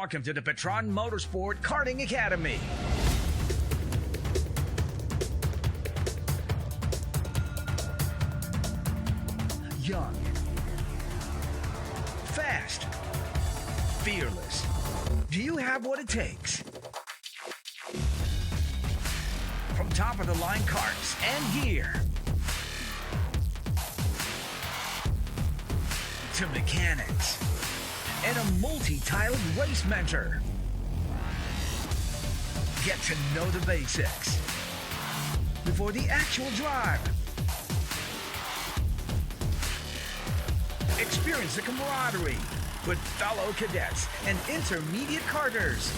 Welcome to the PETRON Motorsport Karting Academy. Young, fast, fearless. Do you have what it takes? From top-of-the-line carts and gear to mechanics and a multi-talented race mentor. Get to know the basics before the actual drive. Experience the camaraderie with fellow cadets and intermediate karters.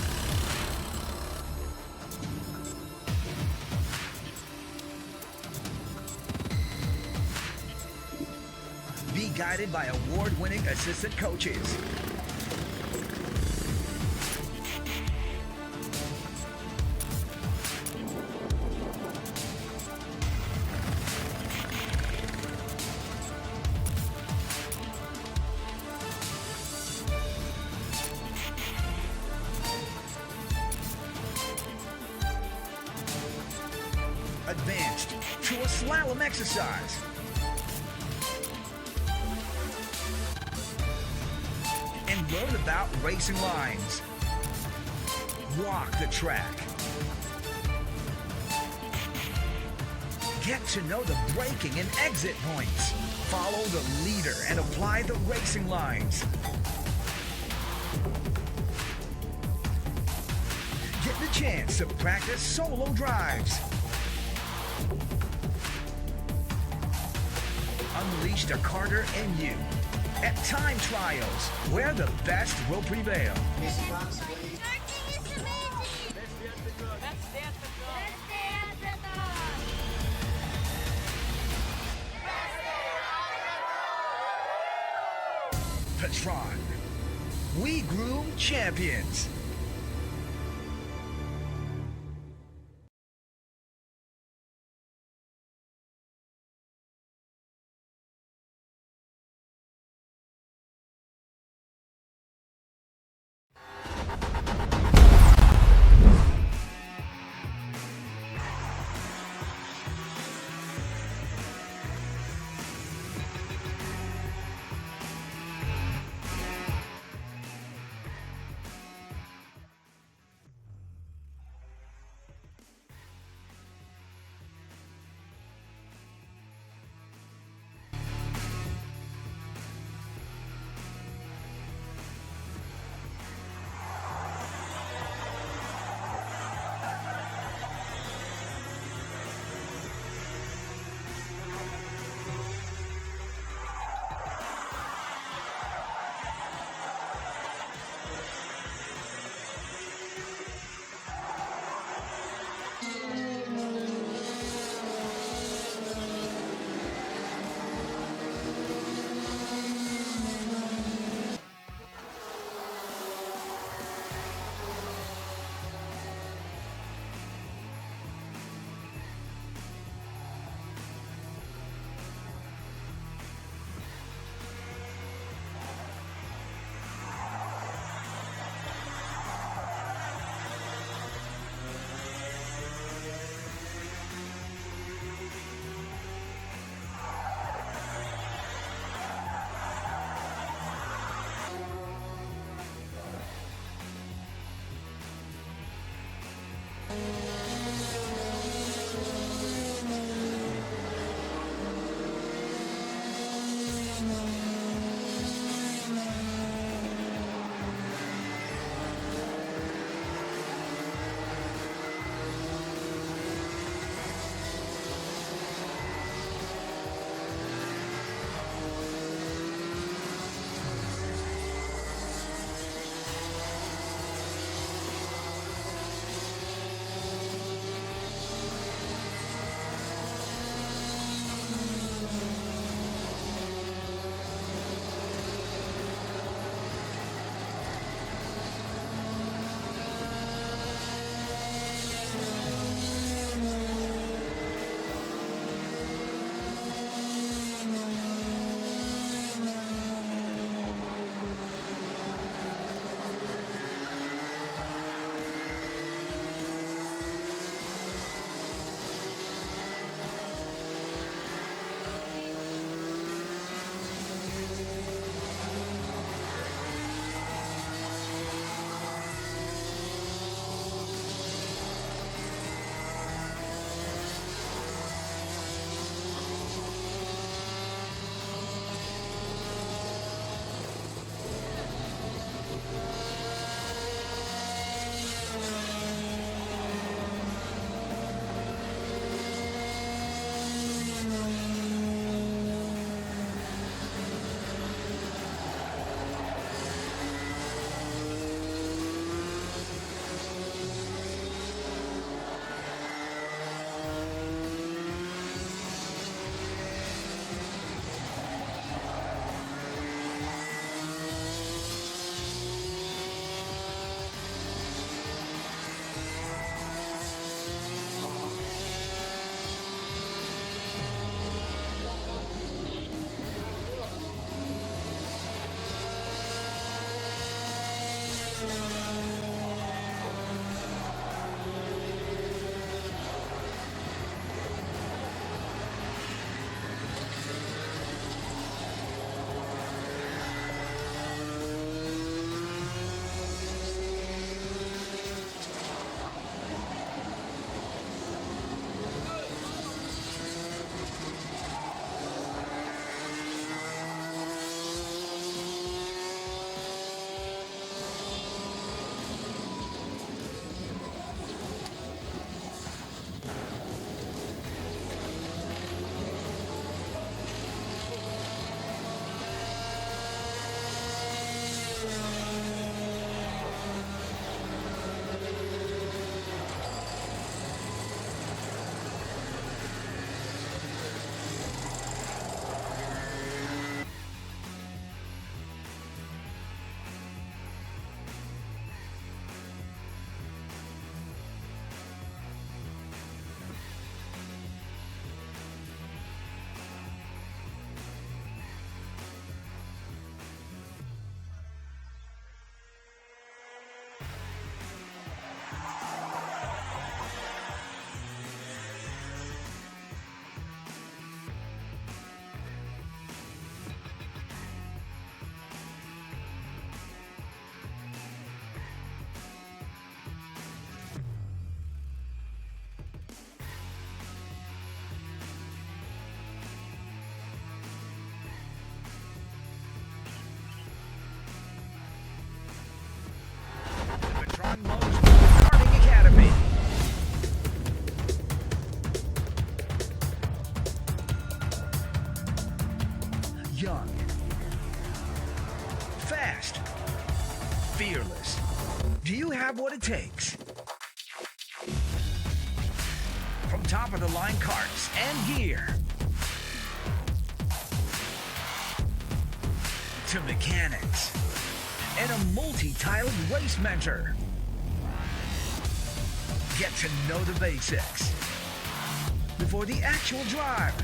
Be guided by award-winning assistant coaches. Advanced to a slalom exercise. And learn about racing lines. Walk the track. Get to know the braking and exit points. Follow the leader and apply the racing lines. Get the chance to practice solo drives. Unleash the karter in you at time trials, where the best will prevail. PETRON, we groom champions. it takes. From top-of-the-line carts and gear to mechanics and a multi-tiled race mentor. Get to know the basics before the actual drive.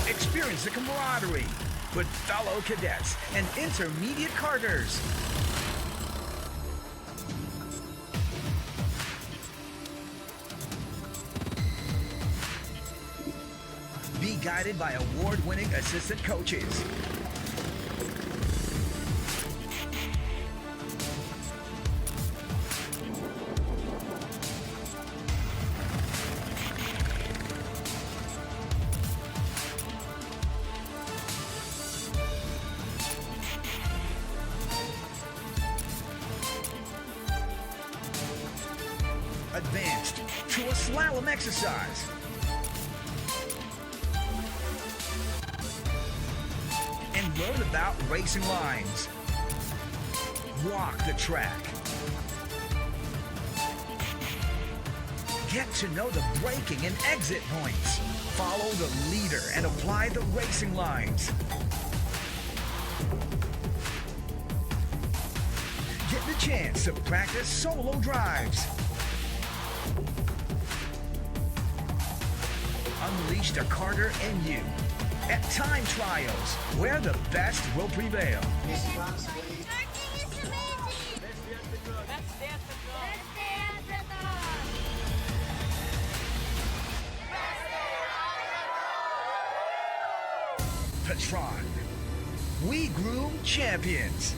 Experience the camaraderie with fellow cadets and intermediate karters. Be guided by award-winning assistant coaches. Advanced to a slalom exercise. And learn about racing lines. Walk the track. Get to know the braking and exit points. Follow the leader and apply the racing lines. Get the chance to practice solo drives. Unleash the karter in you at time trials, where the best will prevail. PETRON, we groom champions.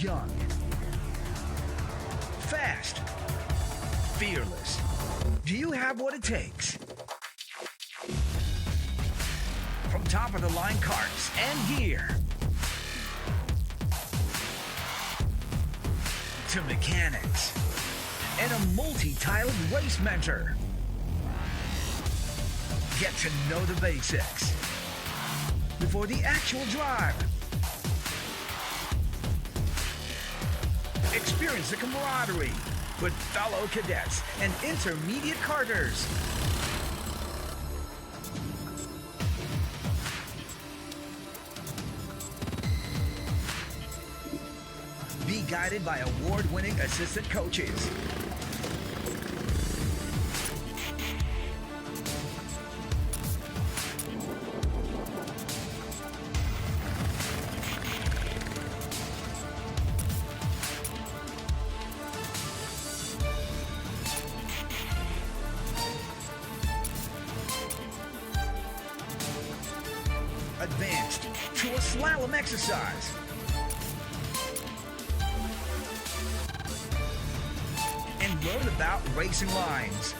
young, fast, fearless. Do you have what it takes? From top-of-the-line carts and gear to mechanics and a multi-tiled race mentor. Get to know the basics before the actual drive. Experience the camaraderie with fellow cadets and intermediate karters. Be guided by award-winning assistant coaches. Advanced to a slalom exercise. And learn about racing lines.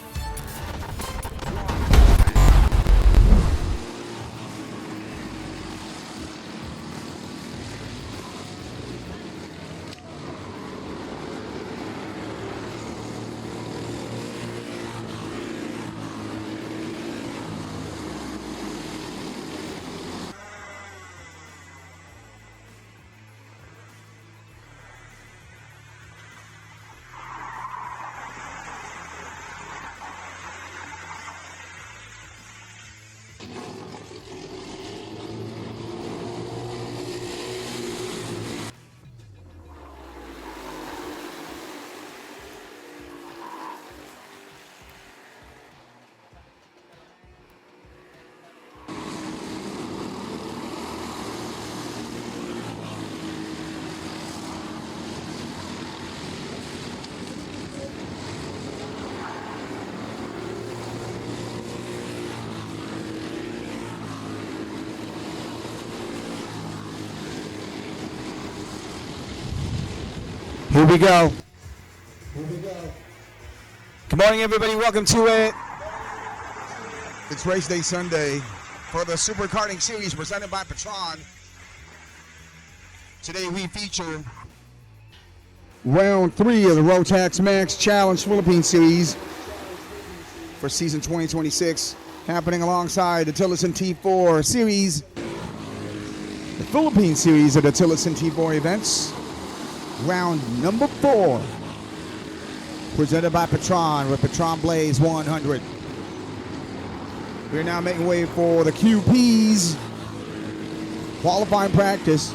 Here we go. Good morning, everybody. Welcome to it. It's race day Sunday for the Super Karting Series presented by PETRON. Today we feature round 3 of the Rotax Max Challenge Philippines Series for season 2026, happening alongside the TILLOTSON T4 Series, the Philippines Series of the TILLOTSON T4 events. Round number 4, presented by PETRON with PETRON Blaze 100. We're now making way for the QPs qualifying practice.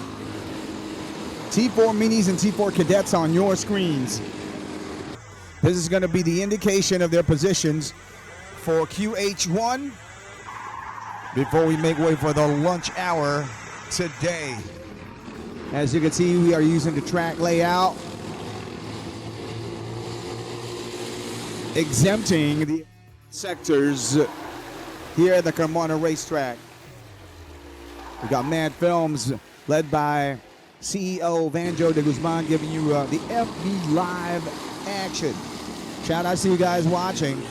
T4 minis and T4 cadets on your screens. This is going to be the indication of their positions for QH1 before we make way for the lunch hour today. As you can see, we are using the track layout, exempting the sectors here at the Carmona racetrack. We got Mad Films led by CEO Vanjo de Guzman giving you the FB Live action. Shout out to you guys watching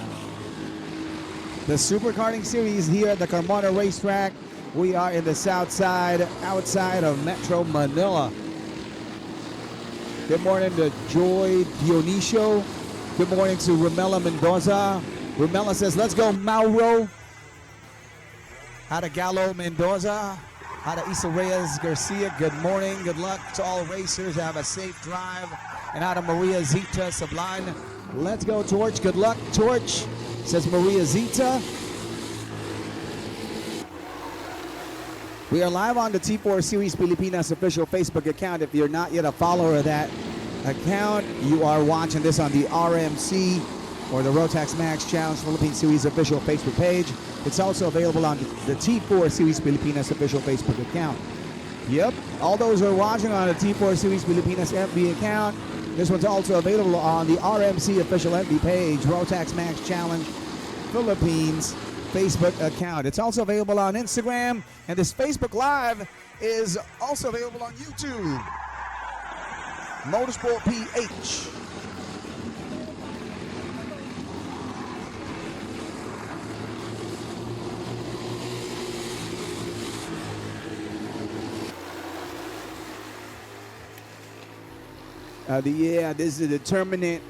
the Super Karting Series here at the Carmona racetrack. We are in the south side, outside of Metro Manila. Good morning to Joy Dionisio. Good morning to Ramela Mendoza. Ramela says, let's go, Mauro. Hada Gallo Mendoza. Hada Isa Reyes Garcia. Good morning. Good luck to all racers. Have a safe drive. And Hada Maria Zita Sublime. Let's go, Torch. Good luck, Torch, says Maria Zita. We are live on the T4 Series Pilipinas official Facebook account. If you're not yet a follower of that account, you are watching this on the RMC or the Rotax Max Challenge Philippines Series official Facebook page. It's also available on the T4 Series Pilipinas official Facebook account. Yep, all those who are watching on the T4 Series Pilipinas FB account, this one's also available on the RMC official FB page, Rotax Max Challenge Philippines Facebook account. It's also available on Instagram, and this Facebook Live is also available on YouTube. Motorsport PH. This is the determinant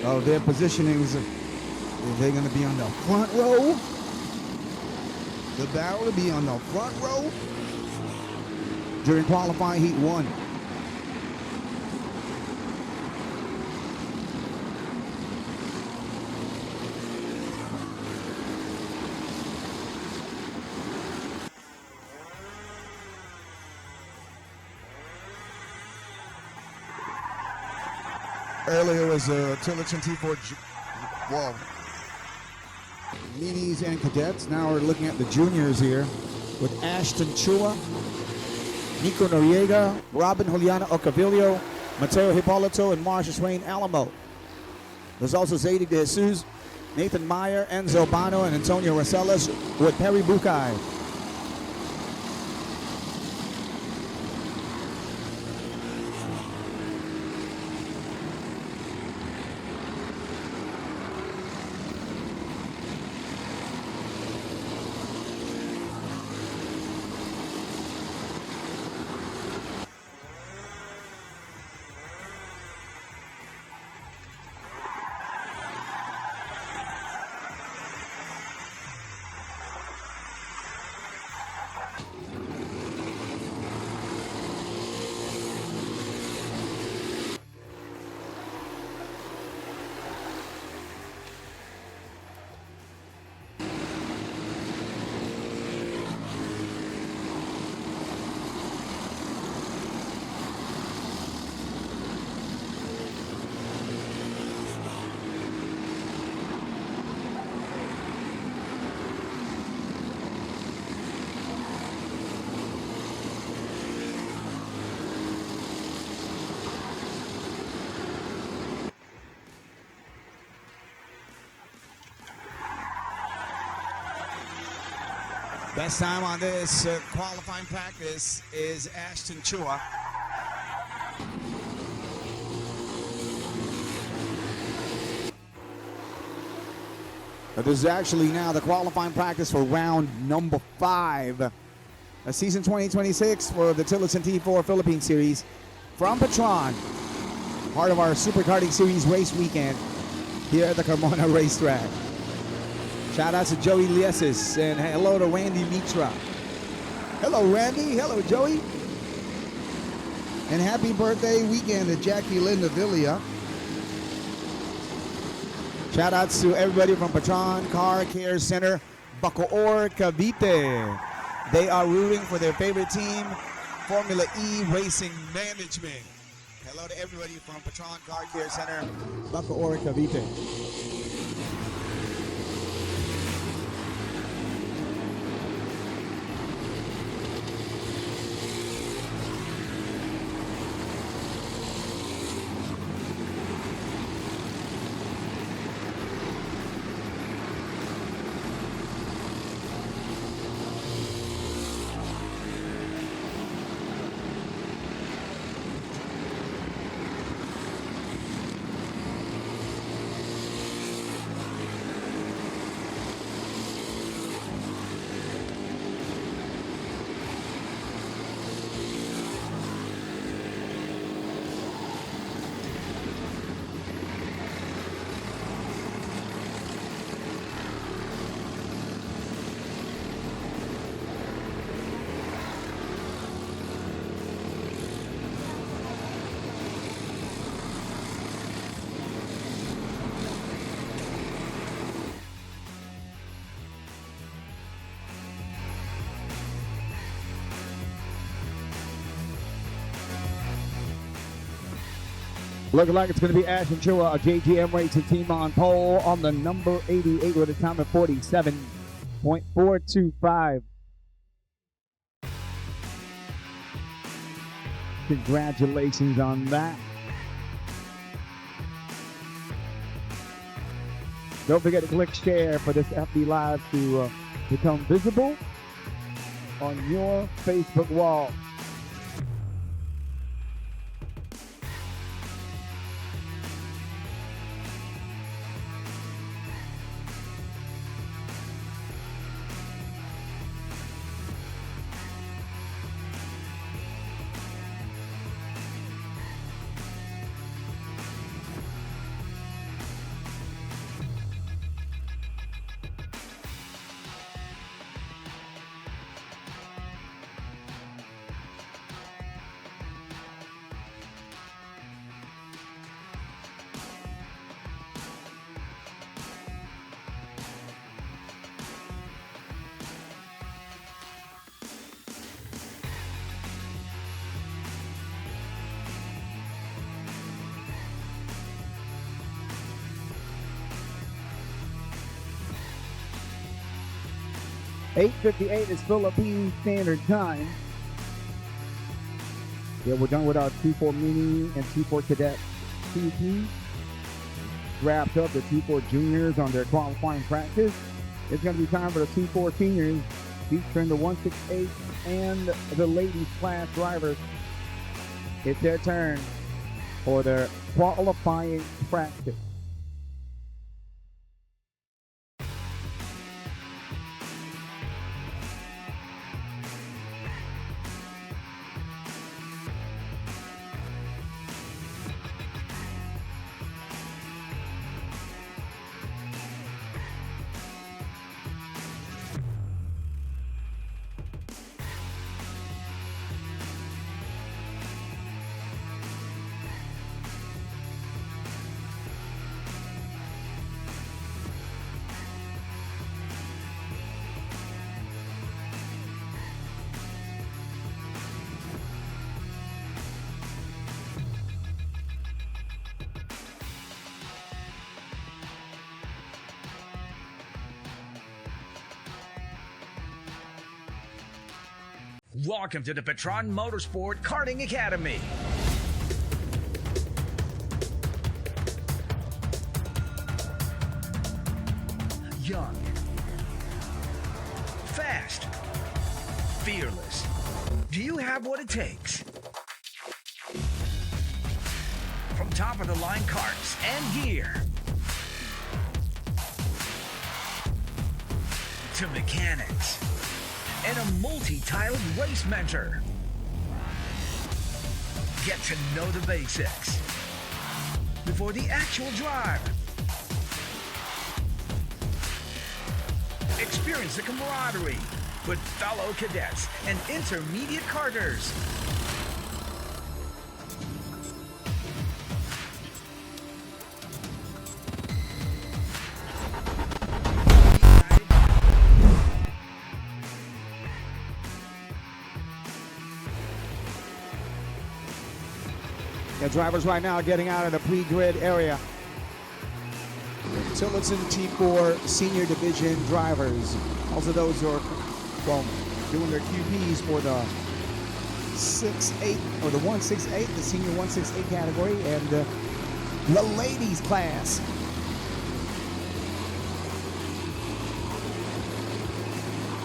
of their positionings. If they're going to be on the front row, the barrel to be on the front row during qualifying heat 1. Earlier was Tillotson T4 minis and cadets. Now we're looking at the juniors here with Ashton Chua, Nico Noriega, Robin Juliana Ocavillo, Mateo Hippolito, and Marsha Swain Alamo. There's also Zaidi De Jesus, Nathan Meyer, Enzo Bano, and Antonio Rosellas with Perry Bukai. Best time on this qualifying practice is Ashton Chua. This is actually now the qualifying practice for round number 5. Season 2026 for the Tillotson T4 Philippine Series from PETRON. Part of our Super Karting Series race weekend here at the Carmona Racetrack. Shout out to Joey Liesis and hello to Randy Mitra. Hello Randy, hello Joey. And happy birthday weekend to Jackie Linda Villia. Shout outs to everybody from PETRON Car Care Center, Bacoor, Cavite. They are rooting for their favorite team, Formula E Racing Management. Hello to everybody from PETRON Car Care Center, Bacoor, Cavite. Looking like it's going to be Ashton Chua, a JGM Racing team on pole on the number 88 with a time of 47.425. Congratulations on that. Don't forget to click share for this FB Live to become visible on your Facebook wall. 8:58 is Philippine Standard Time. Yeah, we're done with our T4 Mini and T4 Cadet TT. Wrapped up the T4 Juniors on their qualifying practice. It's going to be time for the T4 Seniors, featuring the 168 and the ladies class drivers. It's their turn for their qualifying practice. Welcome to the PETRON Motorsport Karting Academy. Young, fast, fearless. Do you have what it takes? From top-of-the-line carts and gear to mechanics and a multi-tiled race mentor. Get to know the basics before the actual drive. Experience the camaraderie with fellow cadets and intermediate karters. The drivers right now are getting out of the pre-grid area. Tillotson T4 Senior Division drivers. Also those who are, well, doing their QPs for the 6-8 or the 168, the Senior 168 category, and the ladies class.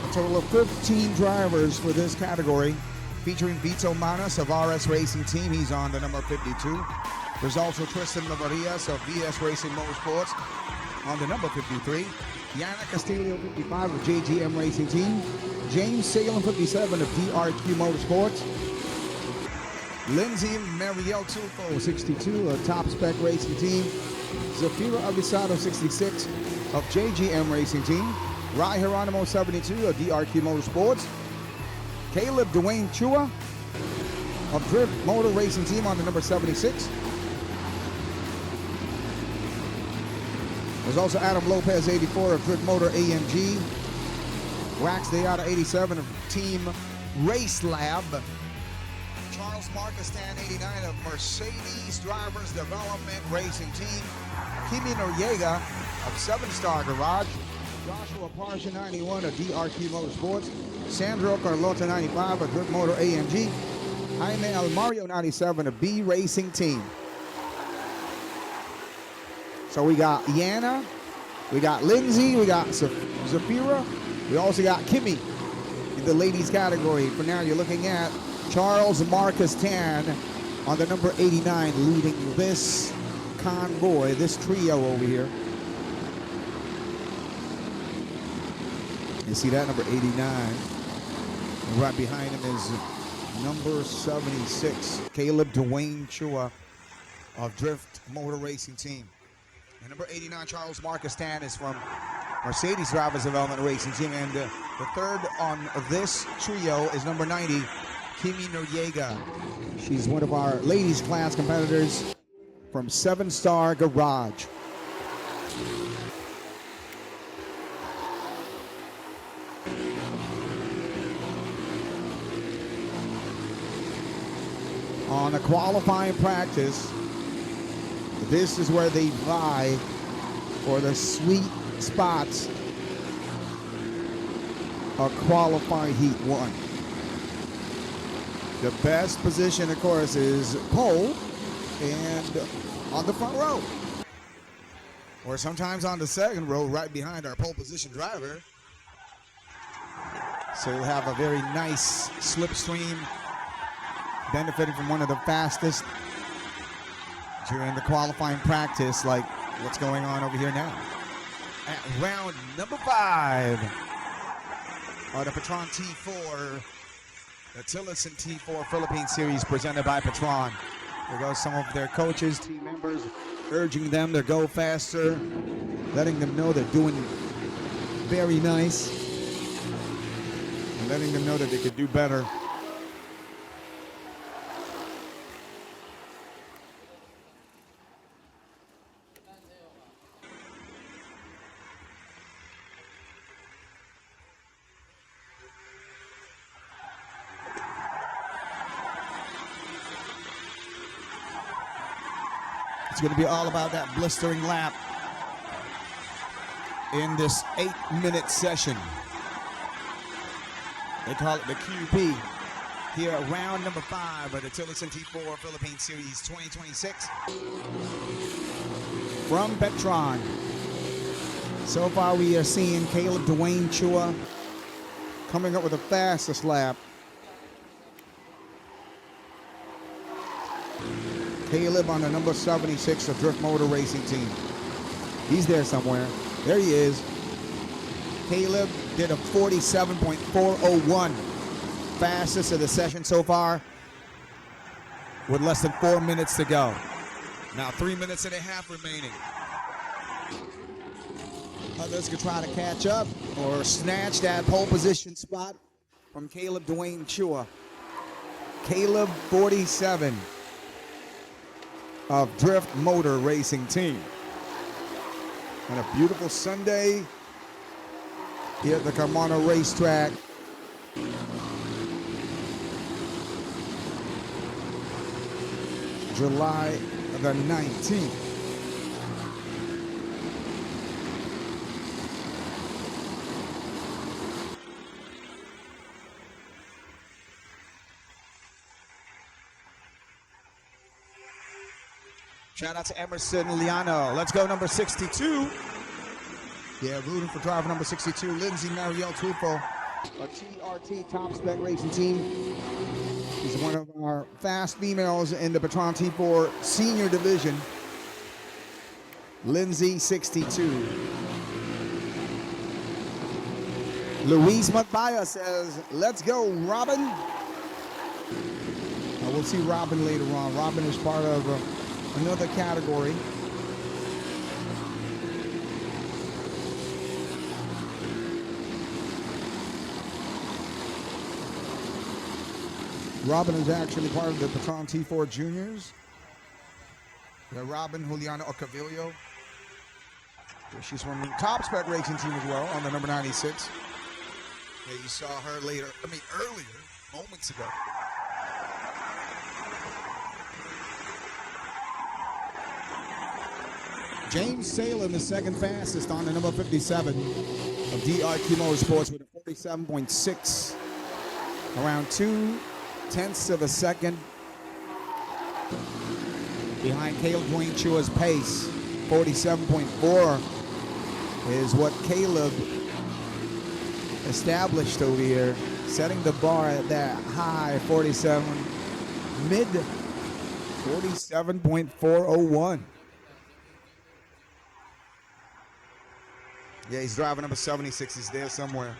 A total of 15 drivers for this category, featuring Vito Manas of RS Racing Team. He's on the number 52. There's also Tristan Lavarias of VS Racing Motorsports on the number 53. Yana Castillo, 55 of JGM Racing Team. James Salem, 57 of DRQ Motorsports. Lindsay Mariel Tulfo, 62 of Top Spec Racing Team. Zafira Avisado, 66 of JGM Racing Team. Rai Geronimo, 72 of DRQ Motorsports. Caleb Dwayne Chua of Drift Motor Racing Team on the number 76. There's also Adam Lopez, 84 of Drift Motor AMG. Wax Deata, 87 of Team Race Lab. Charles Marcastan, 89 of Mercedes Drivers Development Racing Team. Kimi Noriega of 7 Star Garage. Joshua Parsha, 91 of DRQ Motorsports. Sandro Carlota, 95 of Drift Motor AMG. Jaime Almario, 97 of B Racing Team. So we got Yana, we got Lindsay, we got Zafira, we also got Kimmy in the ladies category. For now, you're looking at Charles Marcus Tan on the number 89 leading this convoy, this trio over here. You see that, number 89. And right behind him is number 76, Caleb Dwayne Chua of Drift Motor Racing Team. And number 89, Charles Marcus Tan, is from Mercedes Drivers Development Racing Team. And the third on this trio is number 90, Kimi Noriega. She's one of our ladies class competitors from 7 Star Garage. On the qualifying practice, this is where they vie for the sweet spots a qualifying Heat 1. The best position, of course, is pole and on the front row. Or sometimes on the second row, right behind our pole position driver. So you'll have a very nice slipstream, benefiting from one of the fastest during the qualifying practice, like what's going on over here now. At round number 5 of the PETRON T4, the TILLOTSON T4 Philippine Series presented by PETRON. There goes some of their coaches, team members, urging them to go faster, letting them know they're doing very nice, and letting them know that they could do better. It's going to be all about that blistering lap in this 8-minute session. They call it the QP here at round number 5 of the TILLOTSON T4 Philippine Series 2026 from PETRON. So far we are seeing Caleb Dwayne Chua coming up with the fastest lap. Caleb on the number 76 of Drift Motor Racing Team. He's there somewhere. There he is. Caleb did a 47.401. Fastest of the session so far with less than 4 minutes to go. Now 3 minutes and a half remaining. Others could try to catch up or snatch that pole position spot from Caleb Dwayne Chua. Caleb 47 of Drift Motor Racing Team. And a beautiful Sunday here at the Carmona Racetrack. July the 19th. Shout out to Emerson Liano. Let's go number 62. Yeah, rooting for driver number 62, Lindsay Marielle Tufo, a TRT Top Spec Racing Team. She's one of our fast females in the PETRON T4 Senior Division. Lindsay, 62. Luis Matbaya says, let's go, Robin. We'll see Robin later on. Robin is part of another category. Robin is actually part of the PETRON T4 Juniors. Robin Juliana Ocavillo. She's from the Top Spec Racing Team as well on the number 96. Yeah, you saw her earlier, moments ago. James Salem is second fastest on the number 57 of DRQ Motorsports with a 47.6. Around 0.2 of a second behind Caleb Dwayne Chua's pace. 47.4 is what Caleb established over here, setting the bar at that high 47, mid 47.401. Yeah, he's driving number 76. He's there somewhere.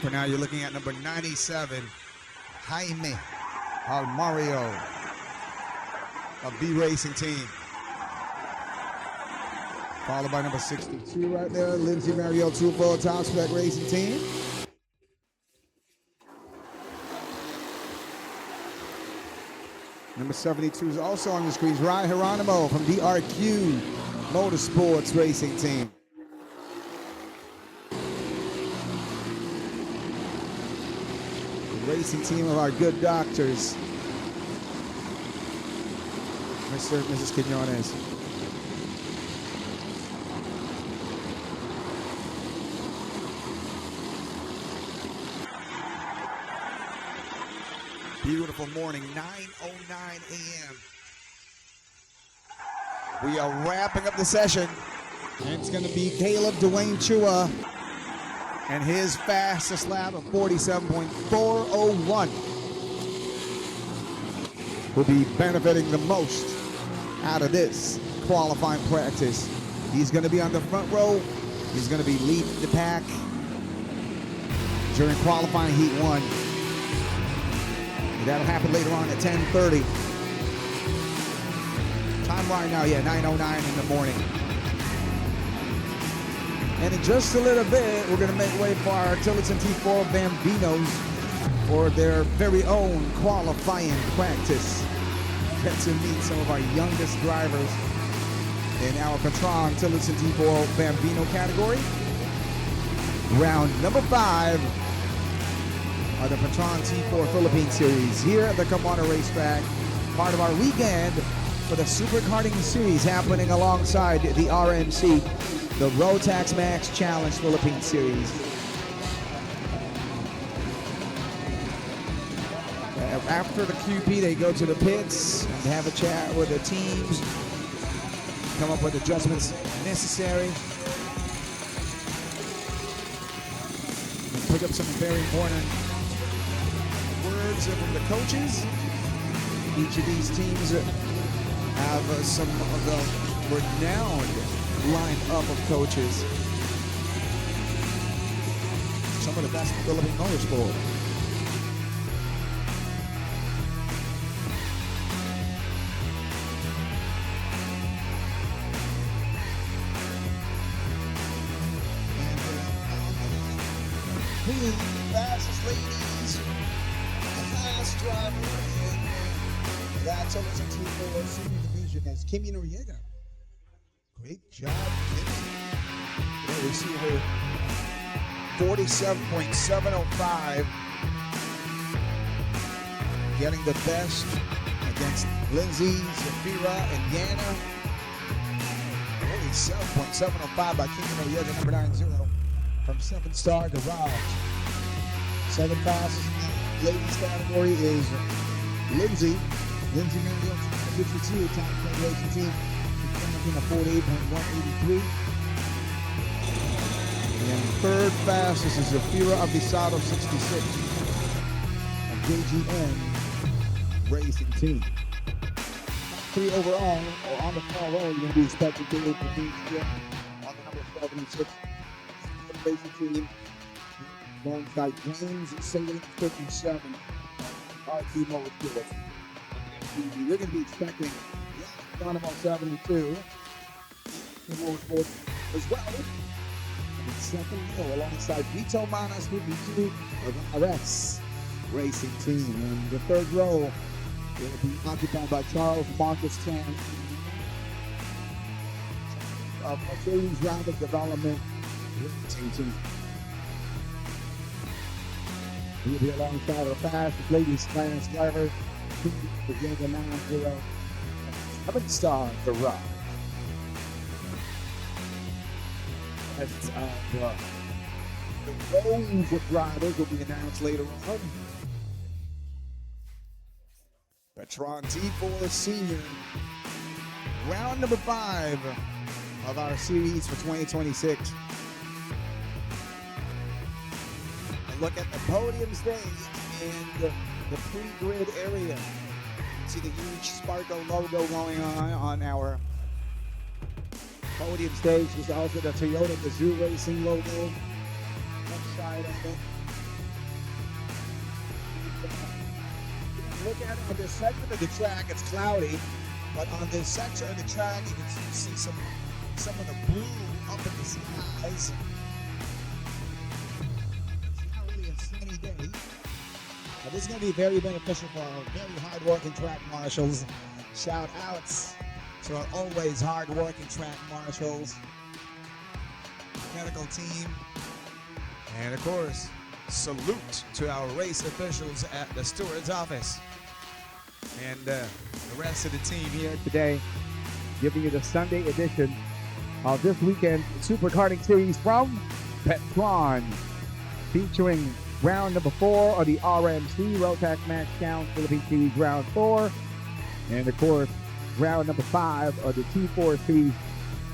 For now, you're looking at number 97, Jaime Almario of B Racing Team. Followed by number 62 right there, Lindsay Marielle Tufo, Top Spec Racing Team. Number 72 is also on the screen, Ryan Geronimo from DRQ Motorsports Racing Team. The racing team of our good doctors, Mr. and Mrs. Quinones. Beautiful morning, 9:09 a.m. We are wrapping up the session. And it's going to be Caleb Dwayne Chua and his fastest lap of 47.401 will be benefiting the most out of this qualifying practice. He's going to be on the front row. He's going to be leading the pack during qualifying heat 1. That'll happen later on at 10:30. Time right now, 9:09 in the morning. And in just a little bit, we're going to make way for our Tillotson T4 Bambinos for their very own qualifying practice. Get to meet some of our youngest drivers in our PETRON Tillotson T4 Bambino category. Round number 5 of the PETRON T4 Philippine Series here at the Kamana Racetrack, part of our weekend for the Super Karting Series happening alongside the RMC, the Rotax Max Challenge Philippine Series. After the QP, they go to the pits and have a chat with the teams, come up with adjustments necessary, and pick up some very important words from the coaches. Each of these teams have some of the renowned line-up of coaches. Some of the best in Philippine motorsport. The fastest ladies, the fast driver in that Tillotson T4 Senior Division is Kimmy Noriega. Great job, Kimmy. There we see her 47.705, getting the best against Lindsay, Zafira, and Yana. 47.705 by Kimmy Noriega, number 90. From 7-Star Garage. 7 fastest in the ladies category is Lindsay. Lindsay Mandel, 52, top federation team. She's a 48.183. And third fastest is Zafira Abisado, 66. A JGN racing team. 3 overall, or on the far row, you're going to be expecting to lead the team on the number 76. Racing team alongside James Sailing 57 RT Motorsports. We're going to be expecting Donovan 72 Motorsports as well. And in second row alongside Vito Manas 52 of RS Racing Team. And the third row will be occupied by Charles Marcus Chan of Mercedes Rapid Development. We'll be alongside our fast ladies class driver, Virginia 90, 7-Star Garage. The rows of drivers will be announced later on. PETRON T4 Senior, round number 5 of our series for 2026. Look at the podium stage and the pre-grid area. See the huge Sparko logo going on our podium stage. There's also the Toyota Gazoo Racing logo. Left side of it. Look at it on this segment of the track, it's cloudy, but on this section of the track, you can see some of the blue up in the skies. This is going to be very beneficial for our very hard-working track marshals. Shout outs to our always hard-working track marshals, medical team, and of course, salute to our race officials at the steward's office and the rest of the team here today, giving you the Sunday edition of this weekend Super Karting Series from PETRON, featuring Round number 4 of the RMC, Rotax Max Challenge Philippine Series Round 4. And of course, round number 5 of the T4 Series,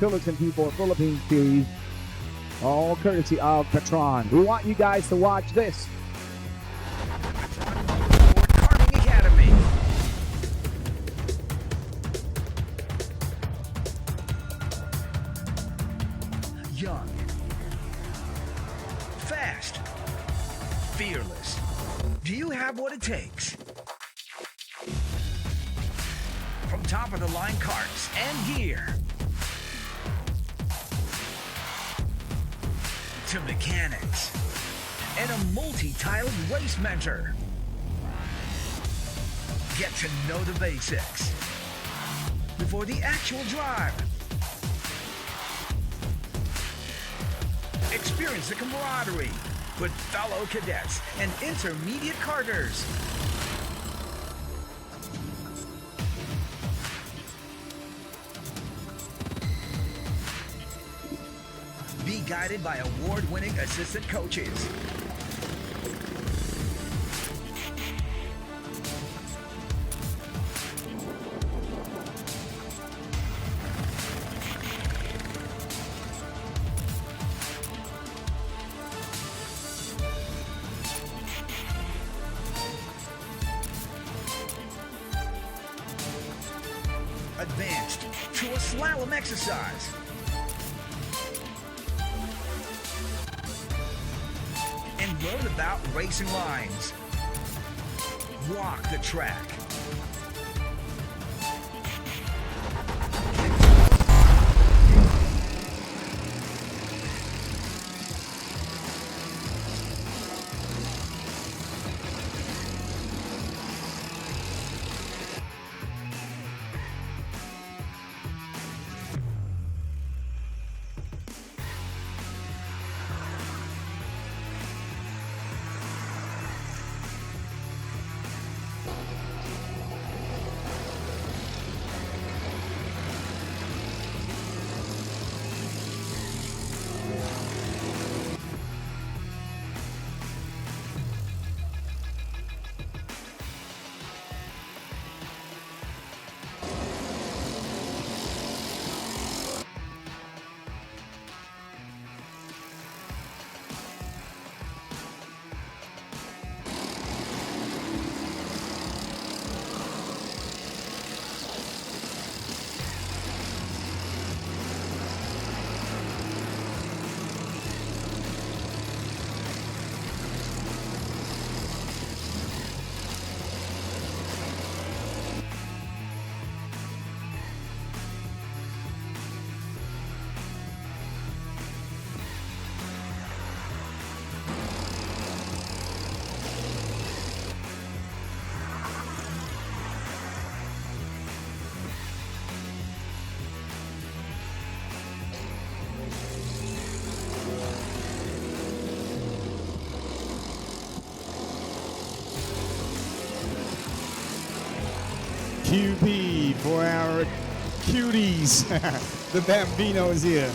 TILLOTSON T4 Philippine Series, all courtesy of PETRON. We want you guys to watch this. Karting Academy. Young, fast, fearless. Do you have what it takes? From top of the line carts and gear to mechanics and a multi-tiled race mentor. Get to know the basics before the actual drive. Experience the camaraderie with fellow cadets and intermediate karters. Be guided by award-winning assistant coaches. Advanced to a slalom exercise. And learn about racing lines. Walk the track. QB for our cuties. The Bambinos here.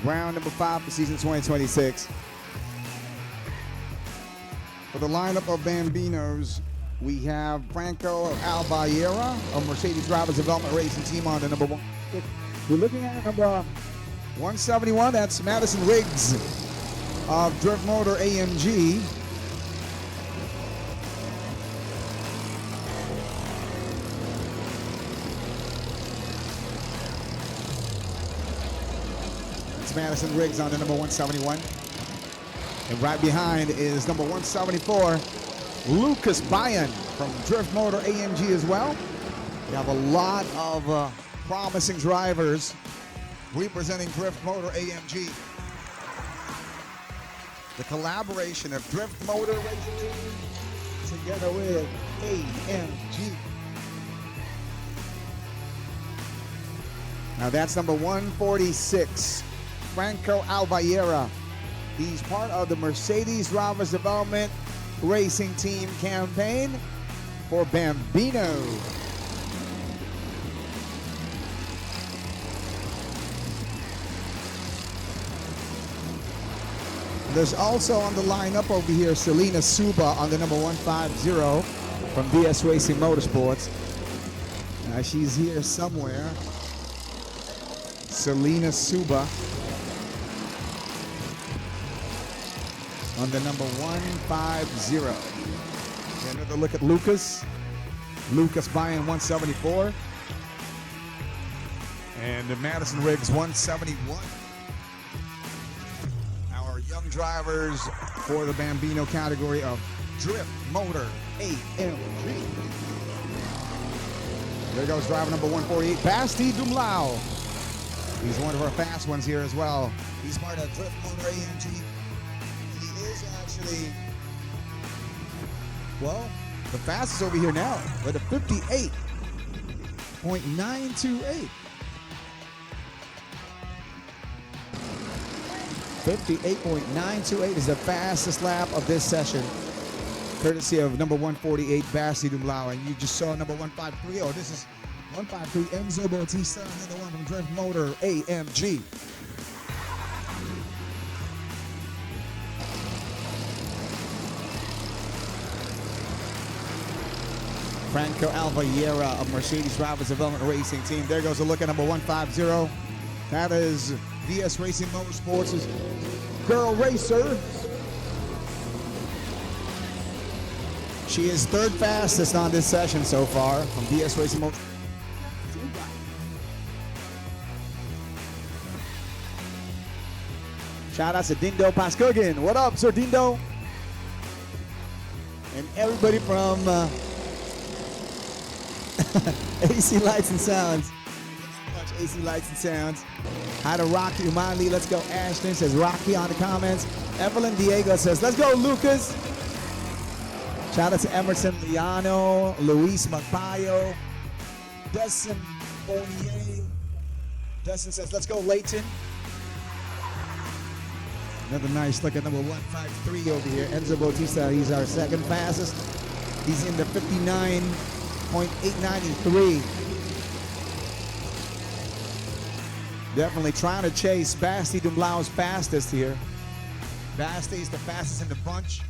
Round number 5 for season 2026. For the lineup of Bambinos, we have Franco Albayera of Mercedes Drivers Development Racing Team on the number 1. We're looking at number 171, that's Madison Riggs of Drift Motor AMG. It's Madison Riggs on the number 171. And right behind is number 174, Lucas Bayan from Drift Motor AMG as well. We have a lot of promising drivers representing Drift Motor AMG. The collaboration of Drift Motor Racing Team together with AMG. Now that's number 146, Franco Albayera. He's part of the Mercedes Drivers Development Racing Team campaign for Bambino. There's also on the lineup over here Selena Suba on the number 150 from DS Racing Motorsports. She's here somewhere. Selena Suba on the number 150. Another look at Lucas. Lucas buying 174. And the Madison Riggs 171. Our young drivers for the Bambino category of Drift Motor AMG. There goes driver number 148, Basti Dumlau. He's one of our fast ones here as well. He's part of Drift Motor AMG. He is actually, well, the fastest over here now with a 58.928. 58.928 is the fastest lap of this session, courtesy of number 148, Basti Dumlau. And you just saw number 153. Oh, this is 153, Enzo Bautista, another one from Drift Motor AMG. Franco Alvallera of Mercedes Drivers Development Racing Team. There goes a look at number 150. That is DS Racing Motorsports' girl racer. She is third fastest on this session so far from DS Racing Motorsports. Shout out to Dindo Paskugin. What up, Sir Dindo? And everybody from AC Lights and Sounds. AC Lights and Sounds. Hi to Rocky Umali. Let's go. Ashton says Rocky on the comments. Evelyn Diego says, let's go, Lucas. Shout out to Emerson Liano, Luis Magpayo, Dustin Bonnier. Dustin says, let's go, Leighton. Another nice look at number 153 over here. Enzo Bautista, he's our second fastest. He's in the 59.893. Definitely trying to chase Basti Dumblau's fastest here. Basti's the fastest in the bunch.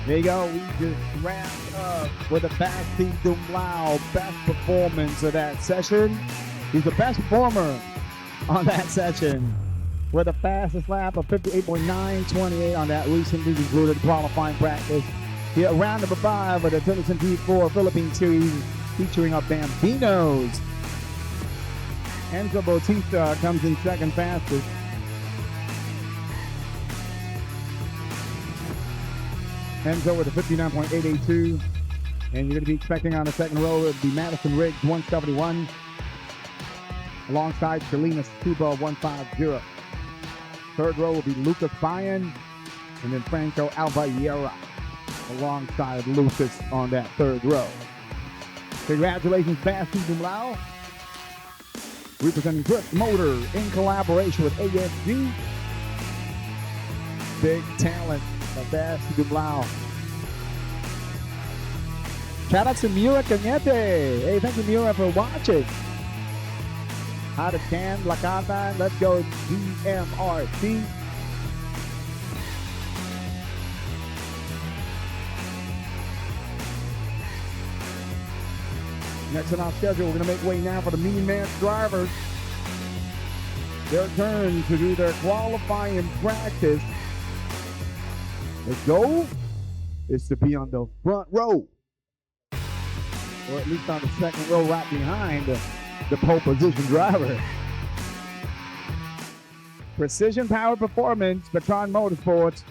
There you go. We just wrapped up with the Basti Dumlau best performance of that session. He's the best performer on that session with the fastest lap of 58.928 on that recently concluded qualifying practice. Here, round number 5 of the Tillotson T4 Philippine Series featuring our Bambinos. Enzo Bautista comes in second fastest. Enzo with a 59.882. And you're going to be expecting on the second row, it would be Madison Riggs, 171. Alongside Salinas Cuba, 150. Third row will be Lucas Bayan. And then Franco Albayera alongside Lucas on that third row. Congratulations, Basti Dumlau. Representing Drift Motor in collaboration with ASG. Big talent of Basti Dumlau. Shout out to Mura Cañete. Hey, thank you, Mura, for watching. Out of Can, Lakatan, let's go GMRC. Next on our schedule, we're going to make way now for the Mean Man's drivers. Their turn to do their qualifying practice. The goal is to be on the front row, or at least on the second row right behind the pole position driver. Precision Power Performance, PETRON Motorsports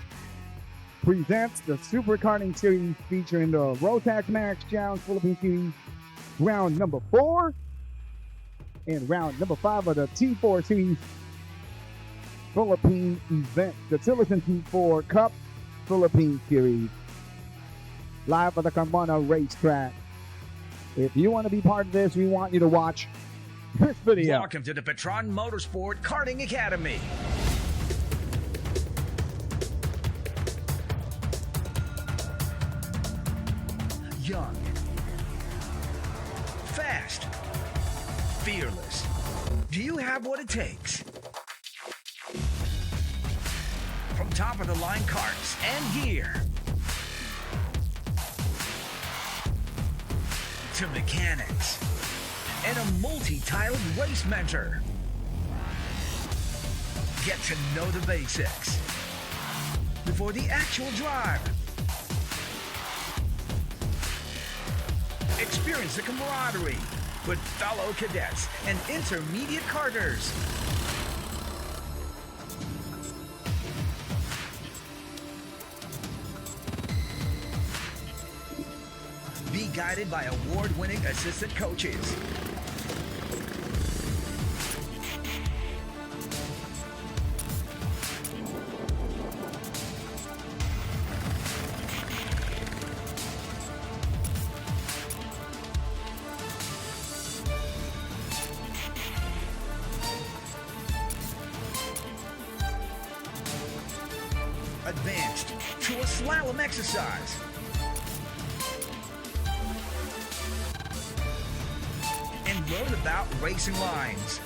presents the Super Karting Series featuring the Rotax Max Challenge Philippine Series round number 4 and round number 5 of the T4 Series Philippine event, the Tillotson T4 Cup Philippine Series, live at the Carmona racetrack. If you want to be part of this, we want you to watch this video. Welcome to the PETRON Motorsport Karting Academy. Young, fast, fearless. Do you have what it takes? From top of the line carts and gear to mechanics and a multi-tiled race mentor. Get to know the basics before the actual drive. Experience the camaraderie with fellow cadets and intermediate karters. Be guided by award-winning assistant coaches. Advanced to a slalom exercise. And learn about racing lines.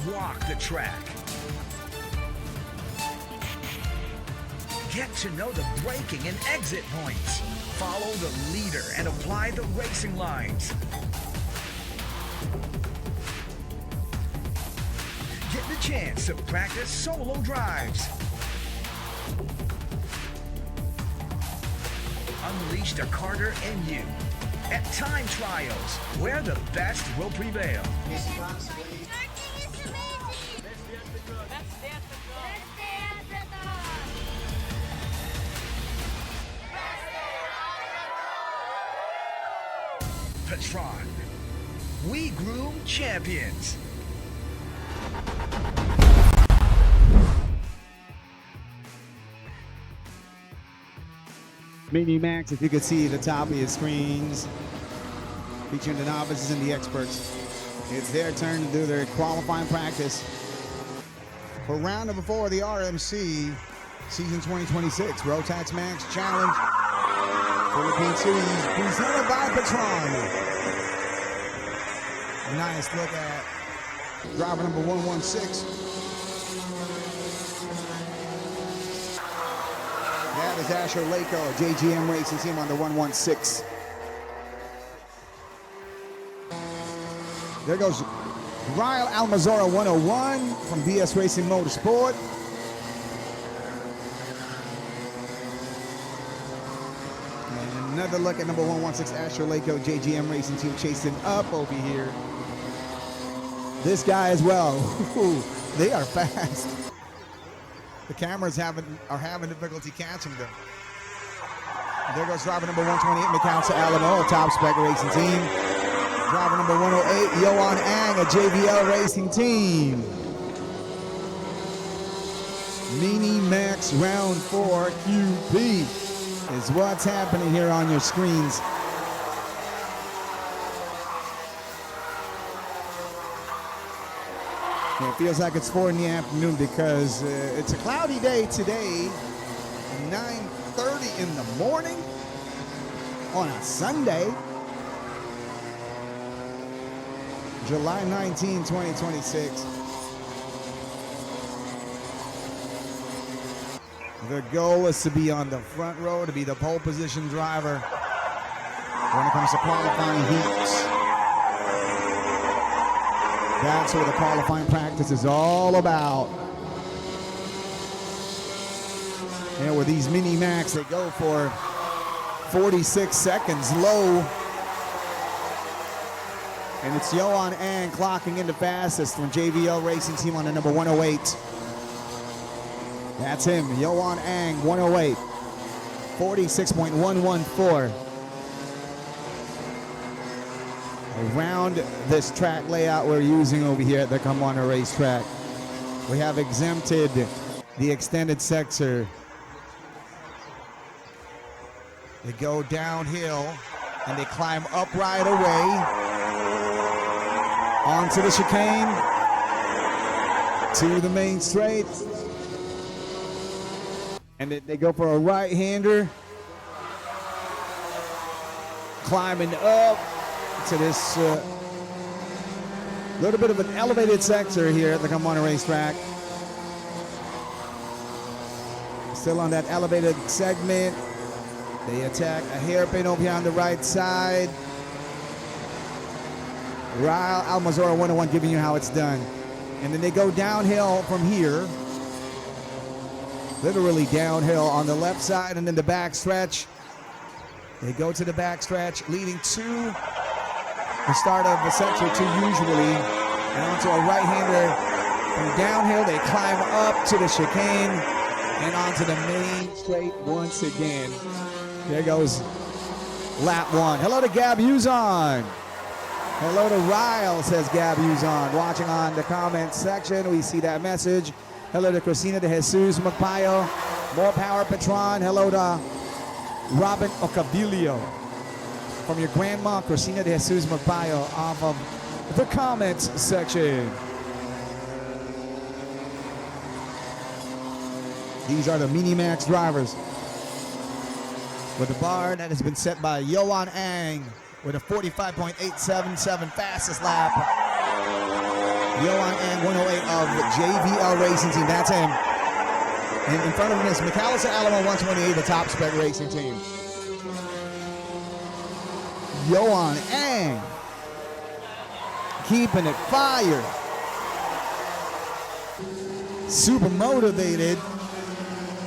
Walk the track. Get to know the braking and exit points. Follow the leader and apply the racing lines. Get the chance to practice solo drives. Unleash the karter in you at time trials, where the best will prevail. PETRON, we groom champions. Mini Max, if you could see the top of your screens, featuring the novices and the experts. It's their turn to do their qualifying practice for round number 4 of the RMC Season 2026 Rotax Max Challenge Philippine Series presented by PETRON. Nice look at driver number 116. That is Asher Lako, JGM Racing Team on the 116. There goes Ryle Almazora 101 from BS Racing Motorsport. And another look at number 116, Asher Lako, JGM Racing Team, chasing up over here. This guy as well. They are fast. The cameras are having difficulty catching them. There goes driver number 128, McAllister Alamo, a top spec racing team. Driver number 108, Yohan Ang, a JVL racing team. Mini Max Round 4 QP is what's happening here on your screens. And it feels like it's 4 in the afternoon because it's a cloudy day today, 9:30 in the morning on a Sunday, July 19, 2026. The goal is to be on the front row, to be the pole position driver when it comes to qualifying heats. That's what the qualifying practice is all about. And with these Mini Max, they go for 46 seconds low. And it's Yohan Ang clocking in the fastest from JVL Racing Team on the number 108. That's him, Yohan Ang, 108. 46.114. Around this track layout we're using over here at the Come On Racetrack, we have exempted the extended sector. They go downhill and they climb up right away onto the chicane to the main straight, and they go for a right-hander, climbing up to this little bit of an elevated sector here at the Come On Racetrack. Still on that elevated segment. They attack a hairpin over here on the right side. Ryle Almazora 101 giving you how it's done. And then they go downhill from here. Literally downhill on the left side, and then the back stretch. They go to the back stretch, leading to the start of the sector 2 usually, and onto a right-hander. From downhill, they climb up to the chicane and onto the main straight once again. There goes lap 1. Hello to Gab Uzon. Hello to Ryle, says Gab Uzon. Watching on the comments section, we see that message. Hello to Cristina de Jesus Magpayo. More power, PETRON. Hello to Robin Ocabilio. From your grandma, Cristina de Jesus Magpayo, off of the comments section. These are the Mini Max drivers, with the bar that has been set by Yohan Ang with a 45.877 fastest lap. Yohan Ang, 108 of the JVL Racing Team. That's him. And in front of him is McAllister Alamo, 128, the top spec racing team. Yohan Ang keeping it fired. Super motivated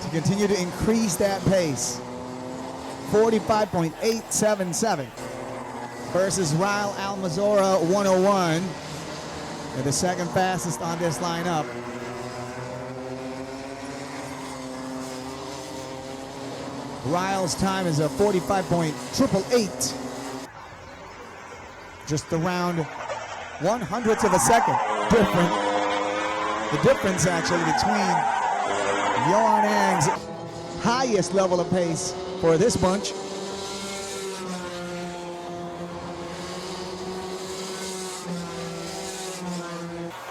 to continue to increase that pace. 45.877 versus Ryle Almazora 101. They're the second fastest on this lineup. Ryle's time is a 45.888. Just around 1/100th of a second different. The difference actually between Yohan Ang's highest level of pace for this bunch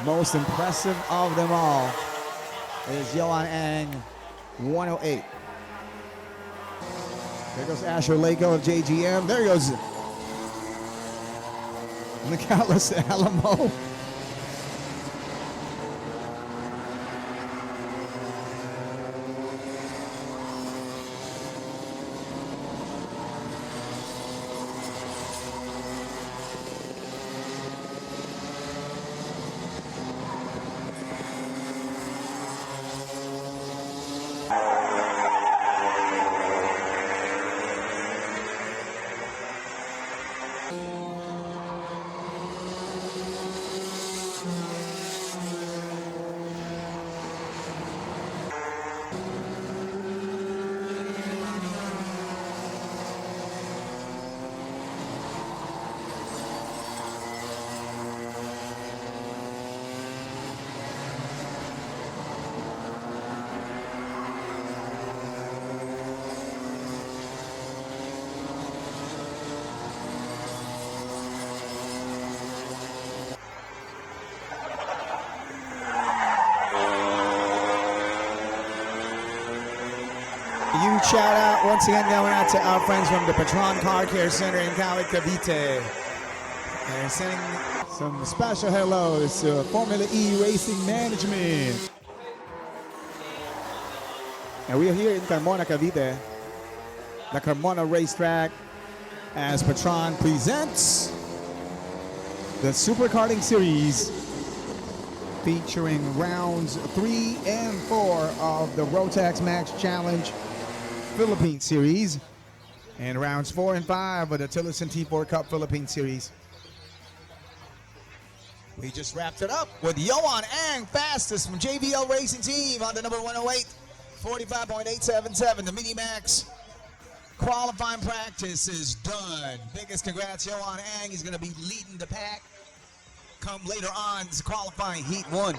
most impressive of them all is Yohan Ang, 108. There goes Asher Lako of JGM. There goes McAllister Alamo. Huge shout out once again going out to our friends from the PETRON Car Care Center in Cali, Cavite. They're sending Some special hellos to Formula E Racing Management. And we are here in Carmona, Cavite, the Carmona racetrack, as PETRON presents the Super Karting Series, featuring rounds 3 and 4 of the Rotax Max Challenge Philippine Series, and rounds 4 and 5 of the TILLOTSON T4 Cup Philippine Series. We just wrapped it up with Yohan Ang, fastest from JVL Racing Team on the number 108, 45.877. The Mini-Max qualifying practice is done. Biggest congrats, Yohan Ang. He's going to be leading the pack come later on. It's qualifying Heat 1.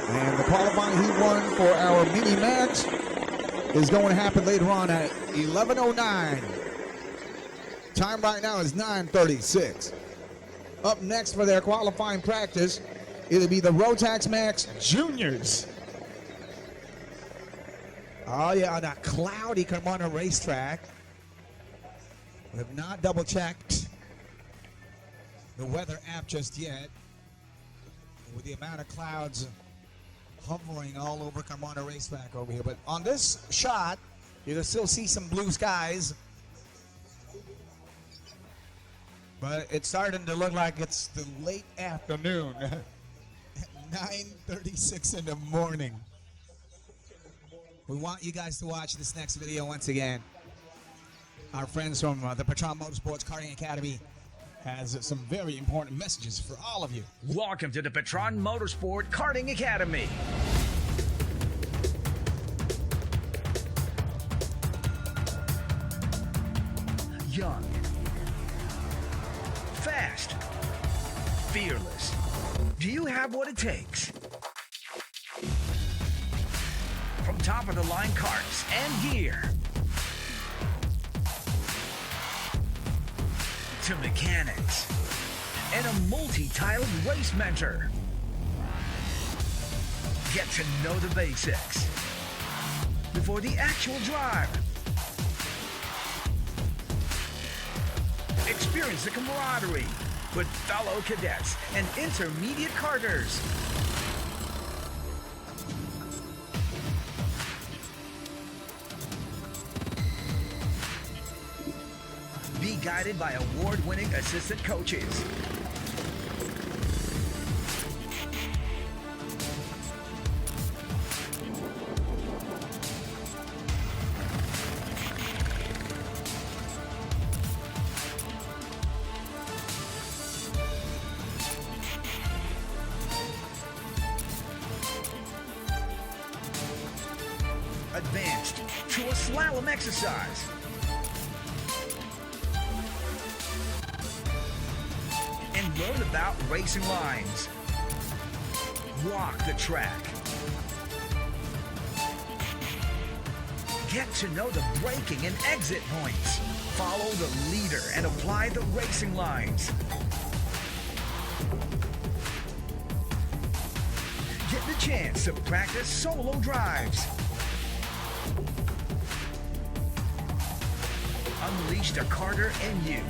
And the qualifying Heat 1 for our Mini-Max is going to happen later on at 11:09. Time right now is 9:36. Up next for their qualifying practice, it'll be the Rotax Max Juniors. Oh, yeah, on that cloudy Carmona racetrack. We have not double-checked the weather app just yet. With the amount of clouds hovering all over Carmona racetrack over here. But on this shot, you can still see some blue skies. But it's starting to look like it's the late afternoon. 9:36 in the morning. We want you guys to watch this next video once again. Our friends from the PETRON Motorsports Karting Academy has some very important messages for all of you. Welcome to the PETRON Motorsport Karting Academy. Young, fast, fearless. Do you have what it takes? From top of the line carts and gear to mechanics and a multi-tiled race mentor. Get to know the basics before the actual drive. Experience the camaraderie with fellow cadets and intermediate karters. Be guided by award-winning assistant coaches. Advanced to a slalom exercise. And learn about racing lines. Walk the track. Get to know the braking and exit points. Follow the leader and apply the racing lines. Get the chance to practice solo drives. Unleash the karter in you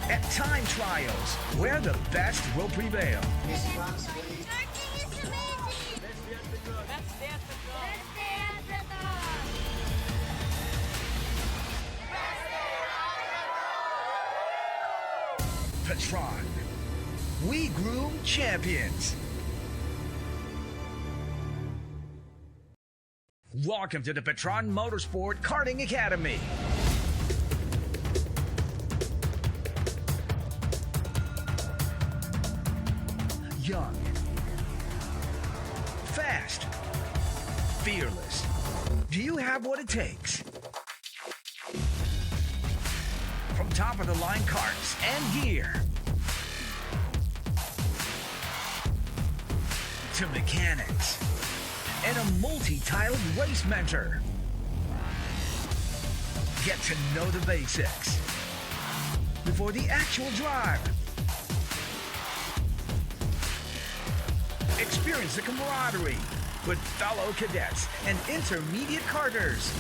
at time trials, where the best will prevail. PETRON, we groom champions. Welcome to the PETRON Motorsport Karting Academy. Young, fast, fearless. Do you have what it takes? From top of the line karts and gear to mechanics and a multi-tiled race mentor. Get to know the basics before the actual drive. Experience the camaraderie with fellow cadets and intermediate karters.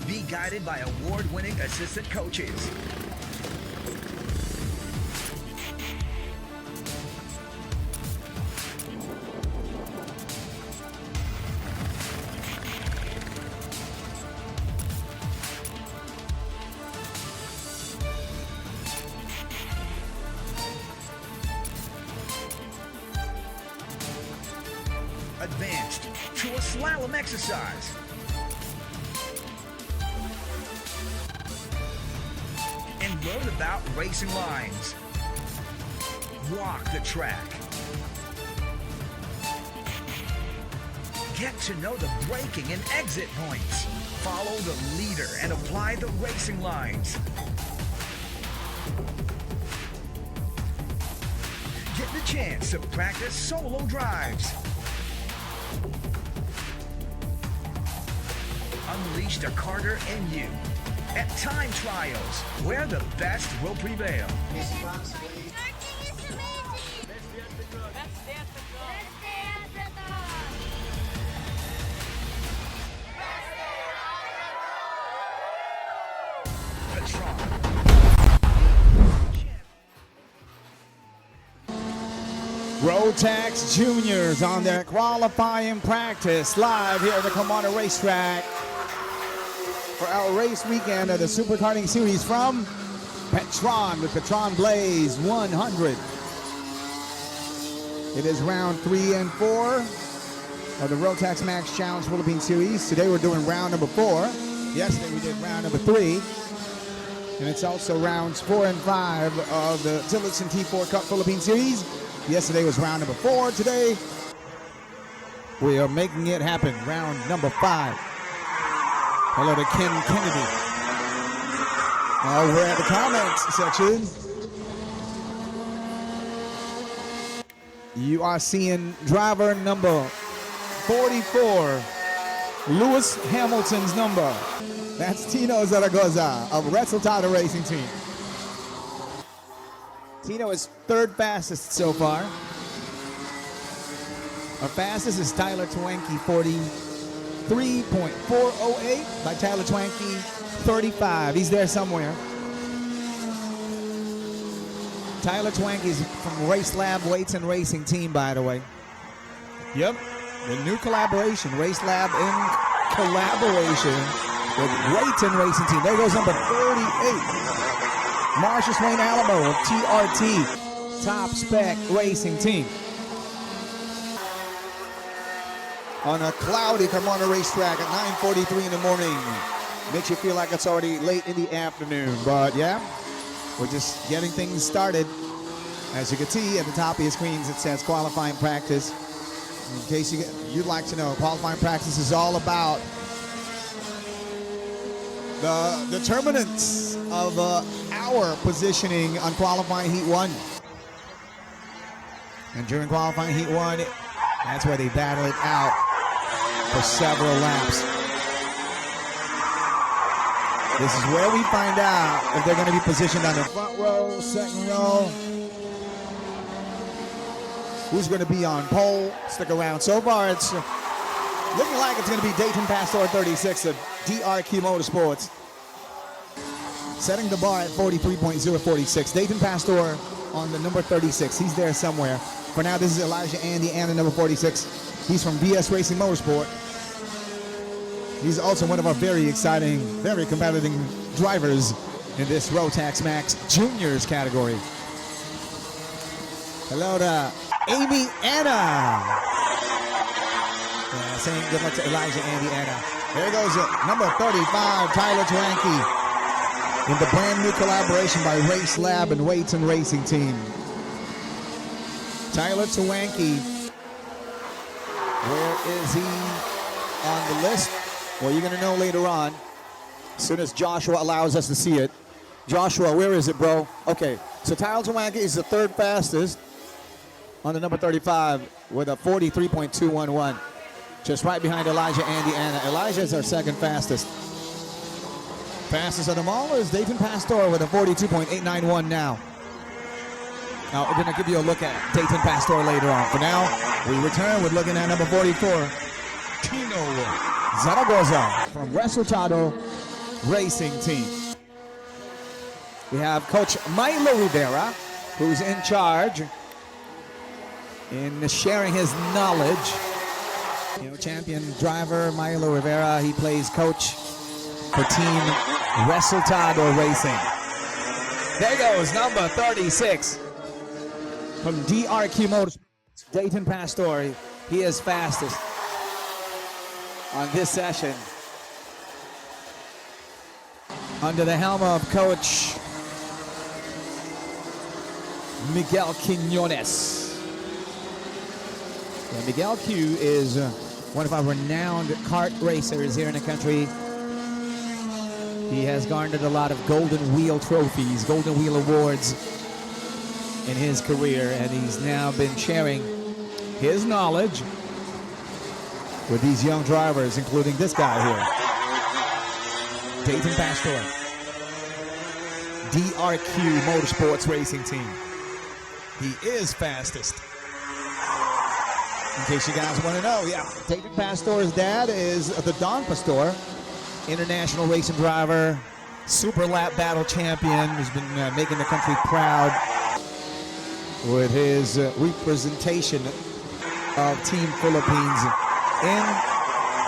Be guided by award-winning assistant coaches. Advanced to a slalom exercise. And learn about racing lines. Walk the track. Get to know the braking and exit points. Follow the leader and apply the racing lines. Get the chance to practice solo drives. Unleash the karter in you at time trials, where the best will prevail. PETRON. Rotax Juniors on their qualifying practice live here at the Commander Racetrack for our race weekend of the Super Karting Series from PETRON with PETRON Blaze 100. It is round 3 and 4 of the Rotax Max Challenge Philippine Series. Today we're doing round number 4. Yesterday we did round number 3. And it's also rounds 4 and 5 of the TILLOTSON T4 Cup Philippine Series. Yesterday was round number 4. Today we are making it happen. Round number 5. Hello to Ken Kennedy. We're at the comments section. You are seeing driver number 44, Lewis Hamilton's number. That's Tino Zaragoza of Resultado Racing Team. Tino is third fastest so far. Our fastest is Tyler Twanky, 43.408 by Tyler Twanky, 35. He's there somewhere. Tyler Twanky's from Race Lab Weights and Racing Team, by the way. Yep, the new collaboration, Race Lab in collaboration with Weights and Racing Team. There goes number 38. Marcia Swain Alamo of TRT, Top Spec Racing Team. On a cloudy Carmona racetrack at 9:43 in the morning. Makes you feel like it's already late in the afternoon. But yeah, we're just getting things started. As you can see at the top of your screens, it says qualifying practice. In case you'd like to know, qualifying practice is all about the determinants of our positioning on qualifying heat 1. And during qualifying heat 1, that's where they battle it out for several laps. This is where we find out if they're going to be positioned on the front row, second row. Who's going to be on pole? Stick around. So far, it's looking like it's going to be Dayton Pastor 36 of DRQ Motorsports. Setting the bar at 43.046. Dayton Pastor on the number 36. He's there somewhere. For now, this is Elijah Andy and the number 46. He's from VS Racing Motorsport. He's also one of our very exciting, very competitive drivers in this Rotax Max Juniors category. Hello to Amy Anna. Yeah, saying good luck to Elijah Andy Anna. There goes number 35, Tyler Twanke, in the brand new collaboration by Race Lab and Weighton Racing Team. Tyler Twanke, where is he on the list? Well, you're going to know later on, as soon as Joshua allows us to see it. Joshua, where is it, bro? Okay, so Tyler Twanke is the third fastest on the number 35 with a 43.211. Just right behind Elijah Andy Anna. Elijah is our second fastest. Fastest of them all is Dayton Pastor with a 42.891 now. Now, we're going to give you a look at Dayton Pastor later on. For now, we return with looking at number 44, Tino Zaragoza from Resultado Racing Team. We have Coach Milo Rivera, who's in charge in sharing his knowledge. You know, champion driver Milo Rivera, he plays coach for Team Resultado Racing. There goes number 36 from DRQ Motorsports, Dayton Pastor. He is fastest on this session. Under the helm of Coach Miguel Quinones. Yeah, Miguel Q is one of our renowned kart racers here in the country. He has garnered a lot of Golden Wheel trophies, Golden Wheel awards in his career, and he's now been sharing his knowledge with these young drivers, including this guy here, Dayton Pastor, DRQ Motorsports Racing Team. He is fastest. In case you guys want to know, yeah. Dayton Pastor's dad is the Don Pastor, international racing driver, super lap battle champion, who's been making the country proud with his representation of Team Philippines in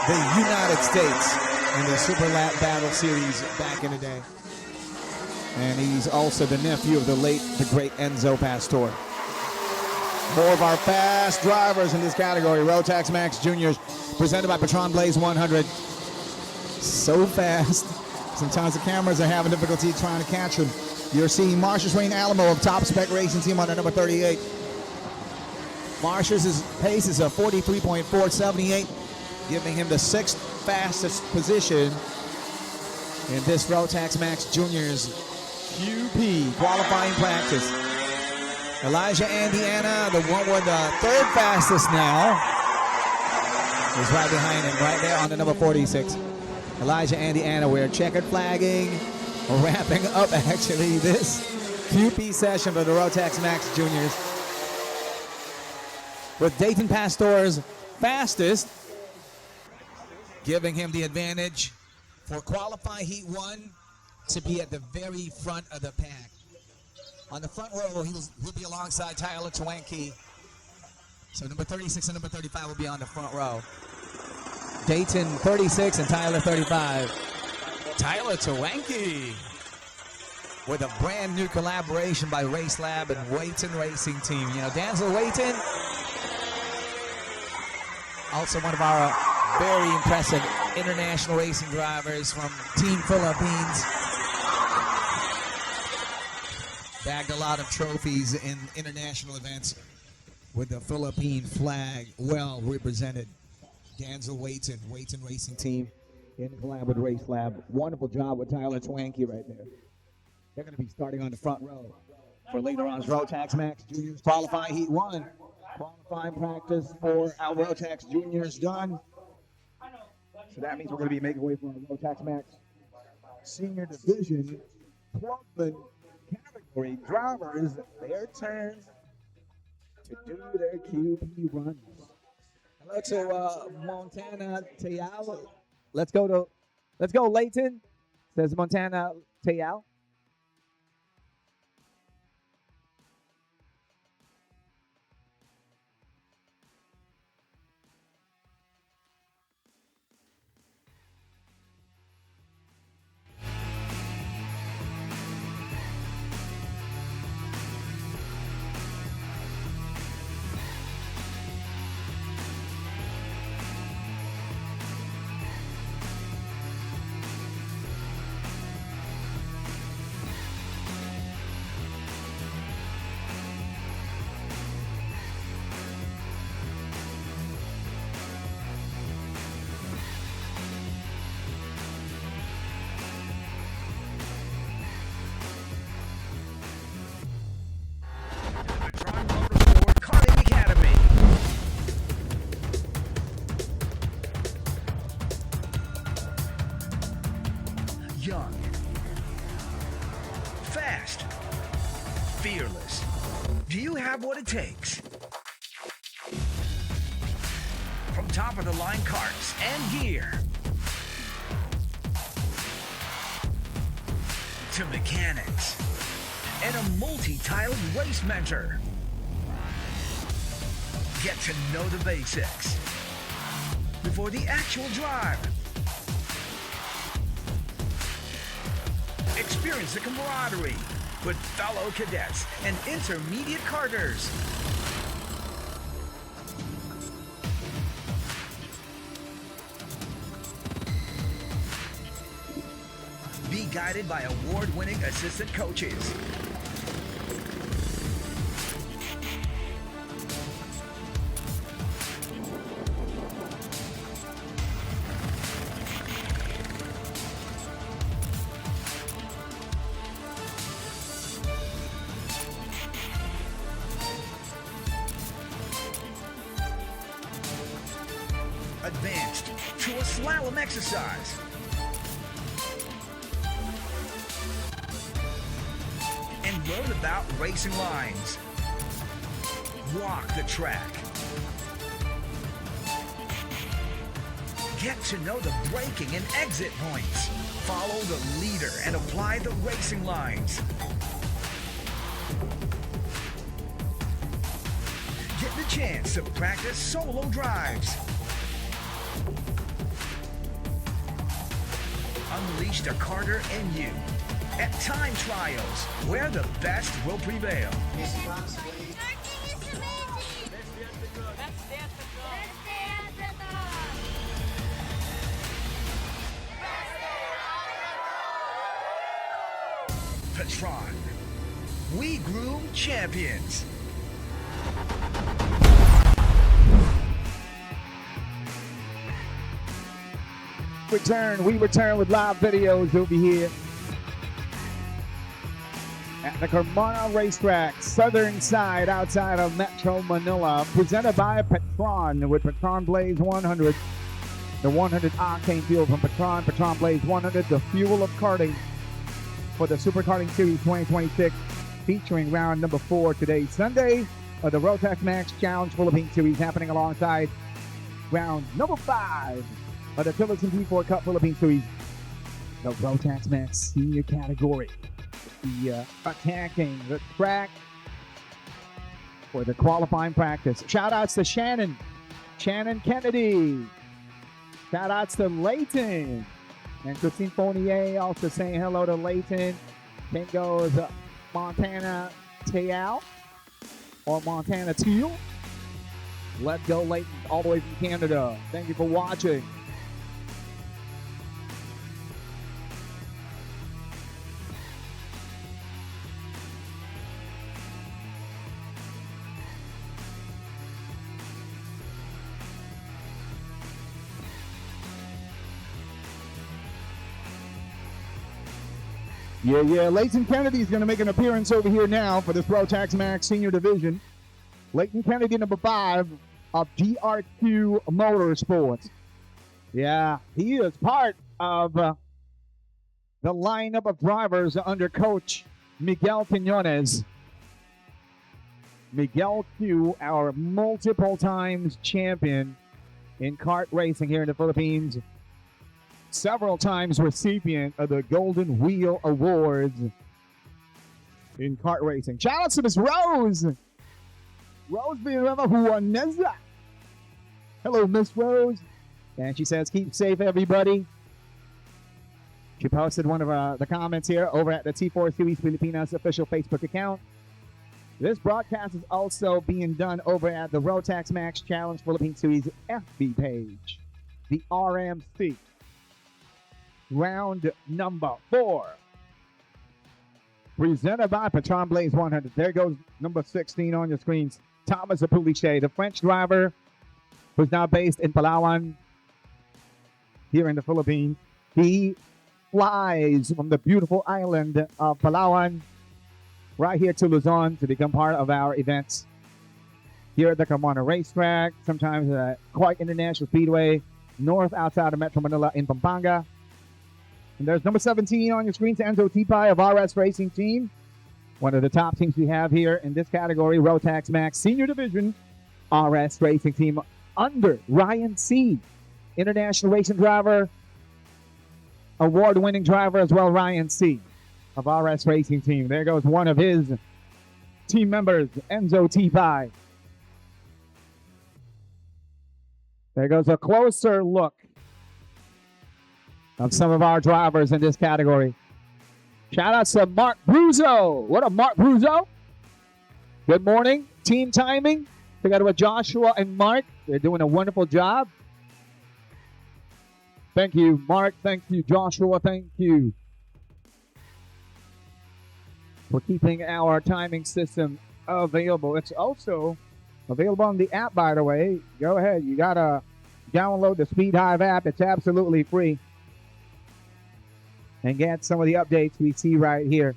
the United States in the Super Lap Battle Series back in the day. And he's also the nephew of the late, the great Enzo Pastor. More of our fast drivers in this category, Rotax Max Juniors, presented by PETRON Blaze 100. So fast, sometimes the cameras are having difficulty trying to catch him. You're seeing Marcius Rain Alamo of Top Spec Racing Team on the number 38. Marcius' pace is a 43.478, giving him the sixth fastest position in this Rotax Max Juniors QP qualifying practice. Elijah Andy Anna, the one with the third fastest now, is right behind him, right there on the number 46. Elijah Andy Anna, we're checkered flagging, wrapping up actually this QP session for the Rotax Max Juniors, with Dayton Pastor's fastest, giving him the advantage for qualifying Heat 1 to be at the very front of the pack. On the front row, he'll be alongside Tyler Twanke. So number 36 and number 35 will be on the front row. Dayton 36 and Tyler 35. Tyler Twanke with a brand new collaboration by Race Lab and Weighton Racing Team. You know, Danzel Weighton, also one of our very impressive international racing drivers from Team Philippines. Bagged a lot of trophies in international events with the Philippine flag well represented. Danzel Weighton, Weighton Racing Team in collab with Race Lab. Wonderful job with Tyler Twanke right there. They're going to be starting on the front row for later on's Rotax Max Juniors qualifying Heat 1. Qualifying practice for our Rotax Juniors done. So that means we're going to be making way for our Rotax Max Senior Division Clubman category drivers, their turn to do their QP runs. Hello to Montana Teal. Let's go Leighton, says Montana Teal. have what it takes. From top-of-the-line carts and gear to mechanics and a multi-tiled race mentor. Get to know the basics before the actual drive. Experience the camaraderie with fellow cadets and intermediate karters. Be guided by award-winning assistant coaches. Advanced to a slalom exercise. And learn about racing lines. Walk the track. Get to know the braking and exit points. Follow the leader and apply the racing lines. Get the chance to practice solo drives. Unleash the karter in you at time trials, where the best will prevail. PETRON, we groom champions. We return with live videos over here at the Carmona Racetrack, southern side outside of Metro Manila, presented by PETRON with PETRON Blaze 100, the 100 octane fuel from PETRON, PETRON Blaze 100, the fuel of karting for the Super Karting Series 2026, featuring round number 4 today, Sunday, of the Rotax Max Challenge Philippines Series, happening alongside round number 5 of the TILLOTSON T4 Cup Philippines Series, the Rotax Max Senior category. The attacking the track for the qualifying practice. Shout outs to Shannon Kennedy. Shout outs to Layton and Christine Fournier, also saying hello to Layton. Then goes Montana Teal or Montana Teal. Let's go, Layton, all the way from Canada. Thank you for watching. Yeah, Layton Kennedy is going to make an appearance over here now for this Rotax Max Senior Division. Layton Kennedy, number 5 of GRQ Motorsports. Yeah, he is part of the lineup of drivers under coach Miguel Quiñones. Miguel Q, our multiple times champion in kart racing here in the Philippines. Several times recipient of the Golden Wheel Awards in kart racing. Shout out to Miss Rose. Rose Villarama Juaneza. Hello, Miss Rose. And she says, keep safe, everybody. She posted one of the comments here over at the T4 Series Filipinas official Facebook account. This broadcast is also being done over at the Rotax Max Challenge Philippines Series FB page. The RMC. Round number 4. Presented by PETRON Blaze 100. There goes number 16 on your screens. Thomas Apuliche, the French driver who's now based in Palawan here in the Philippines. He flies from the beautiful island of Palawan right here to Luzon to become part of our events here at the Carmona Racetrack, sometimes quite international speedway, north outside of Metro Manila in Pampanga. And there's number 17 on your screen, Enzo Tipay of RS Racing Team. One of the top teams we have here in this category, Rotax Max Senior Division RS Racing Team under Ryan C. International racing driver, award-winning driver as well, Ryan C. of RS Racing Team. There goes one of his team members, Enzo T5. There goes a closer look of some of our drivers in this category. Shout out to Mark Bruzo. What up, Mark Bruzo? Good morning. Team timing. Together with Joshua and Mark. They're doing a wonderful job. Thank you, Mark. Thank you, Joshua. Thank you for keeping our timing system available. It's also available on the app, by the way. Go ahead. You got to download the Speed Hive app. It's absolutely free. And get some of the updates we see right here.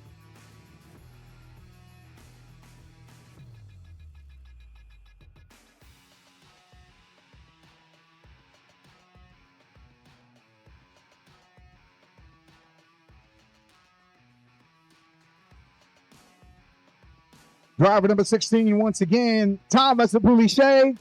Driver number 16, once again, Thomas Poulichet.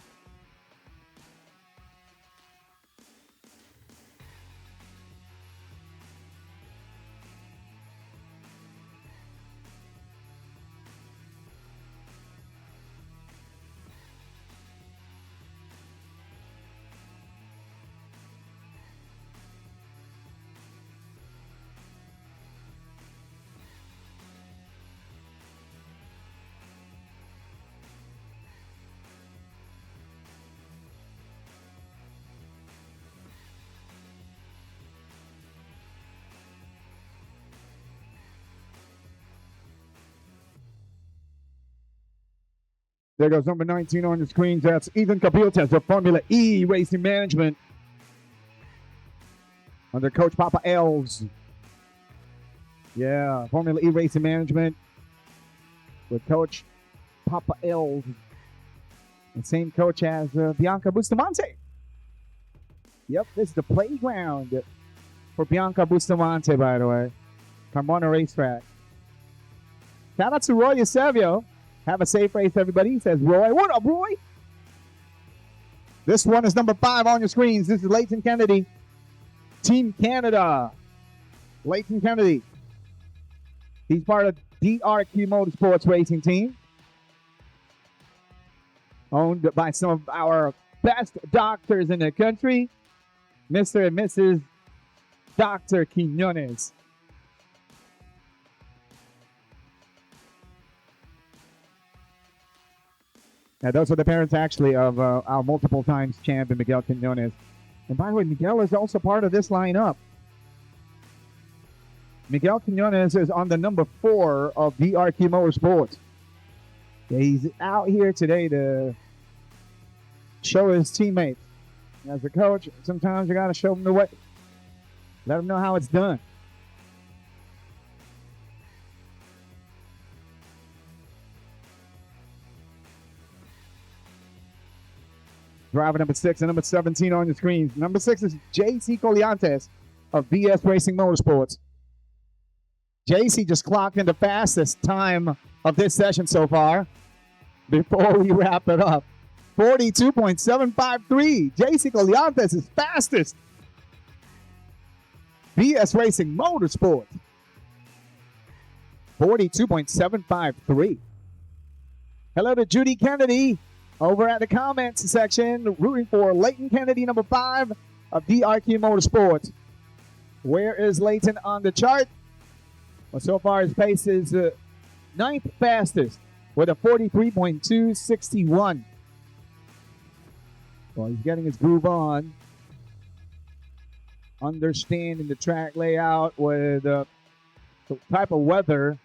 There goes number 19 on the screens. That's Ethan Cabiltes of Formula E Racing Management under Coach Papa Els. Yeah, Formula E Racing Management with Coach Papa Els. And same coach as Bianca Bustamante. Yep, this is the playground for Bianca Bustamante, by the way. Carmona Racetrack. Shout out to Roy Eusebio. Have a safe race, everybody, says Roy. What up, Roy? This one is number 5 on your screens. This is Leighton Kennedy. Team Canada. Leighton Kennedy. He's part of DRQ Motorsports Racing Team. Owned by some of our best doctors in the country. Mr. and Mrs. Dr. Quinones. Now, those are the parents, actually, of our multiple times champion, Miguel Quinones. And by the way, Miguel is also part of this lineup. Miguel Quinones is on the number 4 of DRQ Motorsports. Yeah, he's out here today to show his teammates. As a coach, sometimes you got to show them the way. Let them know how it's done. Driver number 6 and number 17 on your screens. Number 6 is JC Colliantes of BS Racing Motorsports. JC just clocked in the fastest time of this session so far before we wrap it up. 42.753. JC Colliantes is fastest. BS Racing Motorsports. 42.753. Hello to Judy Kennedy over at the comments section, rooting for Leighton Kennedy, number 5 of DRQ Motorsports. Where is Leighton on the chart? Well, so far his pace is 9th fastest with a 43.261. Well, he's getting his groove on. Understanding the track layout with the type of weather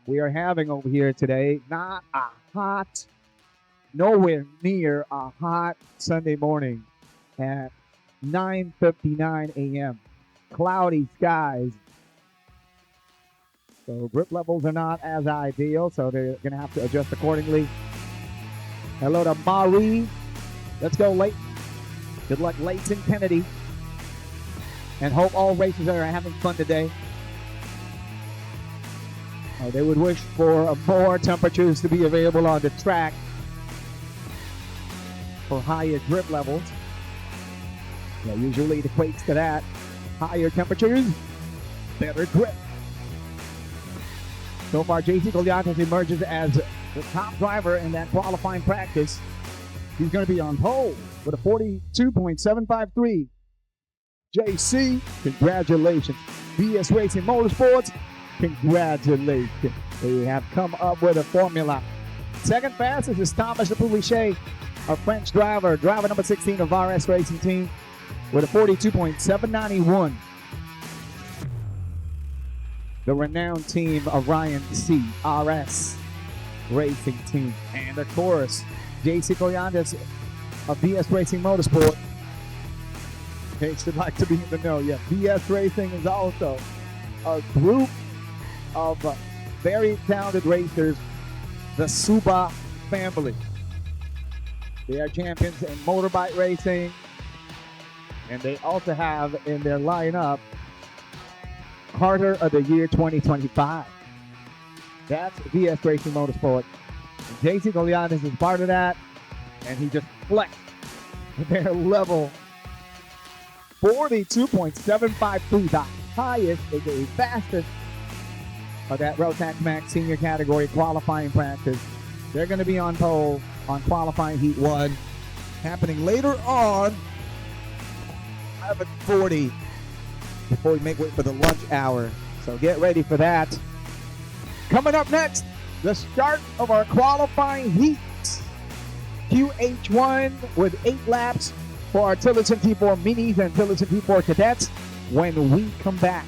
we are having over here today. Not a hot, nowhere near a hot Sunday morning at 9:59 a.m. Cloudy skies. So grip levels are not as ideal, so they're going to have to adjust accordingly. Hello to Marie. Let's go, Leighton. Good luck, Leighton Kennedy. And hope all racers are having fun today. They would wish for more temperatures to be available on the track for higher grip levels. Usually it equates to that. Higher temperatures, better grip. So far, JC Colliates emerges as the top driver in that qualifying practice. He's going to be on pole with a 42.753. JC, congratulations. BS Racing Motorsports, congratulations. They have come up with a formula. Second fastest is Thomas Poulichet, a French driver, driver number 16 of RS Racing Team, with a 42.791. The renowned team of Ryan C. RS Racing Team. And of course, JC Colliates of BS Racing Motorsport. They should like to be in the know. Yeah, BS Racing is also a group of very talented racers, the Suba family. They are champions in motorbike racing, and they also have in their lineup Carter of the Year 2025. That's BS Racing Motorsport. JC Colliates is part of that, and he just flexed their level 42.753, the highest, aka fastest, of that Rotax Max Senior Category qualifying practice. They're going to be on pole on qualifying Heat 1, Happening later on, 11:40, before we make way for the lunch hour. so get ready for that. Coming up next, the start of our qualifying heat. QH1 with 8 laps for our Tillotson T4 Minis and Tillotson T4 Cadets. When we come back,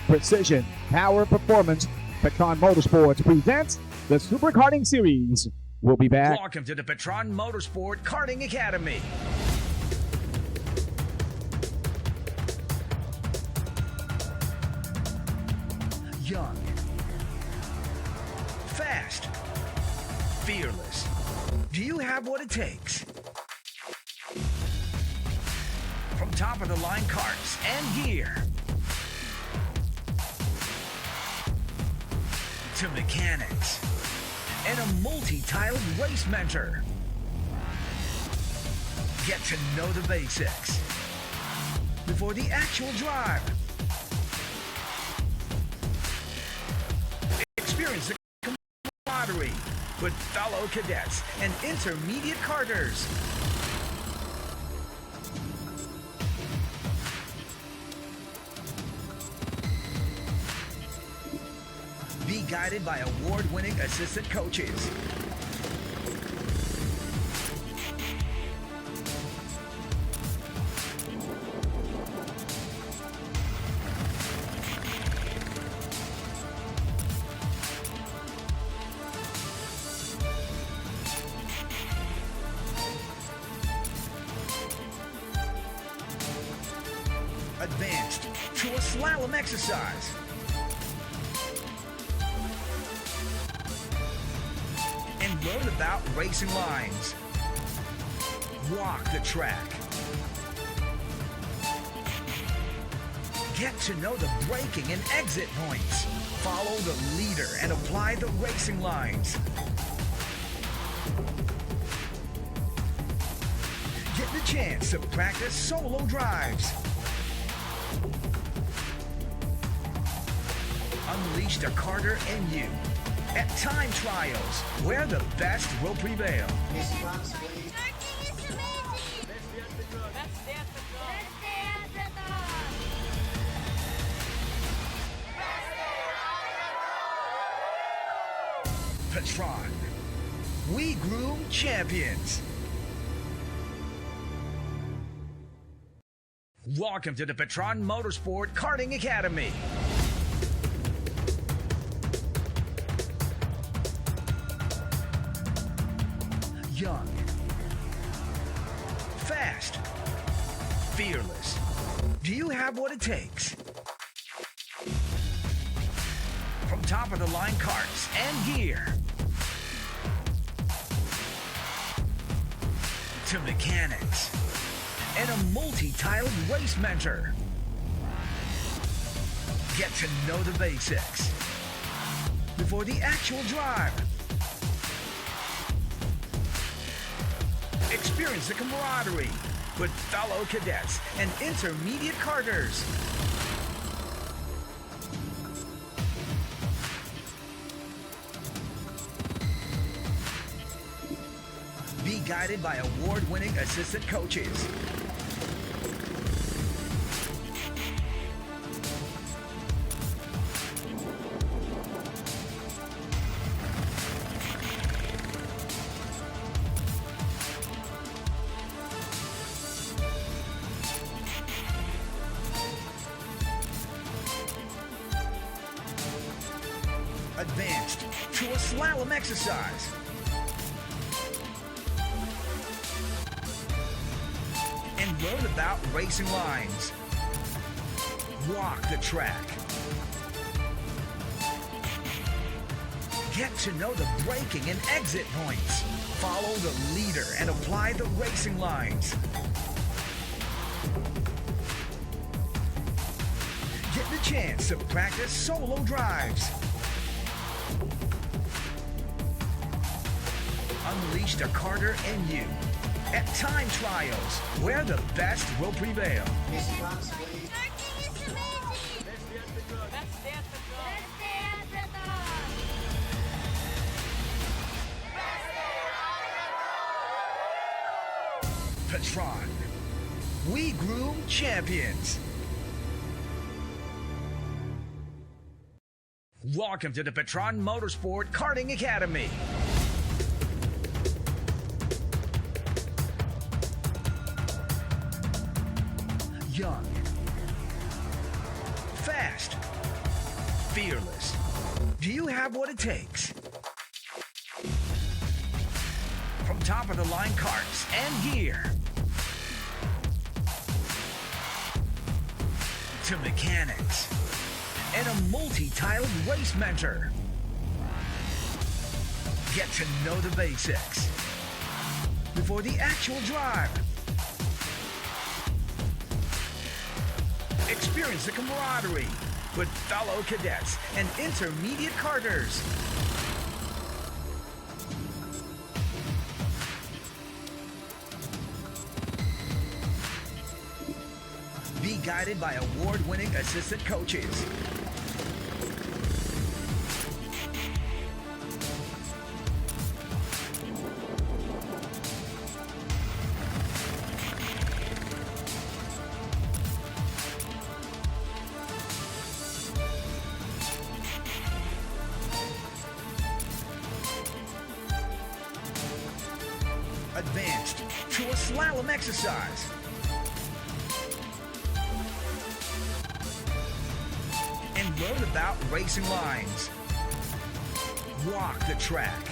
Precision, Power, Performance, PETRON Motorsports presents the Super Karting Series. We'll be back. Welcome to the PETRON Motorsport Karting Academy. Young, fast, fearless. Do you have what it takes? From top of the line carts and gear to mechanics and a multi-tiled race mentor. Get to know the basics before the actual drive. Experience the camaraderie with fellow cadets and intermediate karters. Be guided by award-winning assistant coaches. Advanced to a slalom exercise. And learn about racing lines. Walk the track. Get to know the braking and exit points. Follow the leader and apply the racing lines. Get the chance to practice solo drives. Unleash the karter in you at time trials, where the best will prevail. PETRON, we groom champions. Welcome to the PETRON Motorsport Karting Academy. Young, fast, fearless. Do you have what it takes? From top of the line carts and gear to mechanics and a multi-tiled race mentor. Get to know the basics before the actual drive. Experience the camaraderie with fellow cadets and intermediate karters. Be guided by award-winning assistant coaches. Advanced to a slalom exercise. And learn about racing lines. Walk the track. Get to know the braking and exit points. Follow the leader and apply the racing lines. Get the chance to practice solo drives. Unleash the karter in you at time trials, where the best will prevail. Karting is amazing! Let's stay at the top! PETRON, we groom champions. Welcome to the PETRON Motorsport Karting Academy. Young, fast, fearless. Do you have what it takes? From top-of-the-line carts and gear to mechanics and a multi-tiled race mentor. Get to know the basics before the actual drive. Experience the camaraderie with fellow cadets and intermediate karters. Be guided by award-winning assistant coaches. Advanced to a slalom exercise. And learn about racing lines. Walk the track.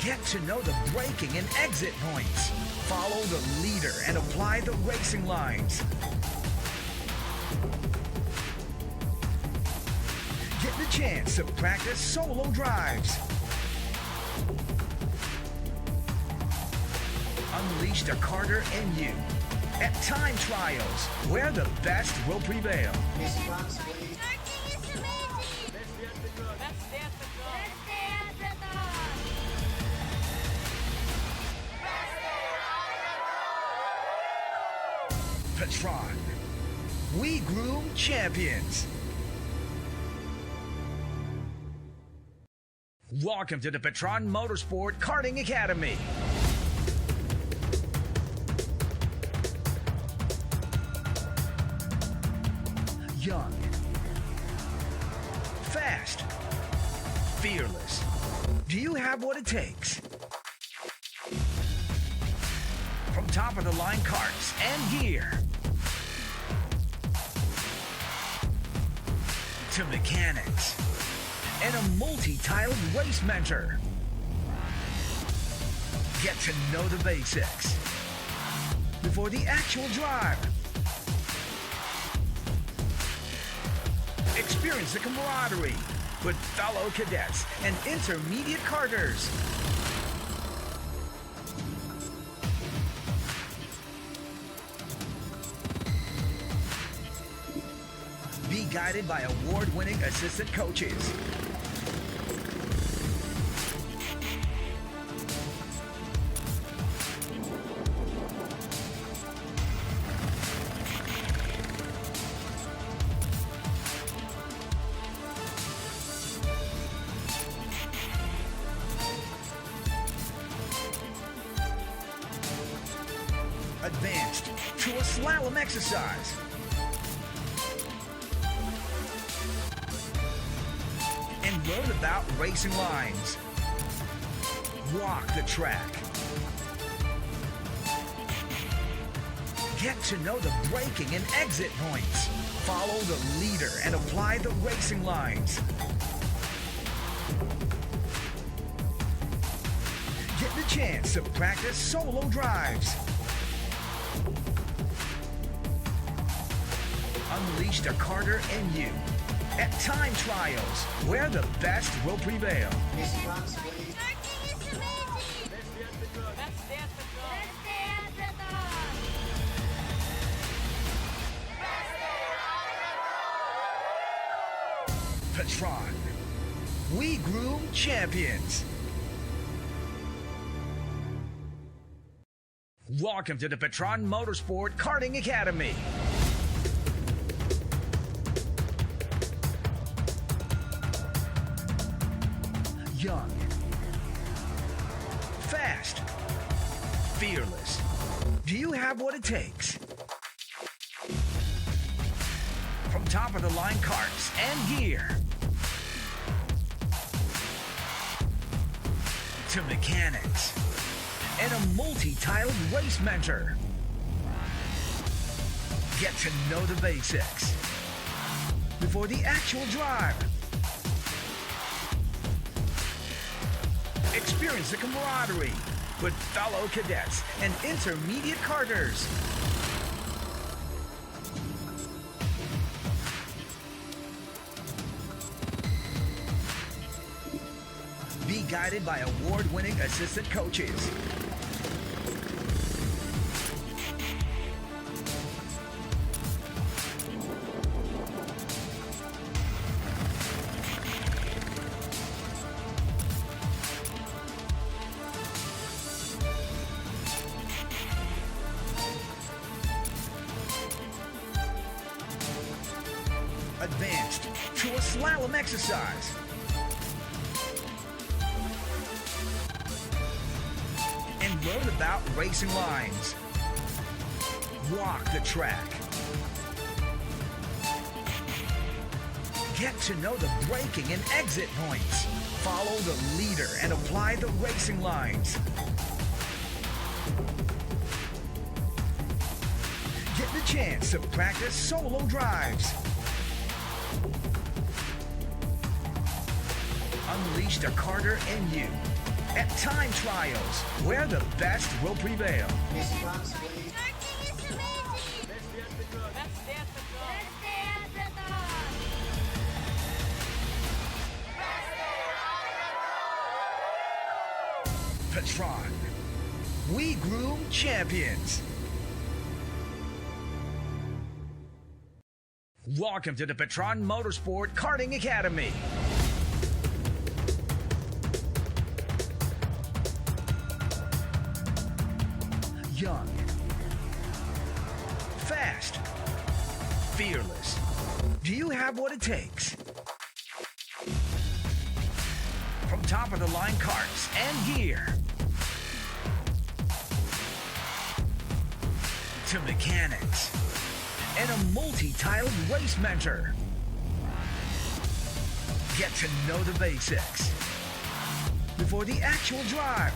Get to know the braking and exit points. Follow the leader and apply the racing lines. Get the chance to practice solo drives. Unleash the karter in you at time trials, where the best will prevail. Karting is amazing! Let's stay at the top! PETRON, we groom champions. Welcome to the PETRON Motorsport Karting Academy. Young, fast, fearless. Do you have what it takes? From top-of-the-line carts and gear to mechanics and a multi-tiled race mentor. Get to know the basics before the actual drive. Experience the camaraderie with fellow cadets and intermediate karters. Be guided by award-winning assistant coaches. Advanced to a slalom exercise. And learn about racing lines. Walk the track. Get to know the braking and exit points. Follow the leader and apply the racing lines. Get the chance to practice solo drives. Unleash the Carter in you at time trials, where the best will prevail. Miss Franz, please. Karting is amazing! Let's dance the dog. Let's dance the dog! PETRON. We groom champions. Welcome to the PETRON Motorsport Karting Academy. Young, fast, fearless. Do you have what it takes? From top of the line karts and gear to mechanics and a multi-tiled race mentor. Get to know the basics before the actual drive. Experience the camaraderie with fellow cadets and intermediate karters. Be guided by award-winning assistant coaches. Advanced to a slalom exercise. And learn about racing lines. Walk the track. Get to know the braking and exit points. Follow the leader and apply the racing lines. Get the chance to practice solo drives. Unleash the Carter in you at time trials, where the best will prevail. Miss Franz, please. Karting is amazing! Let's dance the dog. Let's dance the dog! PETRON. We groom champions. Welcome to the PETRON Motorsport Karting Academy. Young, fast, fearless. Do you have what it takes? From top of the line karts and gear to mechanics and a multi-tiled race mentor. Get to know the basics before the actual drive.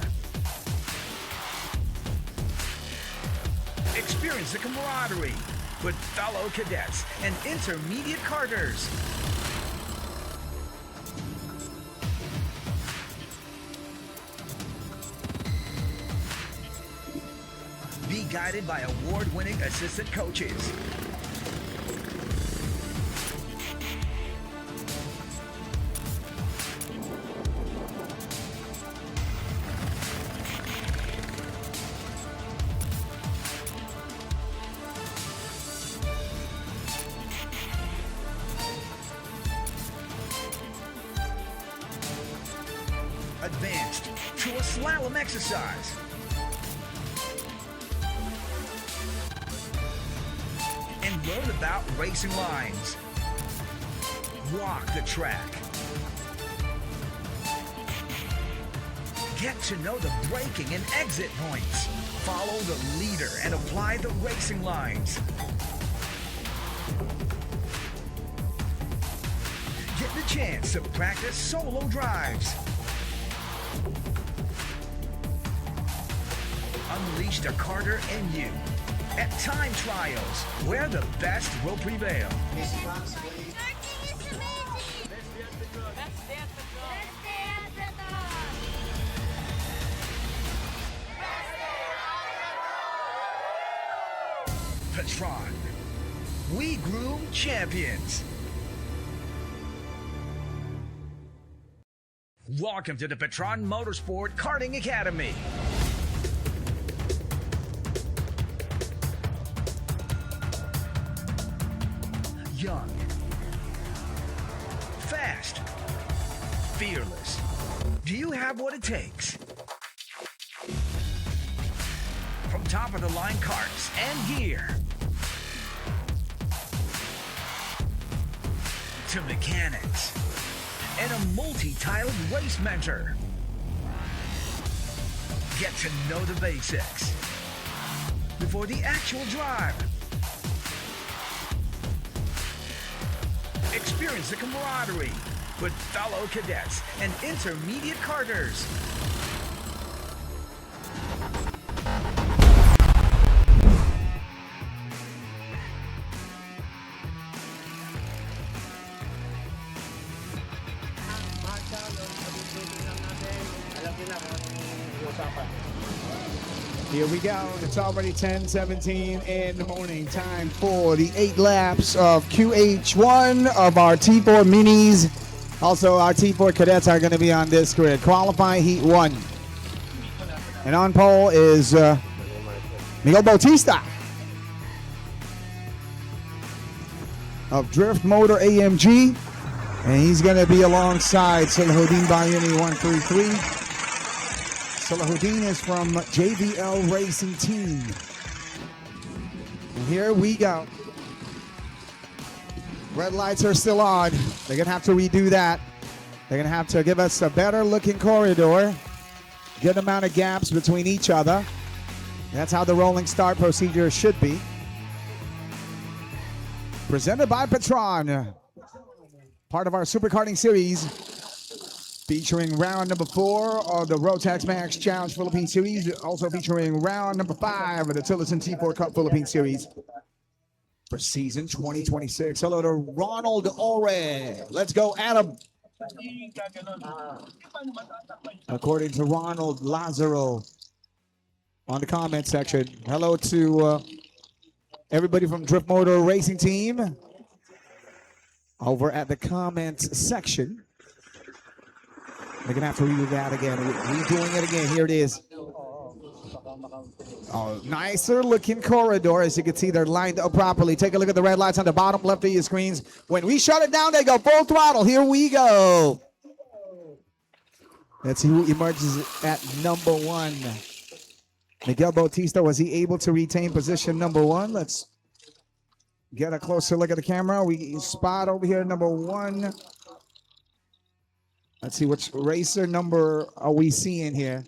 Experience the camaraderie with fellow cadets and intermediate karters. Be guided by award-winning assistant coaches. Advanced to a slalom exercise. And learn about racing lines. Walk the track. Get to know the braking and exit points. Follow the leader and apply the racing lines. Get the chance to practice solo drives. Unleash the karter in you at time trials, where the best will prevail. Karting is amazing. Let's dance the drum. Let's dance the dog. PETRON. We groom champions. Welcome to the PETRON Motorsport Karting Academy. Young, fast, fearless. Do you have what it takes? From top of the line carts and gear to mechanics and a multi-tiled race mentor. Get to know the basics before the actual drive. Experience the camaraderie with fellow cadets and intermediate karters. Here we go. It's already 10:17 in the morning. Time for the 8 laps of QH1 of our T4 minis. Also, our T4 cadets are going to be on this grid. Qualifying Heat 1. And on pole is Miguel Bautista of Drift Motor AMG. And he's going to be alongside Salahuddin Bayuni 133. Salahuddin is from JVL Racing Team. And here we go. Red lights are still on. They're going to have to redo that. They're going to have to give us a better looking corridor. Good amount of gaps between each other. That's how the rolling start procedure should be. Presented by PETRON. Part of our Super Karting Series. Featuring round number 4 of the Rotax Max Challenge Philippine Series. Also featuring round number 5 of the Tillotson T4 Cup Philippine Series for season 2026. Hello to Ronald Ore. Let's go, Adam. According to Ronald Lazaro on the comment section. Hello to everybody from Drift Motor Racing Team over at the comments section. They're going to have to redo that again. Redoing it again. Here it is. Oh, nicer looking corridor. As you can see, they're lined up properly. Take a look at the red lights on the bottom left of your screens. When we shut it down, they go full throttle. Here we go. Let's see who emerges at number 1. Miguel Bautista, was he able to retain position number 1? Let's get a closer look at the camera. We spot over here number 1. Let's see which racer number are we seeing here.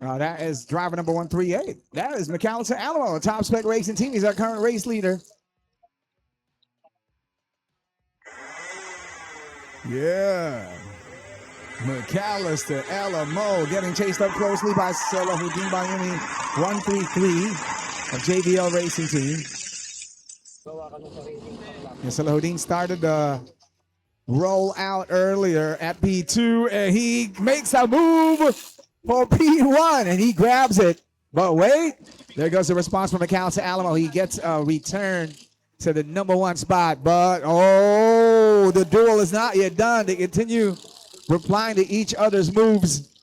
That is driver number 138. That is McAllister Alamo, Top Spec Racing Team. He's our current race leader. Yeah. McAllister Alamo getting chased up closely by Salahuddin Bayuni 133 of JVL Racing Team. Salahuddin started the roll out earlier at P2, and he makes a move for P1, and he grabs it. But wait, there goes the response from McAllister Alamo. He gets a return to the number 1 spot, but oh, the duel is not yet done. They continue replying to each other's moves.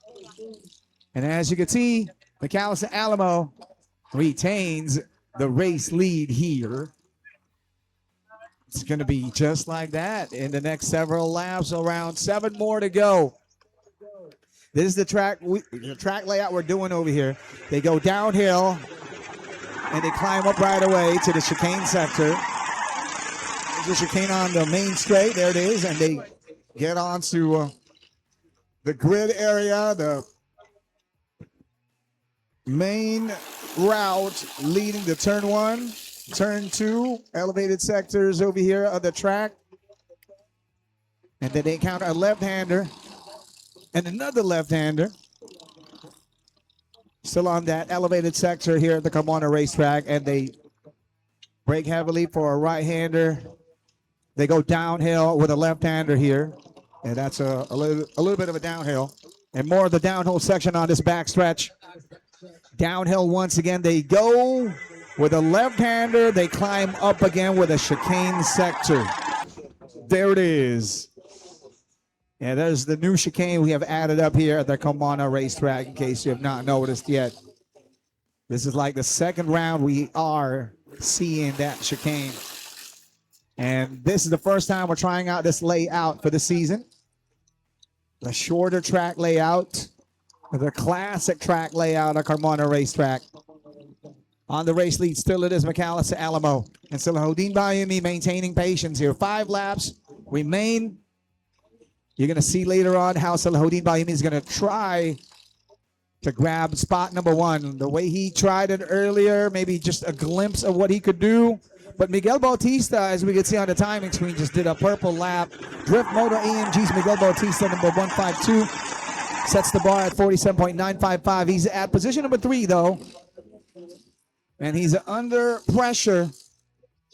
And as you can see, McAllister Alamo retains the race lead here. It's going to be just like that in the next several laps. Around 7 more to go. This is the track layout we're doing over here. They go downhill and they climb up right away to the chicane sector. There's a chicane on the main straight. There it is, and they get onto the grid area, the main route leading to turn 1, turn 2, elevated sectors over here of the track. And then they encounter a left-hander and another left-hander. Still on that elevated sector here at the Carmona racetrack, and they brake heavily for a right-hander. They go downhill with a left-hander here, and that's a little bit of a downhill. And more of the downhill section on this backstretch. Downhill once again, they go with a left-hander. They climb up again with a chicane sector. There it is. And there's the new chicane we have added up here at the Carmona racetrack, in case you have not noticed yet. This is like the second round we are seeing that chicane. And this is the first time we're trying out this layout for the season. The shorter track layout, the classic track layout of Carmona racetrack. On the race lead, still it is McAllister Alamo. And Salahuddin Bayumi maintaining patience here. 5 laps remain. You're going to see later on how Salahuddin Bayumi is going to try to grab spot number 1. The way he tried it earlier, maybe just a glimpse of what he could do. But Miguel Bautista, as we can see on the timing screen, just did a purple lap. Drift Moto AMG's Miguel Bautista, number 152, sets the bar at 47.955. He's at position number 3, though. And he's under pressure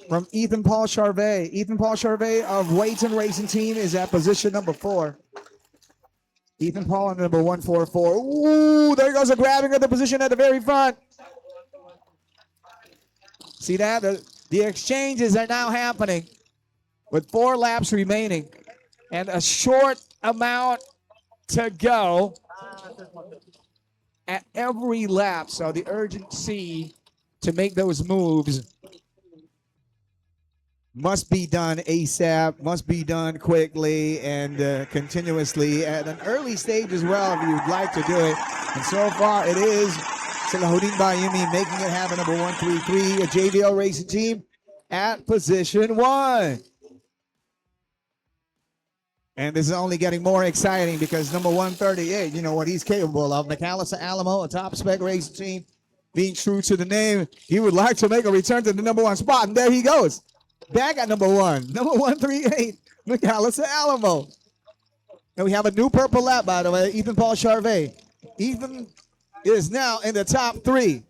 from Ethan Paul Charvet. Ethan Paul Charvet of Wayton Racing Team is at position number 4. Ethan Paul on number 144. Ooh, there goes a grabbing of the position at the very front. See that? The exchanges are now happening with 4 laps remaining and a short amount to go at every lap. So the urgency to make those moves must be done ASAP, must be done quickly and continuously at an early stage as well if you'd like to do it. And so far it is Salahuddin Bayumi making it happen, number 133, a JVL Racing Team at position 1. And this is only getting more exciting because number 138, you know what he's capable of. McAllister Alamo, a top spec racing team, being true to the name. He would like to make a return to the number 1 spot, and there he goes. Back at number 1, number 138, McAllister Alamo. And we have a new purple lap, by the way, Ethan Paul Charvet. Ethan is now in the top 3.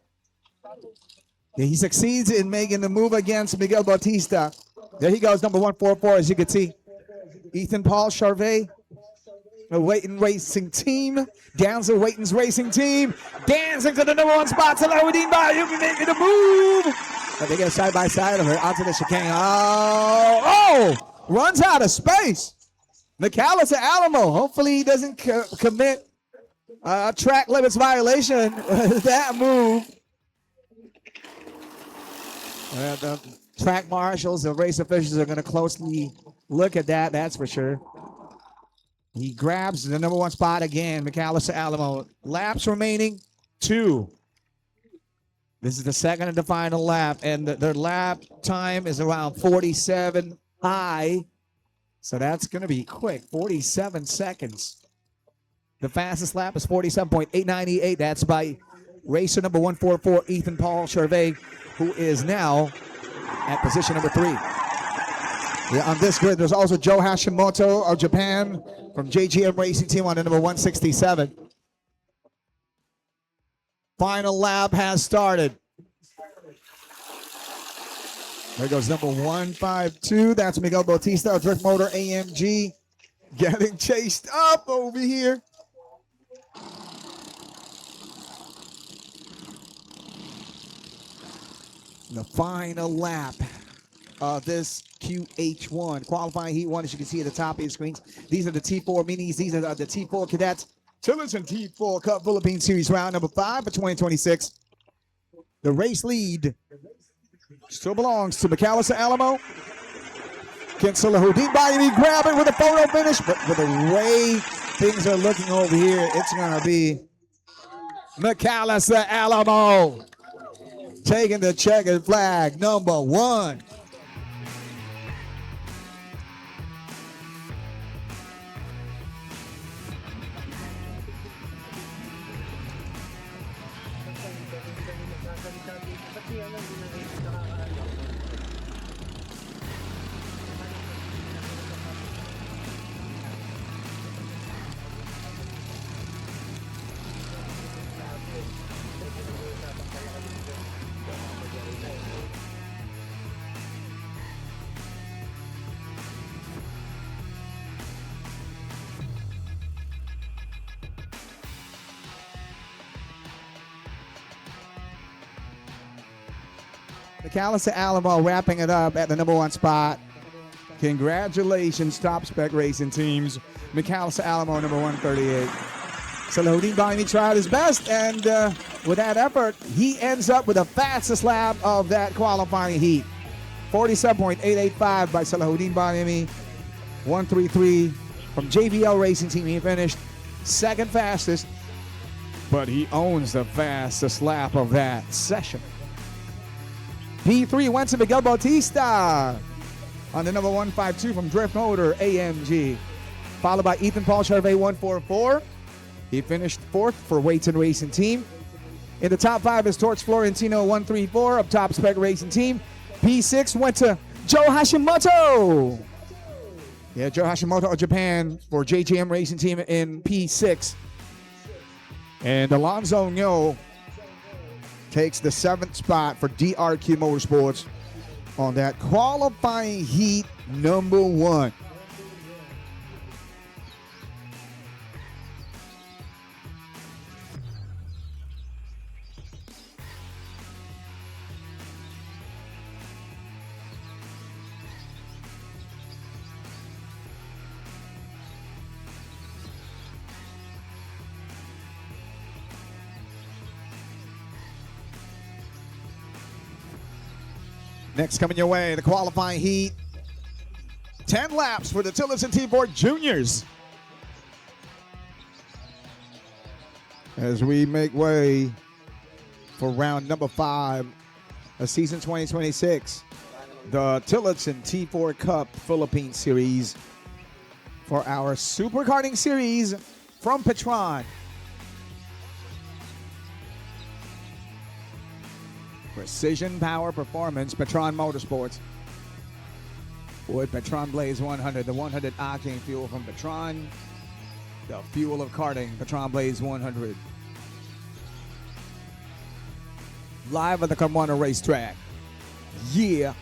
He succeeds in making the move against Miguel Bautista. There he goes, number 144, as you can see. Ethan Paul Charvet, the Wayton Racing Team. Danza Wayton's Racing Team. Dancing to the number 1 spot. Salahuddin Bayumi making the move. But they get side by side of her onto the chicane. Oh! Runs out of space. McAllister Alamo. Hopefully he doesn't commit a track limits violation with that move. The track marshals, the race officials are going to closely look at that, that's for sure. He grabs the number 1 spot again, McAllister Alamo. Laps remaining 2. This is the second and the final lap, and their lap time is around 47 high. So that's going to be quick, 47 seconds. The fastest lap is 47.898. That's by racer number 144, Ethan Paul Charvet, who is now at position number 3. Yeah, on this grid, there's also Joe Hashimoto of Japan from JGM Racing Team on the number 167. Final lap has started. There goes number 152. That's Miguel Bautista of Drift Motor AMG getting chased up over here. The final lap of this QH1 qualifying heat 1, as you can see at the top of your screens. These are the T4 minis. These are the T4 cadets. Tillotson T4 Cup Philippine Series round number 5 for 2026. The race lead still belongs to McAllister Alamo. Can Salahuddin Bayani grab it with a photo finish? But with the way things are looking over here, it's going to be McAllister Alamo taking the checkered flag, number 1. McAllister Alamo wrapping it up at the number 1 spot. Congratulations, Top Spec Racing teams. McAllister Alamo, number 138. Salahuddin Bayani tried his best, and with that effort, he ends up with the fastest lap of that qualifying heat. 47.885 by Salahuddin Bayani. 133 from JVL Racing Team. He finished second fastest, but he owns the fastest lap of that session. P3 went to Miguel Bautista on the number 152 from Drift Motor AMG. Followed by Ethan Paul Charvet 144. He finished 4th for Wayton Racing Team. In the top 5 is Torch Florentino 134 of Top Spec Racing Team. P6 went to Joe Hashimoto. Yeah, Joe Hashimoto of Japan for JJM Racing Team in P6. And Alonzo Nyo takes the 7th spot for DRQ Motorsports on that qualifying heat number 1. Next coming your way, the qualifying heat. 10 laps for the Tillotson T4 Juniors. As we make way for round number 5 of season 2026, the Tillotson T4 Cup Philippine Series for our Super Karting Series from PETRON. Precision Power Performance, PETRON Motorsports. With PETRON Blaze 100, the 100 octane fuel from PETRON, the fuel of karting, PETRON Blaze 100. Live at the Carmona racetrack. Yeah.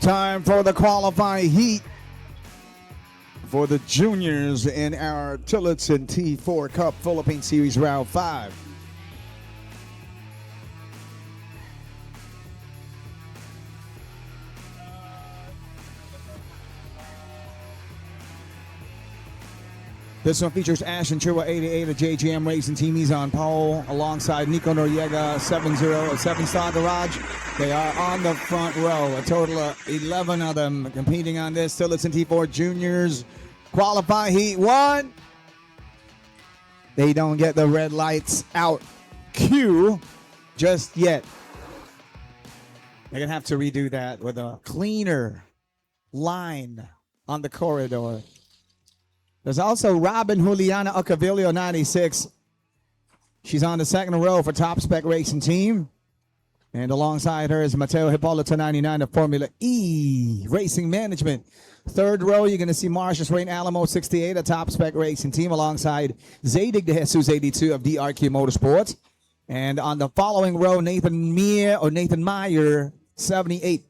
Time for the qualifying heat for the juniors in our Tillotson T4 Cup Philippine Series Round 5. This one features Ashton Chua 88 of JGM Racing Team. He's on pole alongside Nico Noriega 70 of 7-Star Garage. They are on the front row. A total of 11 of them competing on this Tillotson T4 Juniors qualifying heat 1. They don't get the red lights out cue just yet. They're going to have to redo that with a cleaner line on the corridor. There's also Robin Juliana Ocavillo, 96. She's on the second row for Top Spec Racing Team. And alongside her is Mateo Hipólito, 99 of Formula E Racing Management. Third row, you're going to see Marcius Rain Alamo, 68 of Top Spec Racing Team, alongside Zadig de Jesus, 82 of DRQ Motorsports. And on the following row, Nathan Meyer, 78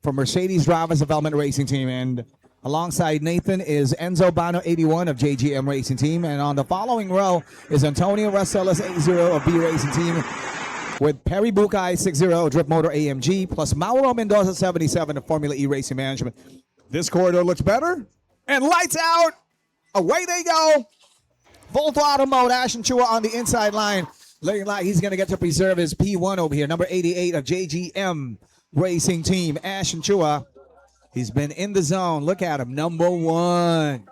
from Mercedes Drivers Development Racing Team. And Alongside Nathan is Enzo Bano 81 of JGM Racing Team. And on the following row is Antonio Racelas 80 of B Racing Team, with Perry Bukai 60 of Drip Motor AMG, plus Mauro Mendoza 77 of Formula E Racing Management. This corridor looks better. And lights out. Away they go. Full throttle mode. Ashton Chua on the inside line. Looking like he's going to get to preserve his P1 over here. Number 88 of JGM Racing Team. Ashton Chua. He's been in the zone. Look at him. Number 1.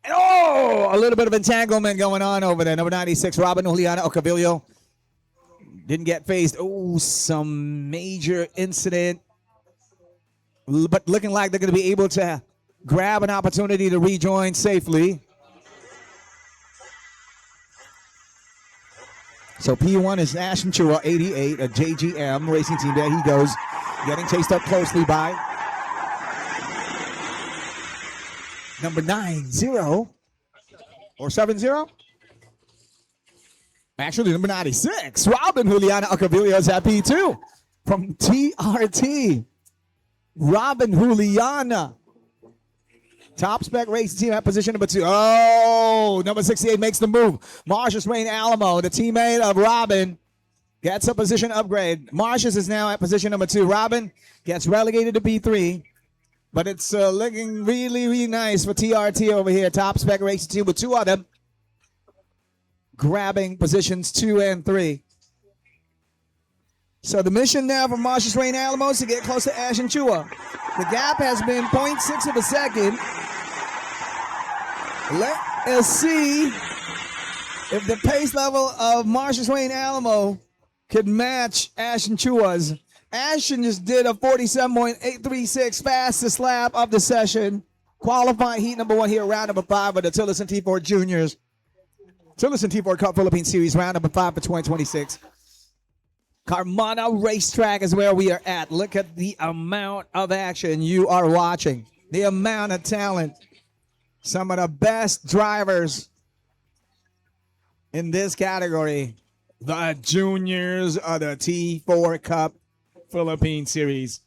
And a little bit of entanglement going on over there. Number 96, Robin Juliana Ocavillo. Didn't get phased. Oh, some major incident. But looking like they're going to be able to grab an opportunity to rejoin safely. So P1 is Ashton Chua, 88, a JGM Racing Team. There he goes, getting chased up closely by number 90 or 70. Actually, number 96, Robin Juliana Ocavillo is at P2 from TRT. Robin Juliana. Top spec Racing Team at position number 2. Oh, number 68 makes the move. Marcius Rain Alamo, the teammate of Robin, gets a position upgrade. Marcius is now at position number 2. Robin gets relegated to P3. But it's looking really, really nice for TRT over here. Top spec Racing Team with 2 of them grabbing positions 2 and 3. So the mission now for Marcius Rain Alamo is to get close to Ashton Chua. The gap has been 0.6 of a second. Let us see if the pace level of Marcius Rain Alamo could match Ashton Chua's. Ashton just did a 47.836 fastest lap of the session. Qualifying heat number 1 here, round number 5 of the Tillotson T4 Juniors. Tillotson T4 Cup Philippine Series, round number 5 for 2026. Carmona Racetrack is where we are at. Look at the amount of action you are watching. The amount of talent. Some of the best drivers in this category. The juniors of the T4 Cup Philippine Series.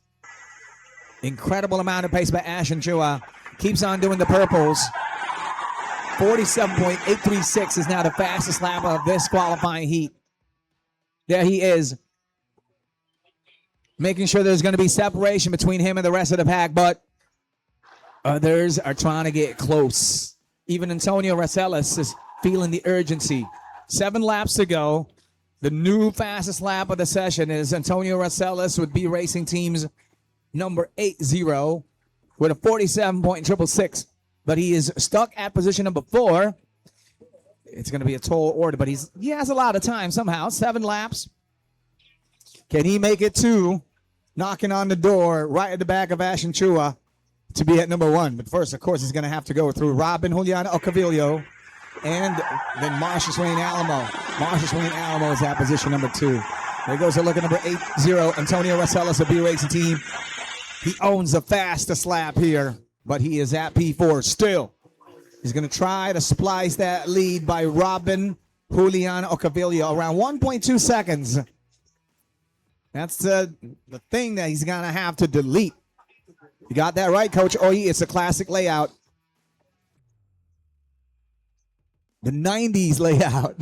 Incredible amount of pace by Ashton Chua. Keeps on doing the purples. 47.836 is now the fastest lap of this qualifying heat. There he is. Making sure there's going to be separation between him and the rest of the pack, but others are trying to get close. Even Antonio Racelas is feeling the urgency. 7 laps to go. The new fastest lap of the session is Antonio Racelas with B Racing Team's number 80 with a 47.666. But he is stuck at position number 4. It's going to be a tall order, but he has a lot of time somehow. 7 laps. Can he make it to knocking on the door right at the back of Ashton Chua to be at number 1? But first, of course, he's going to have to go through Robin Juliana Ocavillo and then Marcius Rain Alamo. Marcius Rain Alamo is at position number 2. There goes a look at number 80, Antonio Racelas of B Racing Team. He owns the fastest lap here, but he is at P4 still. He's going to try to splice that lead by Robin Juliana Ocavillo around 1.2 seconds. That's the thing that he's going to have to delete. You got that right, Coach Oye. It's a classic layout. The 90s layout.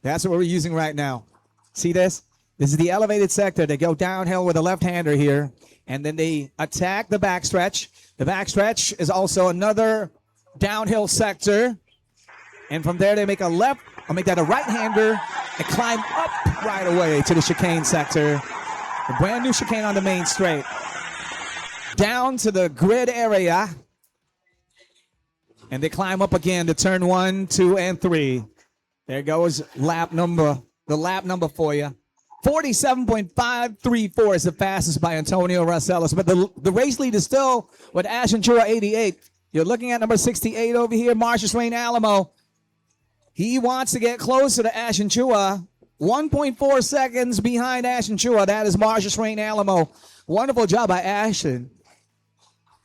That's what we're using right now. See this? This is the elevated sector. They go downhill with a left-hander here, and then they attack the backstretch. The backstretch is also another downhill sector, and from there they make a left, or make that a right-hander, and climb up right away to the chicane sector. A brand new chicane on the main straight. Down to the grid area, and they climb up again to turn 1, 2, and 3. There goes the lap number for you. 47.534 is the fastest by Antonio Racelas, but the race lead is still with Ashton Chua 88. You're looking at number 68 over here, Marcius Rain Alamo. He wants to get closer to Ashton Chua. 1.4 seconds behind Ashton Chua. That is Marcius Rain Alamo. Wonderful job by Ashton.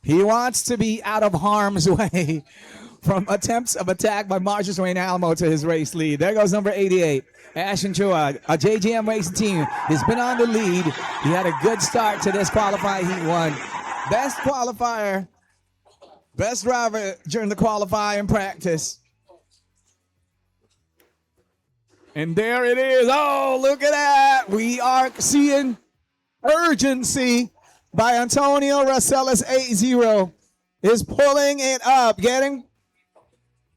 He wants to be out of harm's way from attempts of attack by Marcius Rain Alamo to his race lead. There goes number 88. Ashton Chua, a JGM Racing Team, has been on the lead. He had a good start to this qualifying Heat 1. Best qualifier, best driver during the qualifying practice. And there it is. Oh, look at that. We are seeing urgency by Antonio Rosales. 8-0 is pulling it up, getting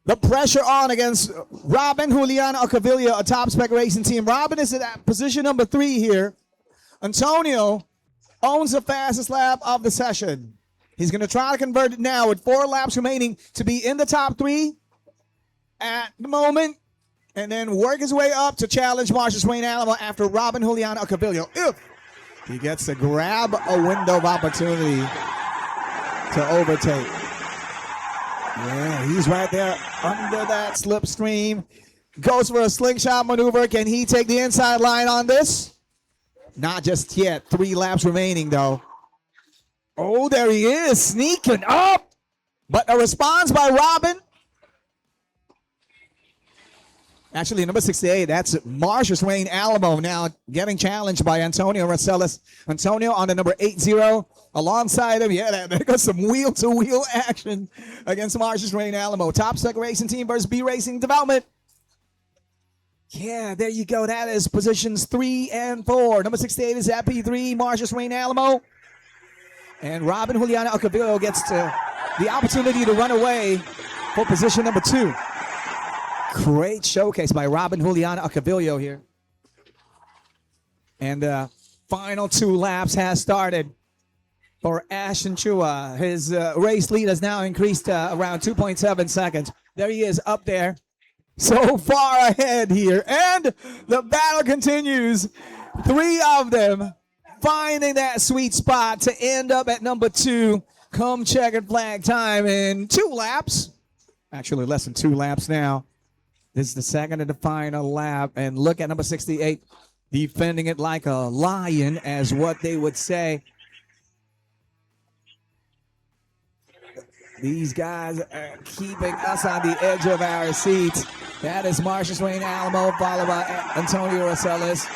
the pressure on against Robin Juliana Ocavillo, a top spec racing team. Robin is at position number 3 here. Antonio owns the fastest lap of the session. He's going to try to convert it now with 4 laps remaining to be in the top 3 at the moment, and then work his way up to challenge Marshall Wayne Alamo after Robin Juliana Ocavillo. If he gets to grab a window of opportunity to overtake. Yeah, he's right there under that slipstream. Goes for a slingshot maneuver. Can he take the inside line on this? Not just yet. 3 laps remaining, though. Oh, there he is, sneaking up. But a response by Robin. Actually, number 68, that's Marshall Wayne Alamo now getting challenged by Antonio Rosales. Antonio on the number 8-0 alongside him. Yeah, there goes some wheel-to-wheel action against Marshall Wayne Alamo. Top Spec Racing Team versus B Racing Development. Yeah, there you go. That is positions 3 and 4. Number 68 is at P3, Marshall Wayne Alamo. And Robin Juliana Ocavillo gets the opportunity to run away for position number 2. Great showcase by Robin Juliana Ocavillo here. And the final 2 laps has started for Ashton Chua. His race lead has now increased around 2.7 seconds. There he is up there. So far ahead here. And the battle continues. 3 of them finding that sweet spot to end up at number 2 come checkered flag time in 2 laps. Actually, less than 2 laps now. This is the second and the final lap. And look at number 68 defending it like a lion, as what they would say. These guys are keeping us on the edge of our seats. That is Marshall Wayne Alamo, followed by Antonio Rosales.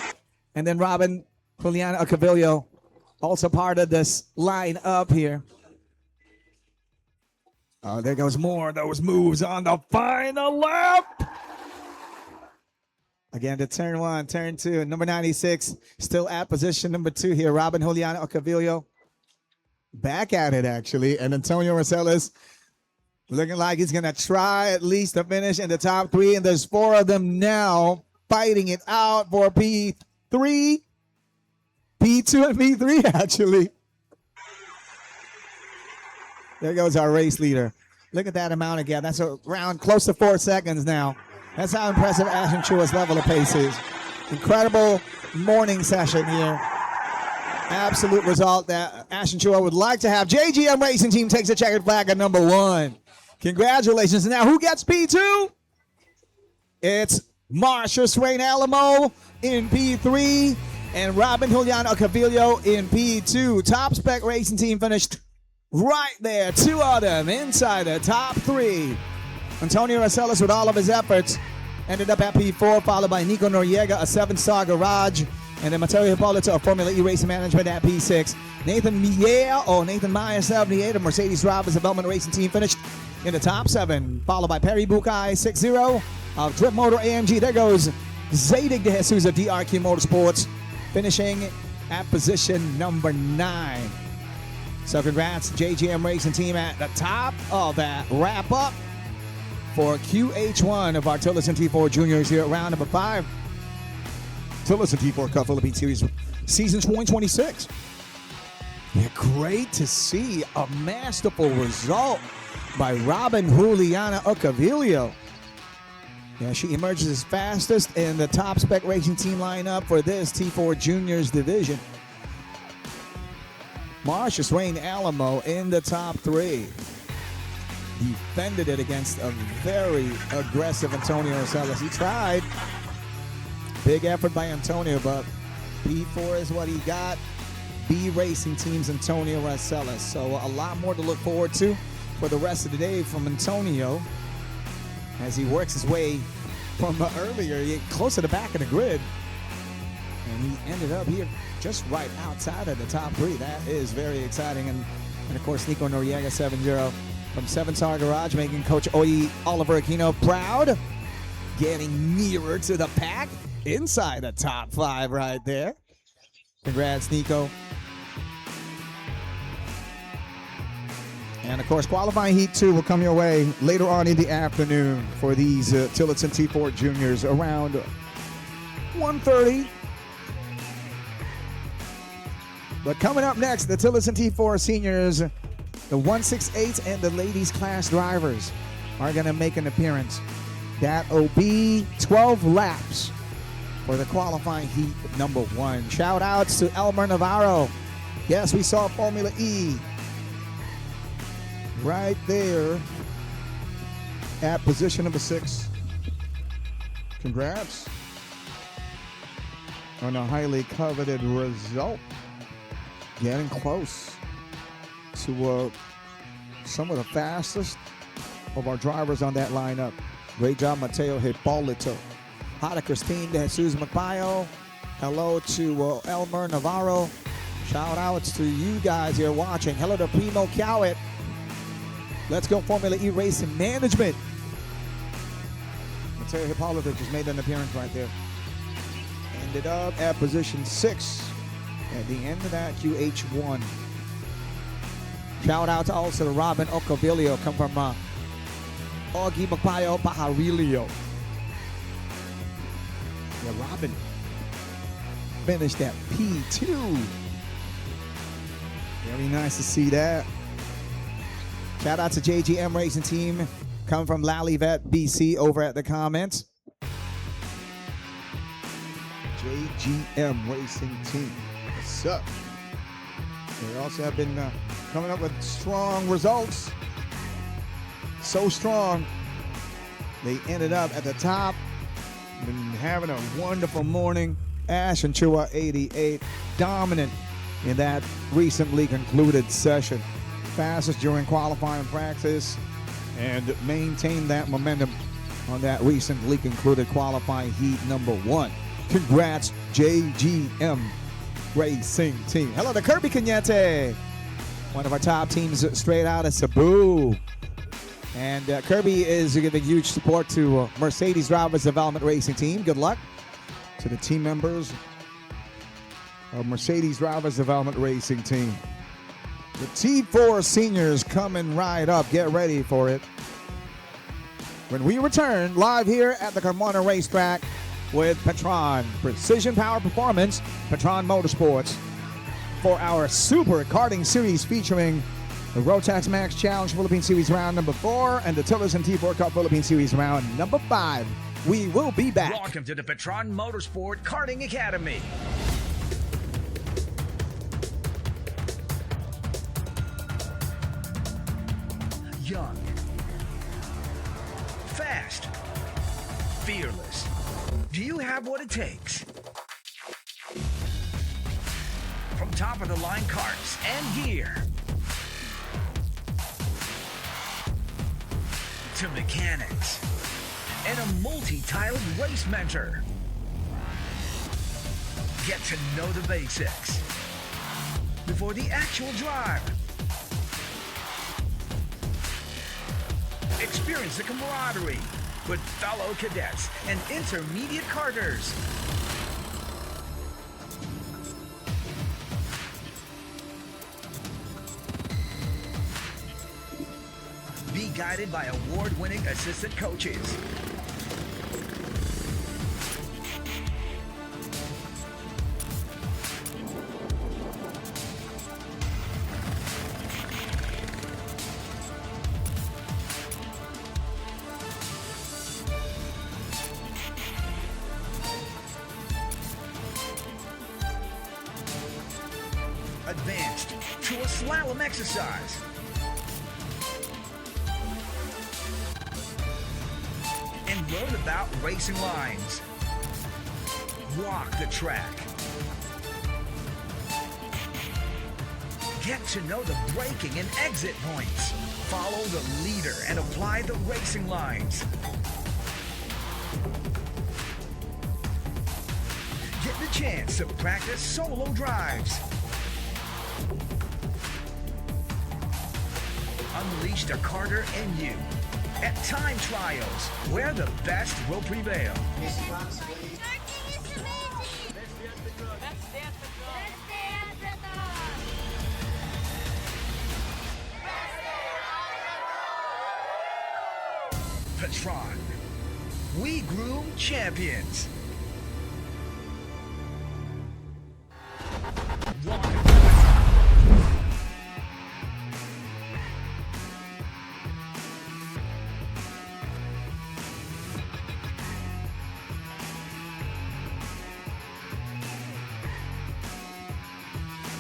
And then Robin Juliana Ocavillo, also part of this line up here. Oh, there goes more of those moves on the final lap. Again, to turn 1, turn 2, number 96, still at position number 2 here. Robin Juliana Ocavillo back at it, actually. And Antonio Rosales looking like he's going to try at least to finish in the top 3. And there's 4 of them now fighting it out for P3, P2, and P3, actually. There goes our race leader. Look at that amount again. That's around close to 4 seconds now. That's how impressive Ashton Chua's level of pace is. Incredible morning session here. Absolute result that Ashton Chua would like to have. JGM Racing Team takes a checkered flag at number 1. Congratulations. And now who gets P2? It's Marshall Wayne Alamo in P3 and Robin Juliana Ocavillo in P2. Top Spec Racing Team finished right there. 2 of them inside the top 3. Antonio Rosales, with all of his efforts, ended up at P4, followed by Nico Noriega, a 7-star garage, and then Mateo Hipólito of Formula E Racing Management at P6. Nathan Meyer, 78 of Mercedes Drivers Development Racing Team, finished in the top 7, followed by Perry Bukai, 6-0 of Drip Motor AMG. There goes Zadig De Jesus of DRQ Motorsports, finishing at position number 9. So congrats, JGM Racing Team, at the top of that wrap-up for QH1 of our TILLOTSON T4 Juniors here at round number 5. TILLOTSON T4 Cup Philippine Series Season 2026. Yeah, great to see a masterful result by Robin Juliana Ocavillo. Yeah, she emerges as fastest in the Top Spec Racing Team lineup for this T4 Juniors division. Marshall Wayne Alamo in the top 3. Defended it against a very aggressive Antonio Rosales. He tried. Big effort by Antonio, but P4 is what he got. B Racing Team's Antonio Rosales. So a lot more to look forward to for the rest of the day from Antonio as he works his way from earlier, close to the back of the grid. And he ended up here just right outside of the top 3. That is very exciting. And And of course, Nico Noriega 7-0 from 7-Star Garage, making Coach Oliver Aquino proud. Getting nearer to the pack, inside the top 5 right there. Congrats, Nico. And of course, qualifying heat 2 will come your way later on in the afternoon for these Tillotson T4 juniors around 1:30. But coming up next, the Tillotson T4 seniors, the 168 and the ladies class drivers are going to make an appearance. That'll be 12 laps for the qualifying heat number 1. Shout outs to Elmer Navarro. Yes, we saw Formula E right there at position number 6. Congrats on a highly coveted result. Getting close to some of the fastest of our drivers on that lineup. Great job, Mateo Hipólito. Hi to Christine De Jesus Magpayo. Hello to Elmer Navarro. Shout outs to you guys here watching. Hello to Primo Cowett. Let's go Formula E Racing Management. Mateo Hipólito just made an appearance right there. Ended up at position 6 at the end of that QH1. Shout out to also to Robin Ocovilio, come from Augie Magpayo Pajarilio. Yeah, Robin finished at P2. Very nice to see that. Shout out to JGM Racing Team, coming from Lallivet, BC, over at the comments. JGM Racing Team, what's up? They also have been coming up with strong results. So strong, they ended up at the top. Been having a wonderful morning. Ash and Chua 88, dominant in that recently concluded session. Fastest during qualifying practice and maintained that momentum on that recently concluded qualifying heat number 1. Congrats, JGM Racing Team. Hello to Kirby Cañete, one of our top teams straight out of Cebu. And Kirby is giving huge support to Mercedes Drivers Development Racing Team. Good luck to the team members of Mercedes Drivers Development Racing Team. The T4 seniors coming right up. Get ready for it. When we return live here at the Carmona Racetrack with PETRON Precision Power Performance, PETRON Motorsports, for our Super Karting Series featuring the Rotax Max Challenge Philippine Series round number 4 and the Tillotson T4 Cup Philippine Series round number 5. We will be back. Welcome to the PETRON Motorsport Karting Academy. Young, fast, fearless. Do you have what it takes? From top of the line carts and gear to mechanics and a multi-tiled race mentor. Get to know the basics before the actual drive. Experience the camaraderie with fellow cadets and intermediate karters. Be guided by award-winning assistant coaches. Advanced to a slalom exercise. And learn about racing lines. Walk the track. Get to know the braking and exit points. Follow the leader and apply the racing lines. Get the chance to practice solo drives. Unleash the Carter in you at time trials, where the best will prevail. Karting is amazing. Let's dance the drum. Let's dance the dog. PETRON. We groom champions. Welcome to the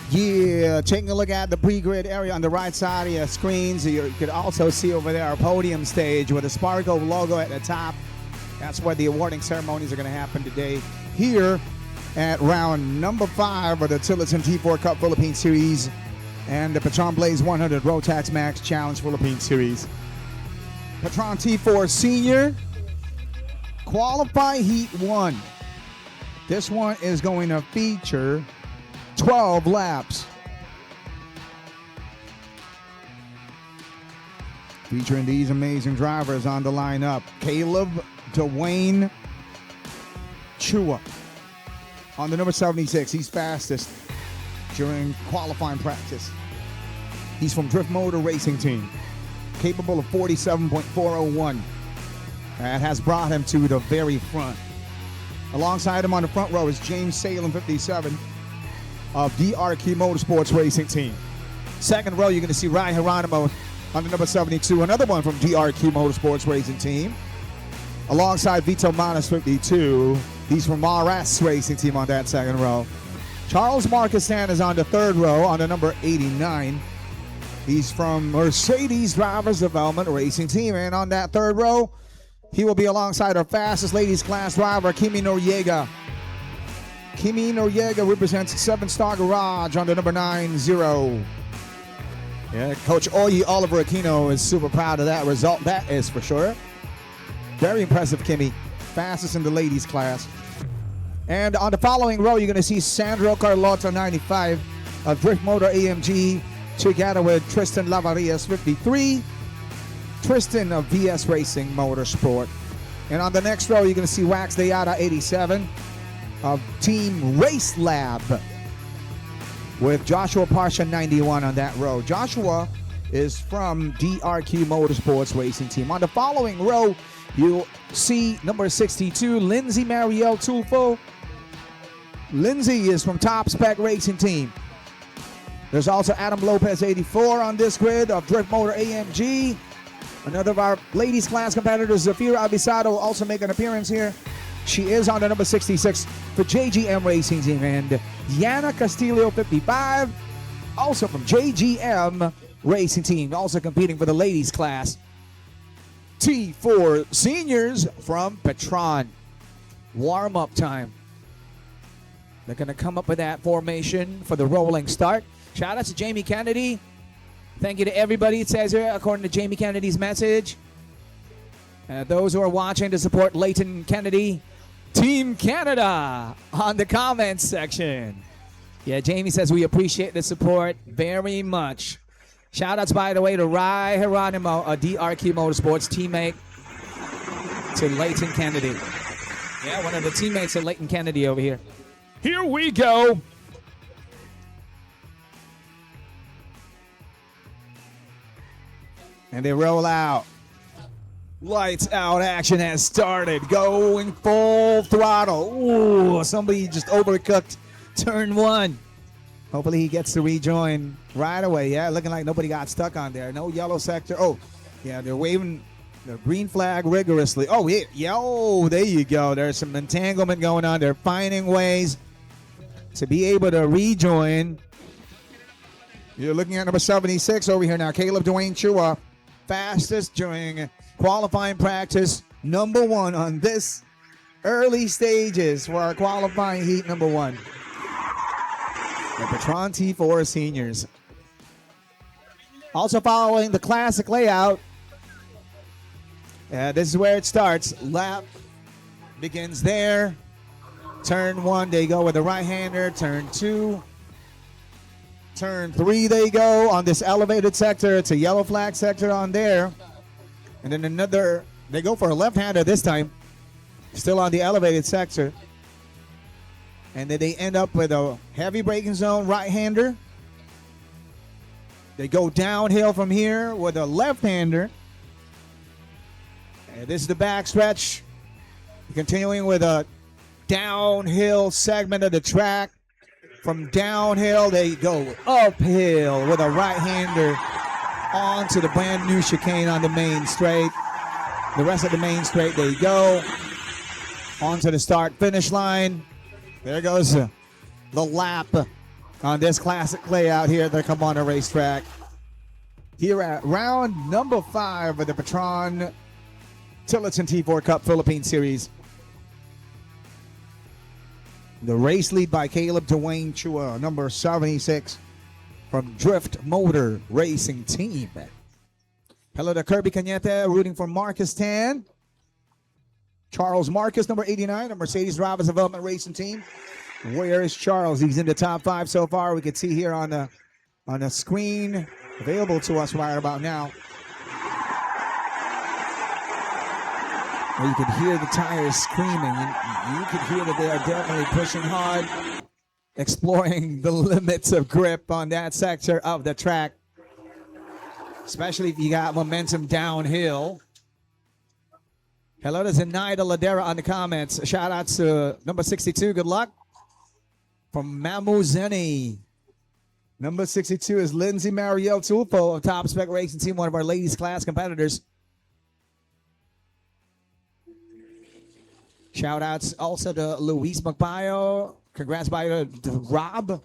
Yeah, taking a look at the pre-grid area on the right side of your screens. You could also see over there a podium stage with a Spargo logo at the top. That's where the awarding ceremonies are going to happen today here at round number 5 of the Tillotson T4 Cup Philippines Series and the PETRON Blaze 100 Rotax Max Challenge Philippines Series. PETRON T4 Senior Qualify Heat 1. This one is going to feature 12 laps. Featuring these amazing drivers on the lineup. Caleb Dwayne Chua on the number 76. He's fastest during qualifying practice. He's from Drift Motor Racing Team. Capable of 47.401. That has brought him to the very front. Alongside him on the front row is James Salem, 57. Of DRQ Motorsports Racing Team. Second row, you're going to see Ryan Geronimo on the number 72, another one from DRQ Motorsports Racing Team. Alongside Vito Manas, 52. He's from RS Racing Team on that second row. Charles Marquesan is on the third row on the number 89. He's from Mercedes Drivers Development Racing Team. And on that third row, he will be alongside our fastest ladies class driver, Kimi Noriega. Kimi Noriega represents 7-Star Garage on the number 90. Yeah, Coach Oye Oliver Aquino is super proud of that result. That is for sure. Very impressive, Kimi. Fastest in the ladies class. And on the following row, you're going to see Sandro Carlota, 95, of Drift Motor AMG, together with Tristan Lavarias, 53. Tristan of VS Racing Motorsport. And on the next row, you're going to see Wax Deada, 87. Of Team Race Lab with Joshua Parsha, 91 on that row. Joshua is from DRQ Motorsports Racing Team. On the following row, you'll see number 62, Lindsay Marielle Tulfo. Lindsay is from Top Spec Racing Team. There's also Adam Lopez, 84 on this grid of Drift Motor AMG. Another of our ladies class competitors, Zafira Abisado, will also make an appearance here. She is on the number 66 for JGM Racing Team. And Diana Castillo, 55, also from JGM Racing Team, also competing for the ladies class. T4 Seniors from PETRON. Warm-up time. They're going to come up with that formation for the rolling start. Shout out to Jamie Kennedy. Thank you to everybody, it says here, according to Jamie Kennedy's message. Those who are watching to support Leighton Kennedy, Team Canada on the comments section. Yeah, Jamie says we appreciate the support very much. Shout outs, by the way, to Rai Geronimo, a DRQ Motorsports teammate to Leighton Kennedy. Yeah, one of the teammates of Leighton Kennedy over here. Here we go. And they roll out. Lights out action has started. Going full throttle. Ooh, somebody just overcooked turn 1. Hopefully he gets to rejoin right away. Yeah, looking like nobody got stuck on there. No yellow sector. Oh, yeah, they're waving the green flag rigorously. Oh, yeah. Oh, there you go. There's some entanglement going on. They're finding ways to be able to rejoin. You're looking at number 76 over here now. Caleb Dwayne Chua, fastest during qualifying practice, number 1 on this early stages for our qualifying heat number 1. The PETRON T4 Seniors. Also following the classic layout, this is where it starts. Lap begins there. Turn 1, they go with the right-hander. Turn 2, Turn 3 they go on this elevated sector. It's a yellow flag sector on there. And then another, they go for a left-hander this time. Still on the elevated sector. And then they end up with a heavy braking zone right-hander. They go downhill from here with a left-hander. And this is the backstretch. Continuing with a downhill segment of the track. From downhill, they go uphill with a right-hander onto the brand new chicane on the main straight. The rest of the main straight, they go onto the start-finish line. There goes the lap on this classic layout here at the Carmona racetrack. Here at round number 5 of the PETRON Tillotson T4 Cup Philippine Series. The race lead by Caleb Dwayne Chua, number 76 from Drift Motor Racing Team. Hello to Kirby Cañete, rooting for Marcus Tan. Charles Marcus, number 89, of Mercedes Drivers Development Racing Team. Where is Charles? He's in the top 5 so far. We can see here on the screen available to us right about now. You can hear the tires screaming. You can hear that they are definitely pushing hard, exploring the limits of grip on that sector of the track, especially if you got momentum downhill. Hello to Zenaida Ladera on the comments. Shout out to number 62. Good luck. From Mamu Zeni. Number 62 is Lindsay Marielle Tulfo of Top Spec Racing Team, one of our ladies class competitors. Shout outs also to Luis Magbayo. Congrats by to Rob.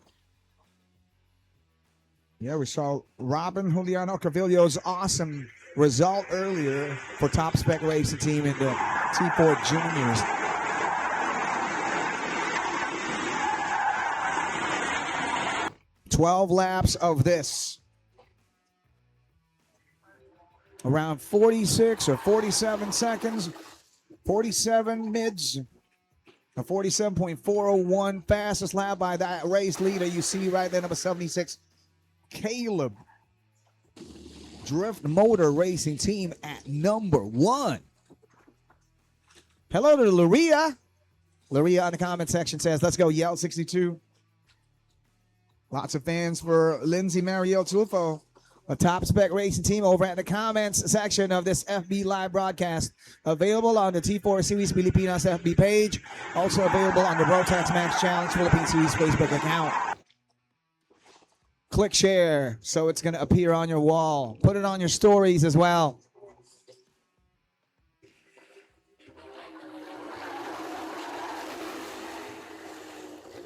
Yeah, we saw Robin Juliano Carvillo's awesome result earlier for Top Spec Racing Team in the T4 Juniors. "12 laps of this. Around 46 or 47 seconds. 47 mids. A 47.401 fastest lap by that race leader you see right there, number 76, Caleb. Drift Motor Racing Team at number 1. Hello to Laria. Laria on the comment section says, let's go Yell 62. Lots of fans for Lindsay Marielle Tulfo, a Top Spec Racing Team, over at the comments section of this FB live broadcast. Available on the T4 Series Pilipinas FB page. Also available on the Rotax Max Challenge Philippine Series Facebook account. Click share so it's going to appear on your wall. Put it on your stories as well.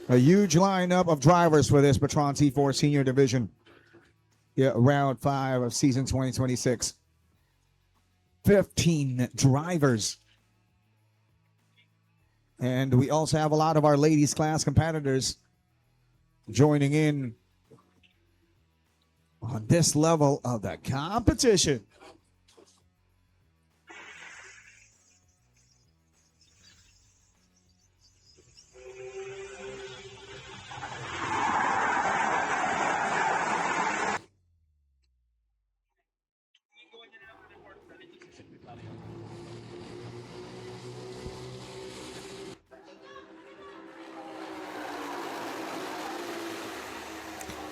A huge lineup of drivers for this PETRON T4 Senior Division. Yeah, round 5 of season 2026. 15 drivers. And we also have a lot of our ladies class competitors joining in on this level of the competition.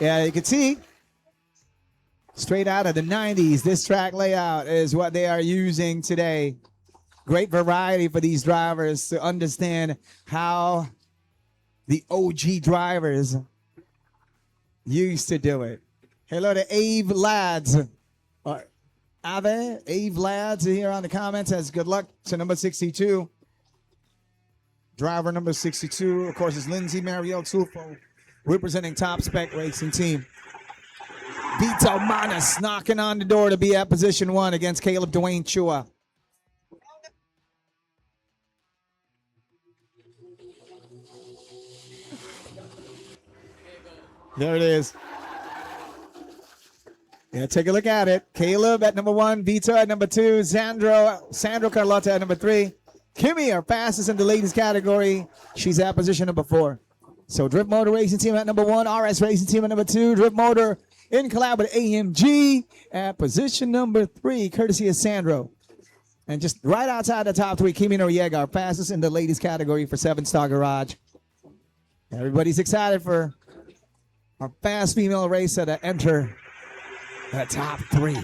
Yeah, you can see straight out of the 90s, this track layout is what they are using today. Great variety for these drivers to understand how the OG drivers used to do it. Hello to Ave Lads. Ave Lads here on the comments says good luck to number 62. Driver number 62, of course, is Lindsay Marielle Tulfo, representing Top Spec Racing Team. Vito Manas knocking on the door to be at position 1 against Caleb Dwayne Chua. There it is. Yeah, take a look at it. Caleb at number 1, Vito at number 2, Sandro Carlotta at number 3. Kimmy, our fastest in the ladies category. She's at position number 4. So Drift Motor Racing Team at number 1, RS Racing Team at number 2, Drift Motor in collab with AMG at position number 3, courtesy of Sandro. And just right outside the top 3, Kimi Noriega, our fastest in the ladies category for 7-Star Garage. Everybody's excited for our fast female racer to enter the top 3.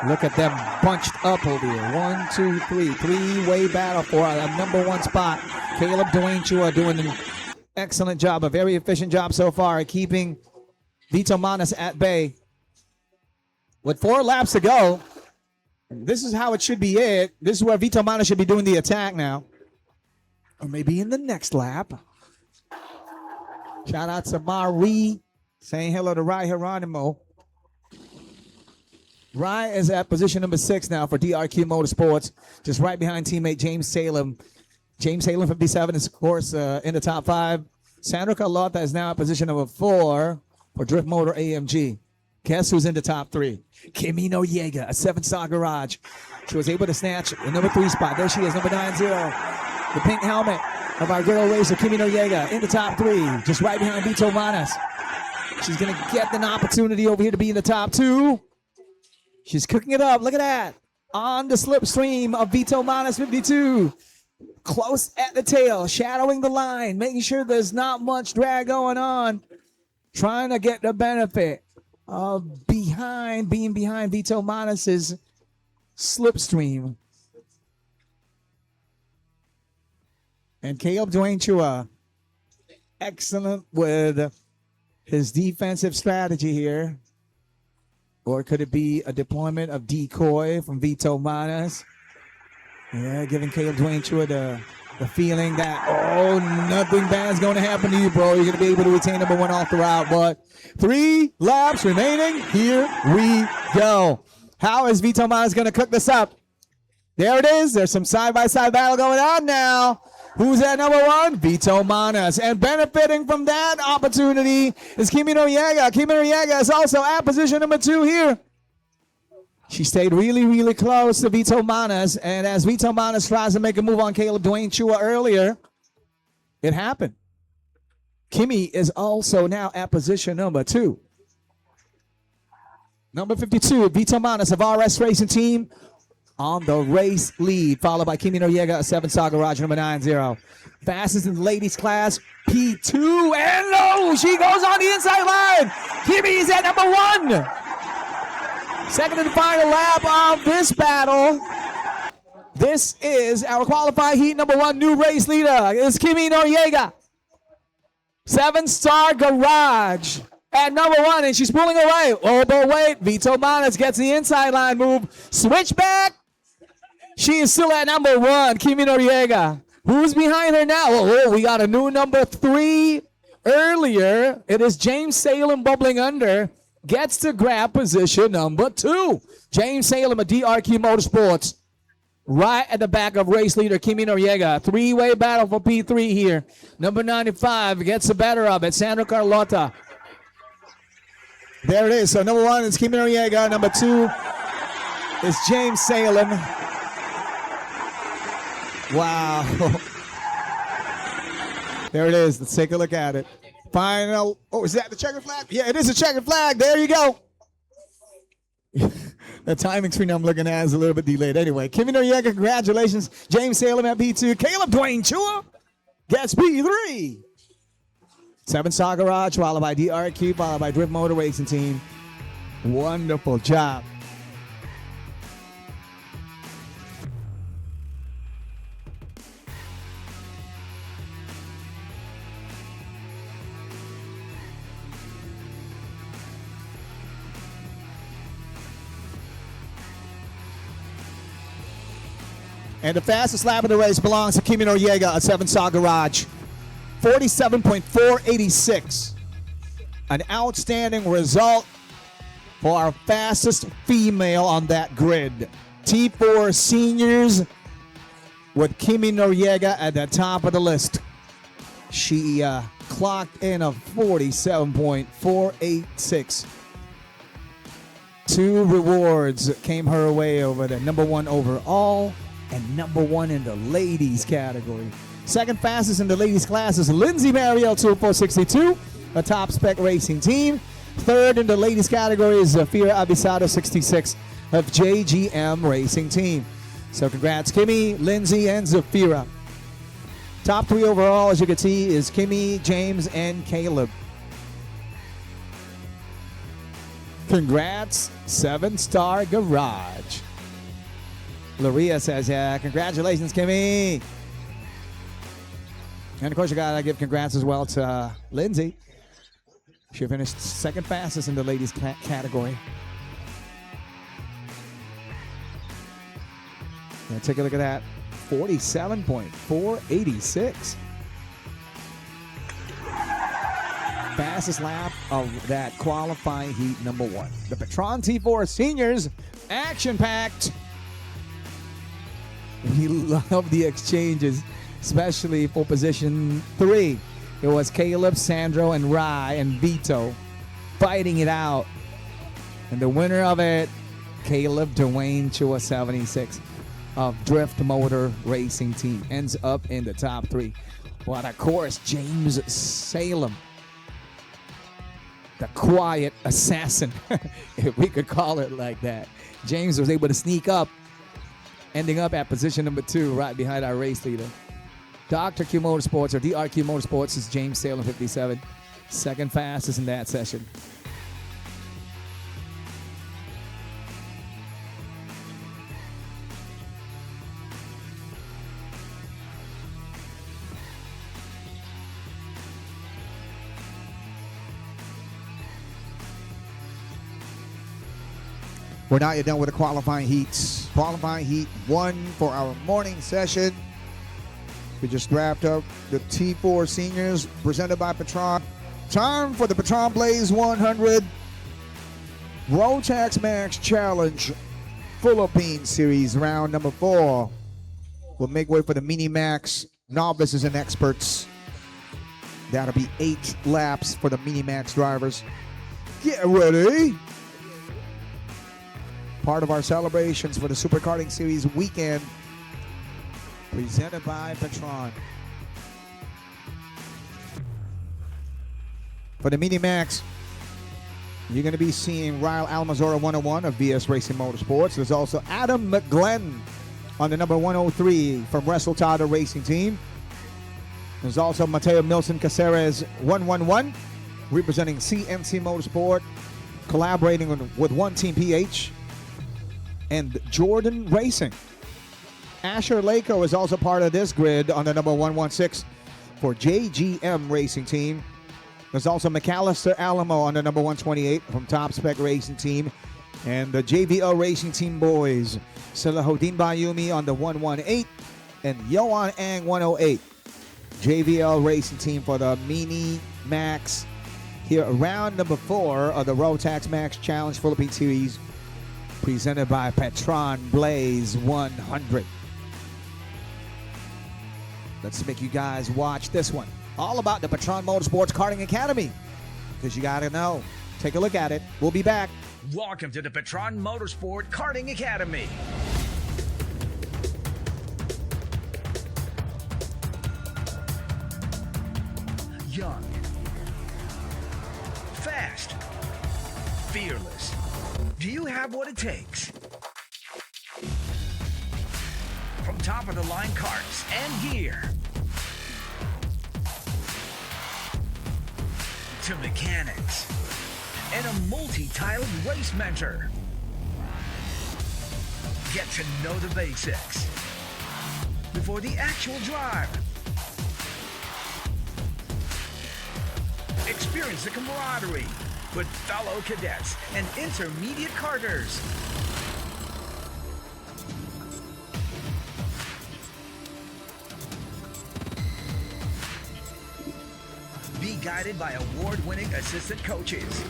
Look at them bunched up over here. 1, 2, 3. Three-way battle for a number 1 spot. Caleb Dwayne Chua doing an excellent job, a very efficient job so far at keeping Vito Manas at bay. With 4 laps to go, this is how it should be it. This is where Vito Manas should be doing the attack now. Or maybe in the next lap. Shout out to Marie saying hello to Rai Geronimo. Rai is at position number 6 now for DRQ Motorsports, just right behind teammate James Salem. James Salem, 57, is, of course, in the top 5. Sandra Carlotta is now at position number 4 for Drift Motor AMG. Guess who's in the top 3? Kimi Noriega, a 7-Star Garage. She was able to snatch the number 3 spot. There she is, number 90. The pink helmet of our girl racer, Kimi Noriega, in the top 3, just right behind Vito Manas. She's going to get an opportunity over here to be in the top 2. She's cooking it up. Look at that. On the slipstream of Vito Manas 52. Close at the tail, shadowing the line, making sure there's not much drag going on. Trying to get the benefit of being behind Vito Manas's slipstream. And Caleb Dwayne Chua, excellent with his defensive strategy here. Or could it be a deployment of decoy from Vito Manas? Yeah, giving Caleb Dwayne Chua the feeling that, oh, nothing bad's going to happen to you, bro. You're going to be able to retain number 1 all throughout. But 3 laps remaining. Here we go. How is Vito Manas going to cook this up? There it is. There's some side-by-side battle going on now. Who's at number 1? Vito Manas. And benefiting from that opportunity is Kimi Noriega. Kimi Noriega is also at position number 2 here. She stayed really, really close to Vito Manas. And as Vito Manas tries to make a move on Caleb Dwayne Chua earlier, it happened. Kimi is also now at position number 2. Number 52, Vito Manas of RS Racing Team on the race lead, followed by Kimi Noriega, a 7-Star Garage, number 90. Fastest in the ladies class, P2, and no, she goes on the inside line. Kimi is at number 1. Second and final lap of this battle. This is our qualified heat number 1 new race leader. It's Kimi Noriega. 7-Star Garage at number 1, and she's pulling away. Oh, but wait, Vito Manas gets the inside line move. Switch back. She is still at number 1, Kimi Noriega. Who's behind her now? Oh, we got a new number 3 earlier. It is James Salem bubbling under. Gets to grab position number 2. James Salem of DRQ Motorsports. Right at the back of race leader Kimi Noriega. 3-way battle for P3 here. Number 95 gets the better of it. Sandra Carlotta. There it is. So number 1 is Kimi Noriega. Number 2 is James Salem. Wow. There it is. Let's take a look at it. Final. Oh, is that the checkered flag? Yeah, it is a checkered flag. There you go. The timing screen I'm looking at is a little bit delayed. Anyway, Kimi Noriega, congratulations. James Salem at P2. Caleb Dwayne Chua gets P3. 7-Star Garage, followed by DRQ, followed by Drift Motor Racing Team. Wonderful job. And the fastest lap of the race belongs to Kimi Noriega, a 7-Star Garage. 47.486. An outstanding result for our fastest female on that grid. T4 seniors with Kimi Noriega at the top of the list. She clocked in a 47.486. 2 rewards came her way over there. Number 1 overall and number 1 in the ladies category. Second fastest in the ladies class is Lindsay Mariel 2462, a top spec racing team. Third in the ladies category is Zafira Abisado 66 of JGM Racing Team. So congrats Kimmy, Lindsay, and Zafira. Top 3 overall, as you can see, is Kimmy, James, and Caleb. Congrats, 7-Star Garage. Laria says, yeah, congratulations, Kimmy. And of course, you gotta give congrats as well to Lindsay. She finished second fastest in the ladies category. Now take a look at that. 47.486. Fastest lap of that qualifying heat number 1. The PETRON T4 Seniors, action-packed. We love the exchanges, especially for position 3. It was Caleb, Sandro, and Rai and Vito fighting it out. And the winner of it, Caleb Dwayne Chua 76 of Drift Motor Racing Team, ends up in the top 3. But of course, James Salem, the quiet assassin, if we could call it like that. James was able to sneak up, ending up at position number 2, right behind our race leader. Dr. Q Motorsports, or DRQ Motorsports, is James Salem 57, second fastest in that session. We're not yet done with the qualifying heats. Qualifying heat 1 for our morning session. We just wrapped up the T4 Seniors presented by PETRON. Time for the PETRON Blaze 100 Rotax Max Challenge Philippine Series round number 4. We'll make way for the Mini Max novices and experts. That'll be 8 laps for the Mini Max drivers. Get ready. Part of our celebrations for the Super Karting Series weekend, presented by PETRON. For the Mini Max, you're going to be seeing Ryle Almazora 101 of VS Racing Motorsports. There's also Adam McGlenn on the number 103 from WrestleTada Racing Team. There's also Mateo Milson Caceres 111 representing CNC Motorsport, collaborating with One Team PH. And Jordan Racing. Asher Lako is also part of this grid on the number 116 for JGM Racing Team. There's also McAllister Alamo on the number 128 from Top Spec Racing Team. And the JVL Racing Team boys, Salahodin Bayumi on the 118 and Yoan Ang 108. JVL Racing Team for the Mini Max here, round number 4 of the Rotax Max Challenge Philippine Series, presented by PETRON Blaze 100. Let's make you guys watch this one. All about the PETRON Motorsports Karting Academy, because you gotta know. Take a look at it. We'll be back. Welcome to the PETRON Motorsport Karting Academy. Young, fast, fearless. Do you have what it takes? From top-of-the-line carts and gear to mechanics and a multi-tiled race mentor. Get to know the basics before the actual drive. Experience the camaraderie with fellow cadets and intermediate karters. Be guided by award-winning assistant coaches.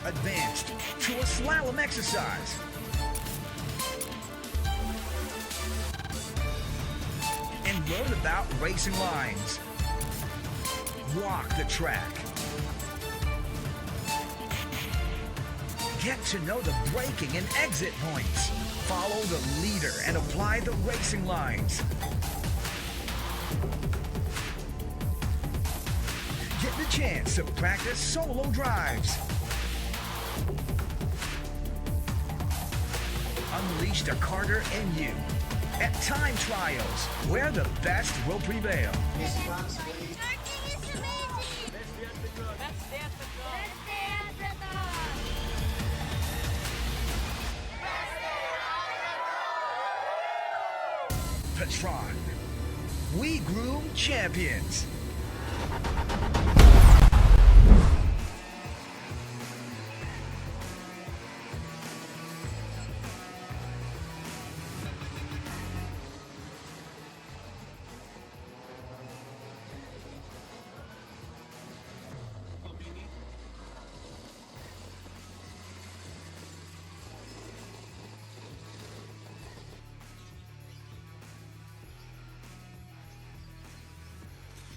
advanced to a slalom exercise. And learn about racing lines. Walk the track. Get to know the braking and exit points. Follow the leader and apply the racing lines. Get the chance to practice solo drives. Unleash the karter in you at time trials, where the best will prevail. Karting is amazing. Let's dance the PETRON. We groom champions.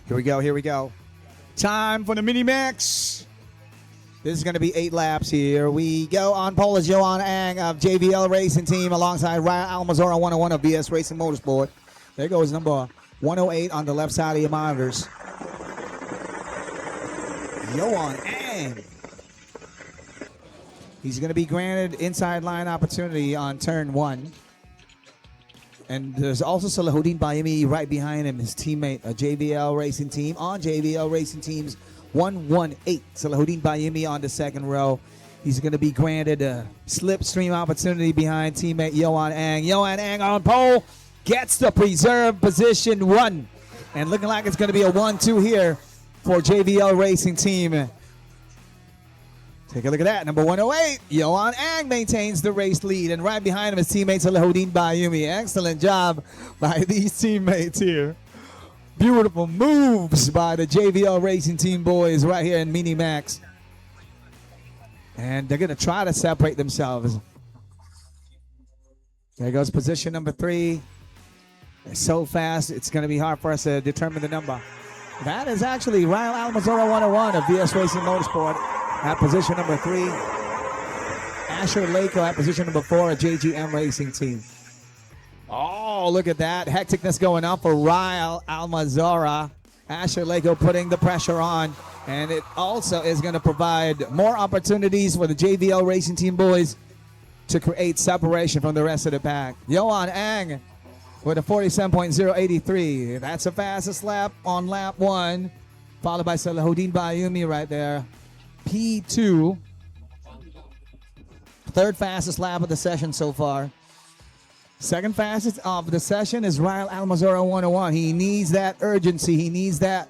Here we go, here we go. Time for the mini max. This is going to be 8 laps here. We go on pole is Johan Ang of JVL Racing Team alongside Ryan Almazora 101 of VS Racing Motorsport. There goes number 108 on the left side of your monitors. Johan Ang. He's going to be granted inside line opportunity on turn 1. And there's also Salahuddin Bayemi right behind him, his teammate, a JVL Racing Team on JVL Racing Team's 118. Salahuddin Bayemi on the second row. He's going to be granted a slipstream opportunity behind teammate Johan Ang. Johan Ang on pole gets the preserved position 1. And looking like it's going to be a 1-2 here for JVL Racing Team. Take a look at that. Number 108, Johan Ang maintains the race lead. And right behind him is teammate Salahuddin Bayumi. Excellent job by these teammates here. Beautiful moves by the JVL Racing Team boys right here in Mini Max. And they're going to try to separate themselves. There goes position number 3. They're so fast, it's going to be hard for us to determine the number. That is actually Ryan Almazora 101 of VS Racing Motorsport at position number 3. Asher Lako at position number 4 at JGM Racing Team. Oh, look at that. Hecticness going on for Ryan Almazora. Asher Lako putting the pressure on. And it also is going to provide more opportunities for the JVL Racing Team boys to create separation from the rest of the pack. Johan Ang with a 47.083. That's the fastest lap on lap 1. Followed by Salahuddin Bayumi right there. P2. Third fastest lap of the session so far. Second fastest of the session is Ryan Almazora 101. He needs that urgency. He needs that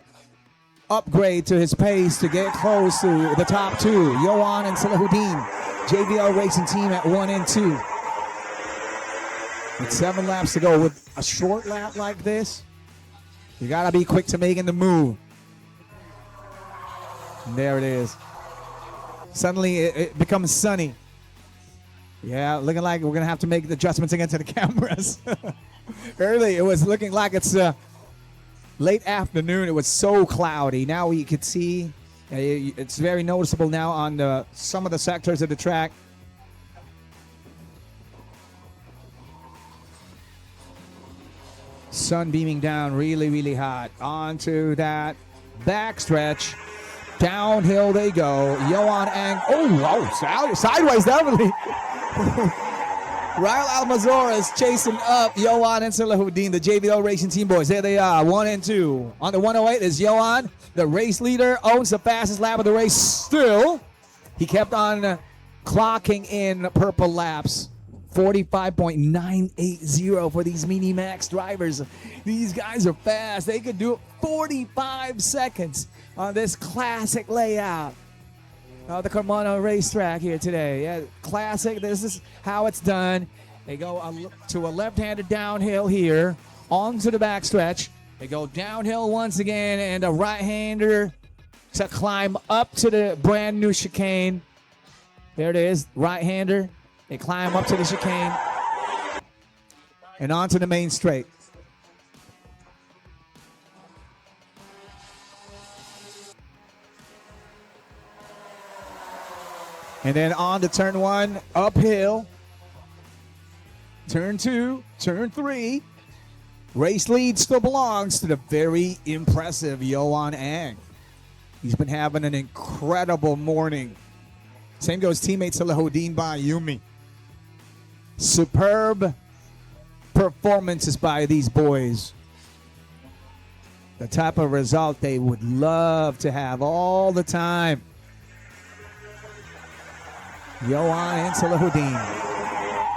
upgrade to his pace to get close to the top 2. Johan and Salahuddin. JVL Racing Team at 1 and 2. With 7 laps to go. With a short lap like this, you got to be quick to making the move. And there it is. Suddenly it becomes sunny. Yeah, looking like we're going to have to make the adjustments again to the cameras. Early, it was looking like it's late afternoon. It was so cloudy. Now we could see. It's very noticeable now on some of the sectors of the track. Sun beaming down really, really hot. Onto that backstretch. Downhill they go. Johan Ang. Oh, wow. Sideways, definitely. Ryan Almazora is chasing up Johan and Salahuddin, the JVL Racing Team boys. There they are, 1 and 2. On the 108 is Johan, the race leader, owns the fastest lap of the race still. He kept on clocking in purple laps. 45.980 for these Mini Max drivers. These guys are fast. They could do it 45 seconds on this classic layout of the Carmona racetrack here today. Yeah, classic. This is how it's done. They go to a left-handed downhill here onto the backstretch. They go downhill once again, and a right-hander to climb up to the brand new chicane. There it is, right-hander. They climb up to the chicane and onto the main straight. And then on to turn 1, uphill. Turn 2, turn 3. Race lead still belongs to the very impressive Yoan Ang. He's been having an incredible morning. Same goes teammate Salahuddin Bayumi. Superb performances by these boys. The type of result they would love to have all the time. Yoan and Salahuddin,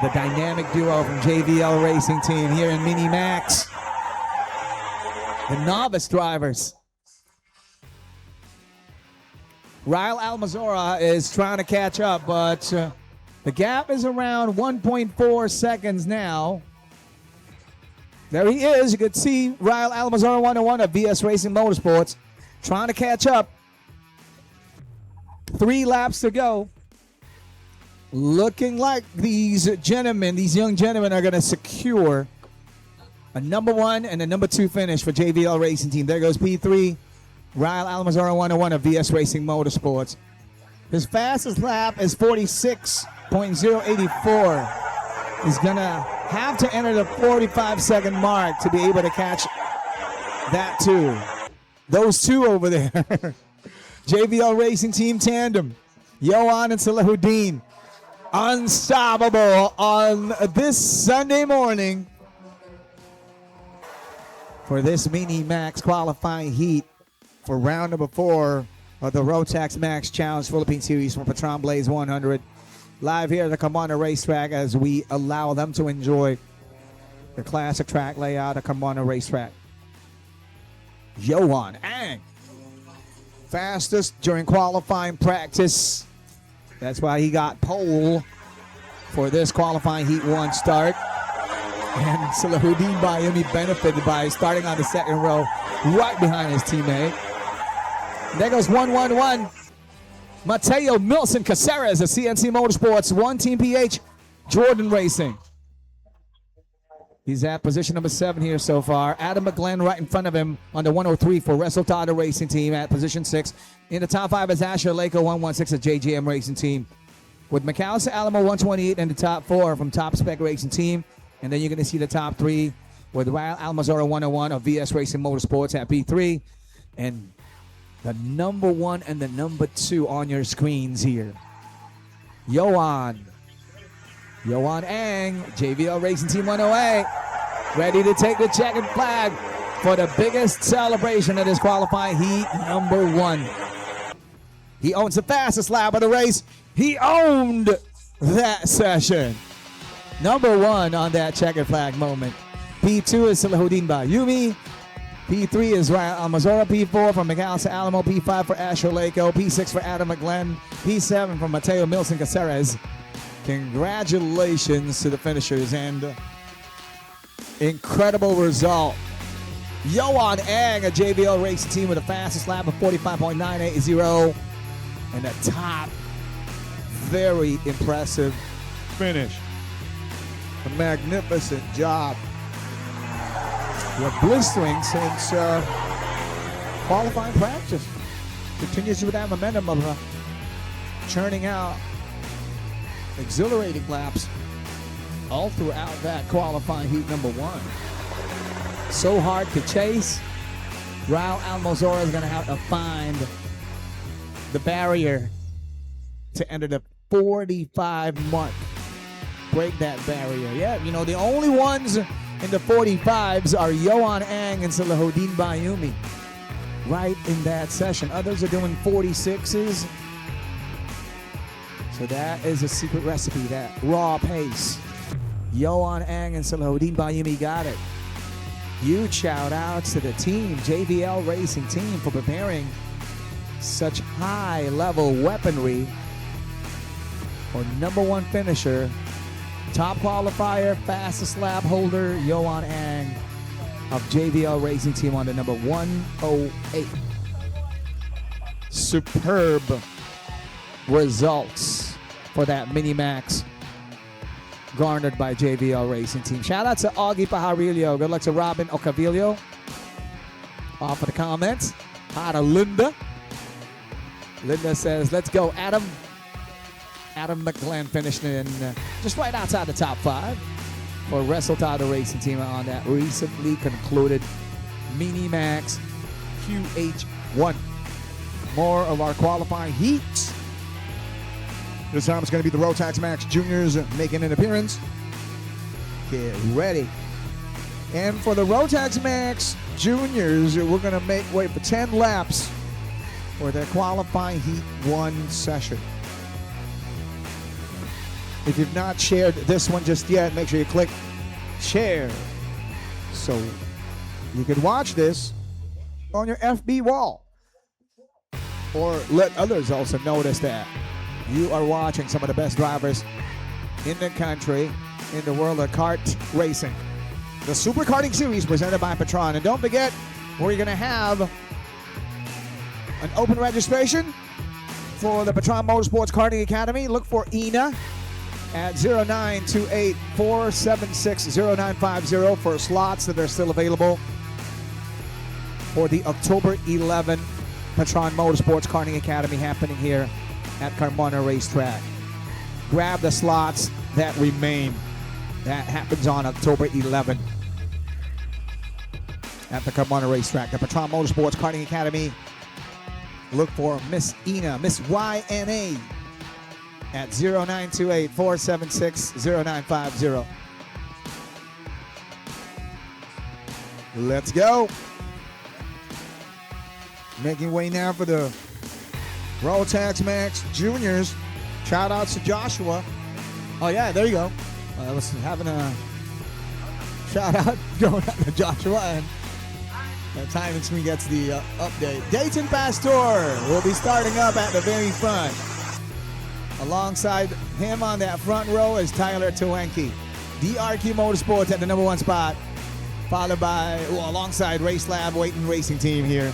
the dynamic duo from JVL Racing Team here in Mini Max. The novice drivers. Ryle Almazora is trying to catch up, but the gap is around 1.4 seconds now. There he is. You can see Ryle Almazora 101 of VS Racing Motorsports trying to catch up. 3 laps to go. Looking like these young gentlemen are going to secure a number 1 and a number 2 finish for JVL Racing Team. There goes P3, Ryle Almazora 101 of VS Racing Motorsports. His fastest lap is 46.084. He's going to have to enter the 45-second mark to be able to catch that too. Those two over there. JVL Racing Team tandem. Yoan and Salahuddin. Unstoppable on this Sunday morning for this Mini Max qualifying heat for round number 4 of the Rotax Max Challenge Philippine Series from PETRON Blaze 100. Live here at the Carmona Racetrack as we allow them to enjoy the classic track layout of Carmona Racetrack. Yoan Ang, fastest during qualifying practice. That's why he got pole for this qualifying Heat 1 start. And Salahuddin Bayumi benefited by starting on the second row right behind his teammate. There goes 1-1-1. Mateo Milson Caceres of CNC Motorsports, 1 Team PH, Jordan Racing. He's at position number 7 here so far. Adam McGlenn right in front of him on the 103 for Resultado Racing Team at position 6. In the top 5 is Asher Lako 116 of JGM Racing Team. With McAllister Alamo 128 in the top 4 from Top Spec Racing Team. And then you're going to see the top 3 with Ryle Almazora 101 of VS Racing Motorsports at P3. And the number 1 and the number 2 on your screens here. Yoan Ang, JVL Racing Team 108, ready to take the checkered flag for the biggest celebration of this qualifying heat, number 1. He owns the fastest lap of the race. He owned that session. Number 1 on that checkered flag moment. P2 is Salahuddin Bayumi. P3 is Ryle Almazora. P4 from McAllister Alamo. P5 for Asher Lako. P6 for Adam McGlenn. P7 from Mateo Milson Caceres. Congratulations to the finishers and incredible result. Yoan Ang, a JVL Racing Team with the fastest lap of 45.980 and a top, very impressive finish. A magnificent job. We're blistering since qualifying practice. Continues with that momentum of churning out exhilarating laps all throughout that qualifying heat number 1. So hard to chase. Ryle Almazora is going to have to find the barrier to enter the 45 mark. Break that barrier. Yeah, you know, the only ones in the 45s are Yoan Ang and Salahuddin Bayumi right in that session. Others are doing 46s. So that is a secret recipe, that raw pace. Yoan Ang and Salahuddin Bayumi got it. Huge shout outs to the team, JVL Racing Team, for preparing such high level weaponry for number 1 finisher, top qualifier, fastest lap holder, Yoan Ang of JVL Racing Team on the number 108. Superb results for that Mini Max garnered by JVL Racing Team. Shout out to Augie Pajarillo. Good luck to Robin Ocavillo. Off of the comments. Hi to Linda. Linda says, let's go, Adam. Adam McGlenn finished in just right outside the top 5 for WrestleTitle Racing Team on that recently concluded Mini Max QH1. More of our qualifying heats. This time it's going to be the Rotax Max Juniors making an appearance. Get ready. And for the Rotax Max Juniors, we're going to wait for 10 laps for their qualifying Heat 1 session. If you've not shared this one just yet, make sure you click share so you can watch this on your FB wall. Or let others also notice that you are watching some of the best drivers in the country in the world of kart racing. The Super Karting Series presented by PETRON. And don't forget, we're going to have an open registration for the PETRON Motorsports Karting Academy. Look for Ina at 0928-476-0950 for slots that are still available for the October 11 PETRON Motorsports Karting Academy happening here at Carmona Racetrack. Grab the slots that remain. That happens on October 11 at the Carmona Racetrack. The PETRON Motorsports Karting Academy. Look for Miss Ina, Miss YNA at 0928-476-0950. Let's go. Making way now for the Rotax Max Juniors. Shout outs to Joshua. Oh yeah, there you go. I was having a shout out going out to Joshua, and the timing screen gets the update. Dayton Pastor will be starting up at the very front. Alongside him on that front row is Tyler Tewenke. DRQ Motorsports at the number 1 spot, followed by, alongside Race Lab Waiting Racing Team here.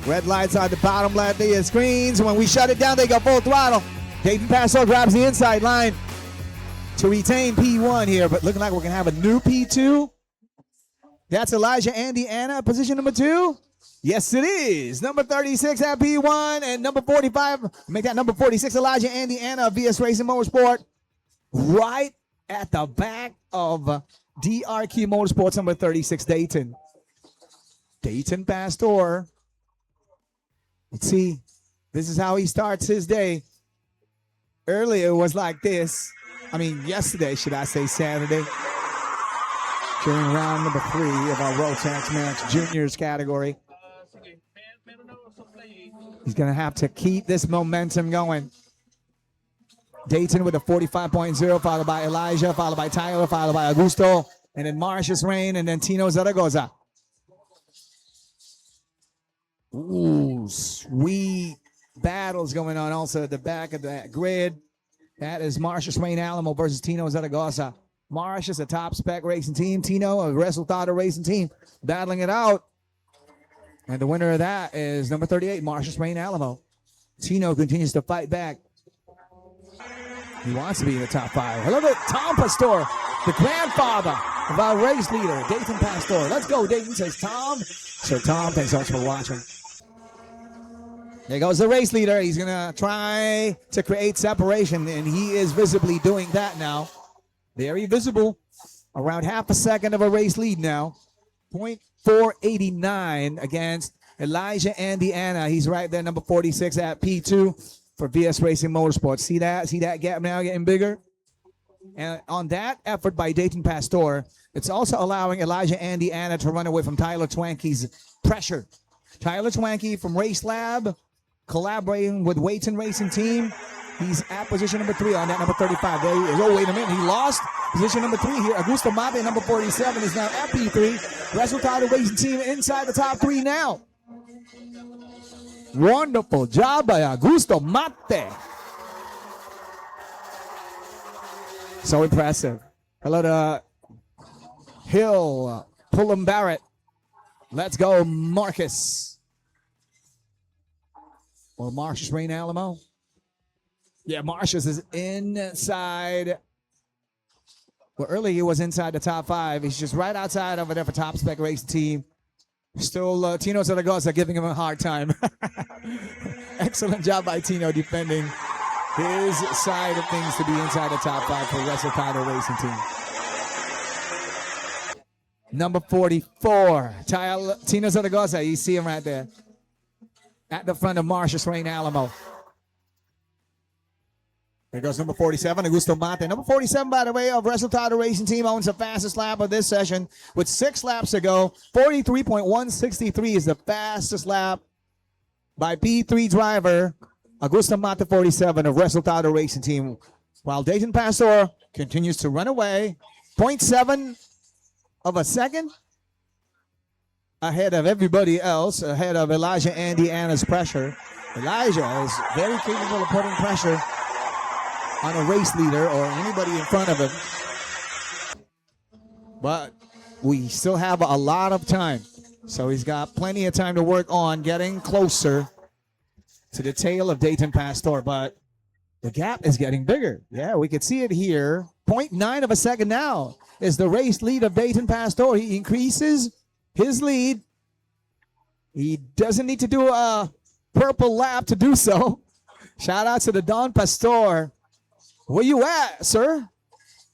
Red lights on the bottom left of your screens. When we shut it down, they go full throttle. Dayton Pastor grabs the inside line to retain P1 here, but looking like we're going to have a new P2. That's Elijah Andy Anna, position number 2. Yes, it is. Number 36 at P1 and number 45. Make that number 46, Elijah Andy Anna of VS Racing Motorsport. Right at the back of DRQ Motorsports, number 36, Dayton. Dayton Pastor. Let's see. This is how he starts his day. Earlier it was like this. I mean, yesterday, should I say Saturday. During round number 3 of our Rotax Max Juniors category. He's going to have to keep this momentum going. Dayton with a 45.0, followed by Elijah, followed by Tyler, followed by Augusto, and then Marcius Rain, and then Tino Zaragoza. Ooh, sweet battles going on also at the back of that grid. That is Marcius Rain Alamo versus Tino Zaragoza. Marcius, a top spec racing team. Tino, a WrestleTitle Racing Team, battling it out. And the winner of that is number 38, Marcius Rain Alamo. Tino continues to fight back. He wants to be in the top 5. Hello to Tom Pastor, the grandfather of our race leader, Dayton Pastor. Let's go, Dayton, says Tom. So Tom, thanks so much for watching. There goes the race leader. He's going to try to create separation, and he is visibly doing that now. Very visible. Around half a second of a race lead now. 0.489 against Elijah Andy Anna. He's right there, number 46 at P2 for VS Racing Motorsports. See that? See that gap now getting bigger? And on that effort by Dayton Pastor, it's also allowing Elijah Andy Anna to run away from Tyler Twanke's pressure. Tyler Twanke from Race Lab, collaborating with Waiting Racing Team. He's at position number 3 on that number 35. There he is. Oh, wait a minute. He lost position number 3 here. Augusto Mate, number 47, is now at P3. WrestleTitle Racing Team inside the top 3 now. Wonderful job by Augusto Mate. So impressive. Hello to Hill, Pullum Barrett. Let's go, Marcus. Or Marcius Rain Alamo. Yeah, Marshall is inside. Well, earlier he was inside the top 5. He's just right outside over there for Top Spec Racing Team. Still, Tino Zaragoza giving him a hard time. Excellent job by Tino defending his side of things to be inside the top 5 for Resultado Racing Team. Number 44, Tino Zaragoza. You see him right there at the front of Marcia's Rain Alamo. There goes number 47, Augusto Mate. Number 47, by the way, of Resultado Racing Team owns the fastest lap of this session with 6 laps to go. 43.163 is the fastest lap by P3 driver Augusto Mate 47 of Resultado Racing Team. While Dayton Pastor continues to run away, 0.7 of a second ahead of everybody else, ahead of Elijah Andy Anna's pressure. Elijah is very capable of putting pressure on a race leader or anybody in front of him. But we still have a lot of time. So he's got plenty of time to work on getting closer to the tail of Dayton Pastor. But the gap is getting bigger. Yeah, we can see it here. 0.9 of a second now is the race lead of Dayton Pastor. He increases his lead. He doesn't need to do a purple lap to do so. Shout out to the Don Pastor. Where you at, sir?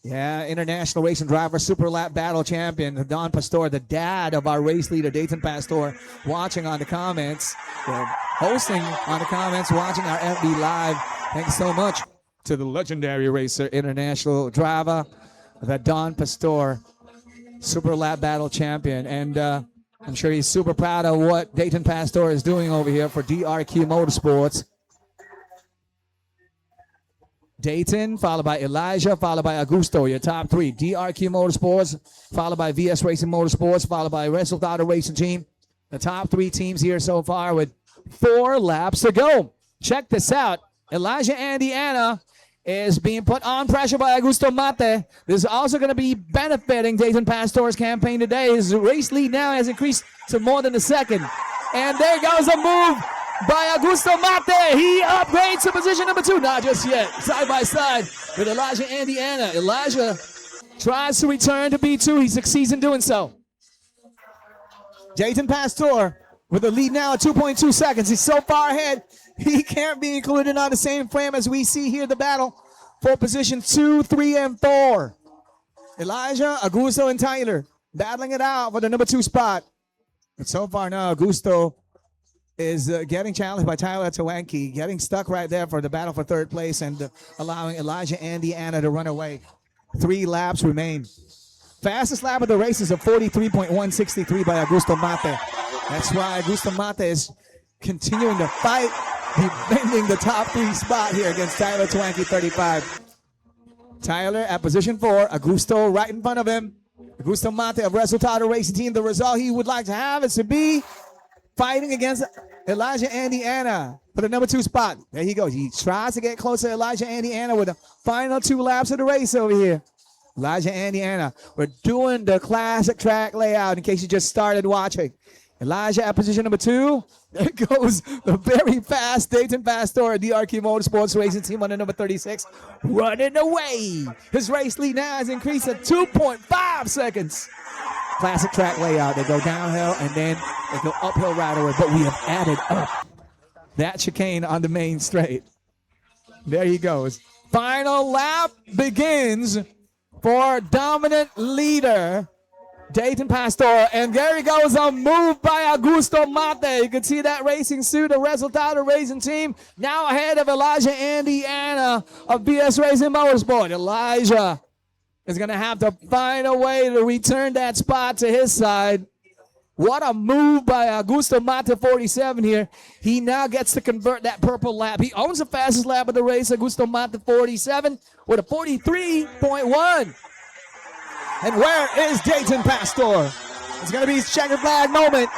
Yeah, international racing driver, super lap battle champion, Don Pastor, the dad of our race leader, Dayton Pastor, watching on the comments, hosting on the comments, watching our FB Live. Thanks so much to the legendary racer, international driver, the Don Pastor, super lap battle champion. And I'm sure he's super proud of what Dayton Pastor is doing over here for DRQ Motorsports. Dayton, followed by Elijah, followed by Augusto, your top 3. DRQ Motorsports, followed by VS Racing Motorsports, followed by Resultado Racing Team. The top 3 teams here so far with 4 laps to go. Check this out. Elijah Andy Anna is being put on pressure by Augusto Mate. This is also going to be benefiting Dayton Pastor's campaign today. His race lead now has increased to more than a second. And there goes a move by Augusto Mate. He upgrades to position number 2. Not just yet. Side by side with Elijah Andy Anna. Elijah tries to return to B2. He succeeds in doing so. Dayton Pastor with a lead now at 2.2 seconds. He's so far ahead, he can't be included on the same frame as we see here the battle for position 2, 3, and 4. Elijah, Augusto, and Tyler battling it out for the number 2 spot. But so far now, Augusto is getting challenged by Tyler Tawanki, getting stuck right there for the battle for 3rd place and allowing Elijah Andy Anna to run away. 3 laps remain. Fastest lap of the race is a 43.163 by Augusto Mate. That's why Augusto Mate is continuing to fight, defending the top 3 spot here against Tyler Tawanki, 35. Tyler at position 4, Augusto right in front of him. Augusto Mate of Resultado Racing Team. The result he would like to have is to be fighting against Elijah Andy Anna for the number 2 spot. There he goes. He tries to get closer to Elijah Andy Anna with the final 2 laps of the race over here. Elijah Andy Anna. We're doing the classic track layout in case you just started watching. Elijah at position number 2. There goes the very fast Dayton Pastor, DRQ Motorsports Racing Team on the number 36, running away. His race lead now has increased to 2.5 seconds. Classic track layout. They go downhill and then they go uphill right away. But we have added up that chicane on the main straight. There he goes. Final lap begins for dominant leader Dayton Pastor. And there he goes, a move by Augusto Mate. You can see that racing suit, a Resultado Racing Team, now ahead of Elijah Andy Anna of BS Racing Motorsport. Elijah is going to have to find a way to return that spot to his side. What a move by Augusto Mate 47 here. He now gets to convert that purple lap. He owns the fastest lap of the race, Augusto Mate 47 with a 43.1. And where is Dayton Pastor? It's going to be his checkered flag moment.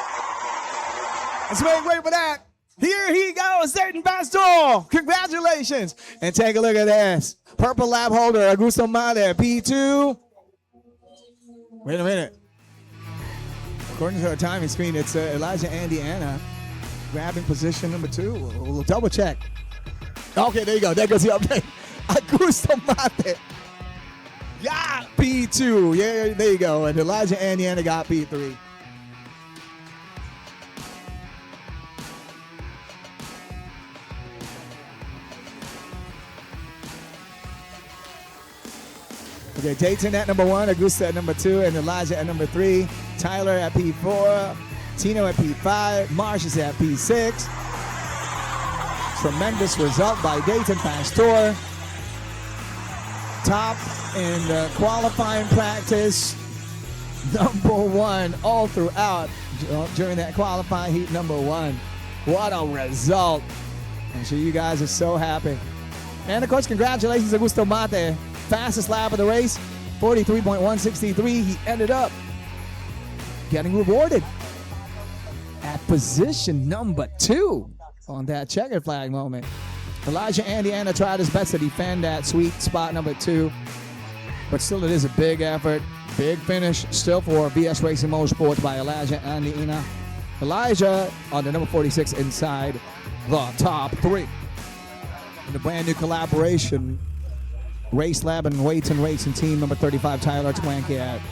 Let's wait for that. Here he goes, Dayton Pastor. Congratulations. And take a look at this. Purple lap holder, Augusto Mate, P2. Wait a minute. According to our timing screen, it's Elijah Andy Anna grabbing position number 2. We'll double check. Okay, there you go. There goes the update. Augusto Mate got P2. Yeah, there you go. And Elijah Andiana got P3. Okay, Dayton at number 1, Augusta at number 2, and Elijah at number 3. Tyler at P4, Tino at P5, Marcius at P6. Tremendous result by Dayton Pastor. Top in the qualifying practice. Number 1 all throughout during that qualifying heat, number 1. What a result. I'm sure you guys are so happy. And of course, congratulations, Augusto Mate. Fastest lap of the race, 43.163. He ended up getting rewarded at position number 2 on that checkered flag moment. Elijah Andiana tried his best to defend that sweet spot number 2, but still it is a big effort. Big finish still for VS Racing Motorsports by Elijah Andiana. Elijah on the number 46 inside the top 3. In the brand new collaboration, Race Lab and Wayton Racing Team, number 35, Tyler Twanke at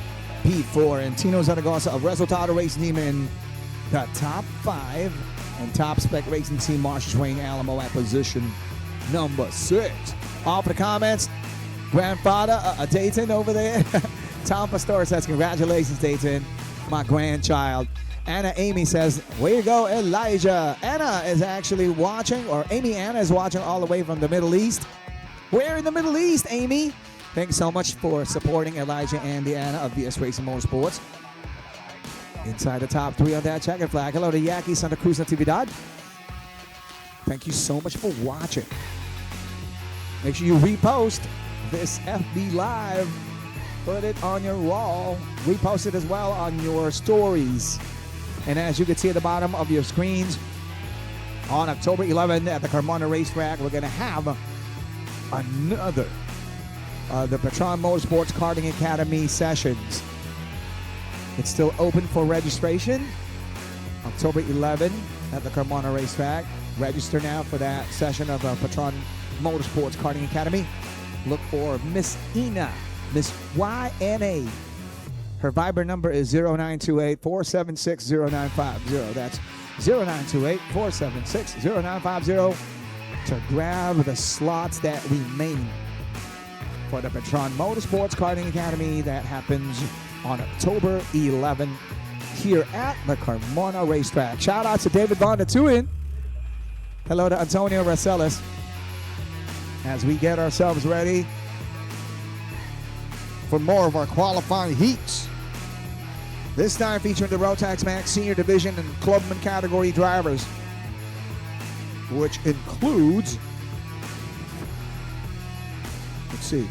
P4, and Tino Zaragoza of Resultado Racing Team in the top 5, and Top Spec Racing Team, Marshall Wayne Alamo at position number 6. All for the comments, grandfather, Dayton over there. Tom Pastor says, congratulations, Dayton, my grandchild. Anna Amy says, way to go, Elijah. Anna is actually watching, or Amy Anna is watching all the way from the Middle East. We're in the Middle East, Amy. Thanks so much for supporting Elijah and Anna of VS Racing Motorsports. Inside the top 3 on that checkered flag. Hello to Yaki Santa Cruz Natividad. Thank you so much for watching. Make sure you repost this FB Live. Put it on your wall. Repost it as well on your stories. And as you can see at the bottom of your screens, on October 11th at the Carmona Racetrack, we're going to have another the PETRON Motorsports Karting Academy sessions. It's still open for registration. October 11 at the Carmona Racetrack. Register now for that session of PETRON Motorsports Karting Academy. Look for Miss Ina, Miss YNA. Her Viber number is 0928-476-0950. That's 0928-476-0950 to grab the slots that remain for the PETRON Motorsports Karting Academy that happens on October 11 here at the Carmona Racetrack. Shout out to David Bondatuin. Hello to Antonio Racelis. As we get ourselves ready for more of our qualifying heats. This time featuring the Rotax Max Senior Division and Clubman category drivers, which includes, let's see,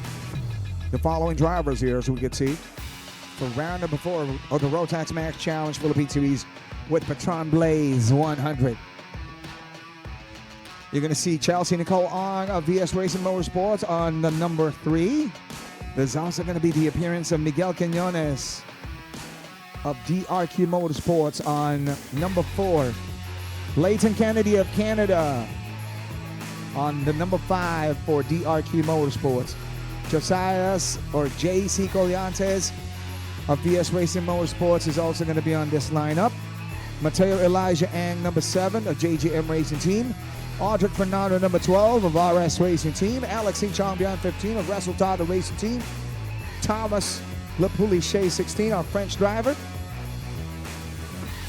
the following drivers here, as we can see, for round number 4 of the Rotax Max Challenge Philippine Series with PETRON Blaze 100. You're going to see Chelsea Nicole Ong of VS Racing Motorsports on the number 3. There's also going to be the appearance of Miguel Quinones of DRQ Motorsports on number 4. Leighton Kennedy of Canada on the number 5 for DRQ Motorsports. Josias or JC Colliantes of VS Racing Motorsports is also going to be on this lineup. Mateo Elijah Ang, number 7 of JGM Racing Team. Audric Fernando, number 12 of RS Racing Team. Alex St. John Beyond 15 of Resultado Racing Team. Thomas Lepoulichet, 16, our French driver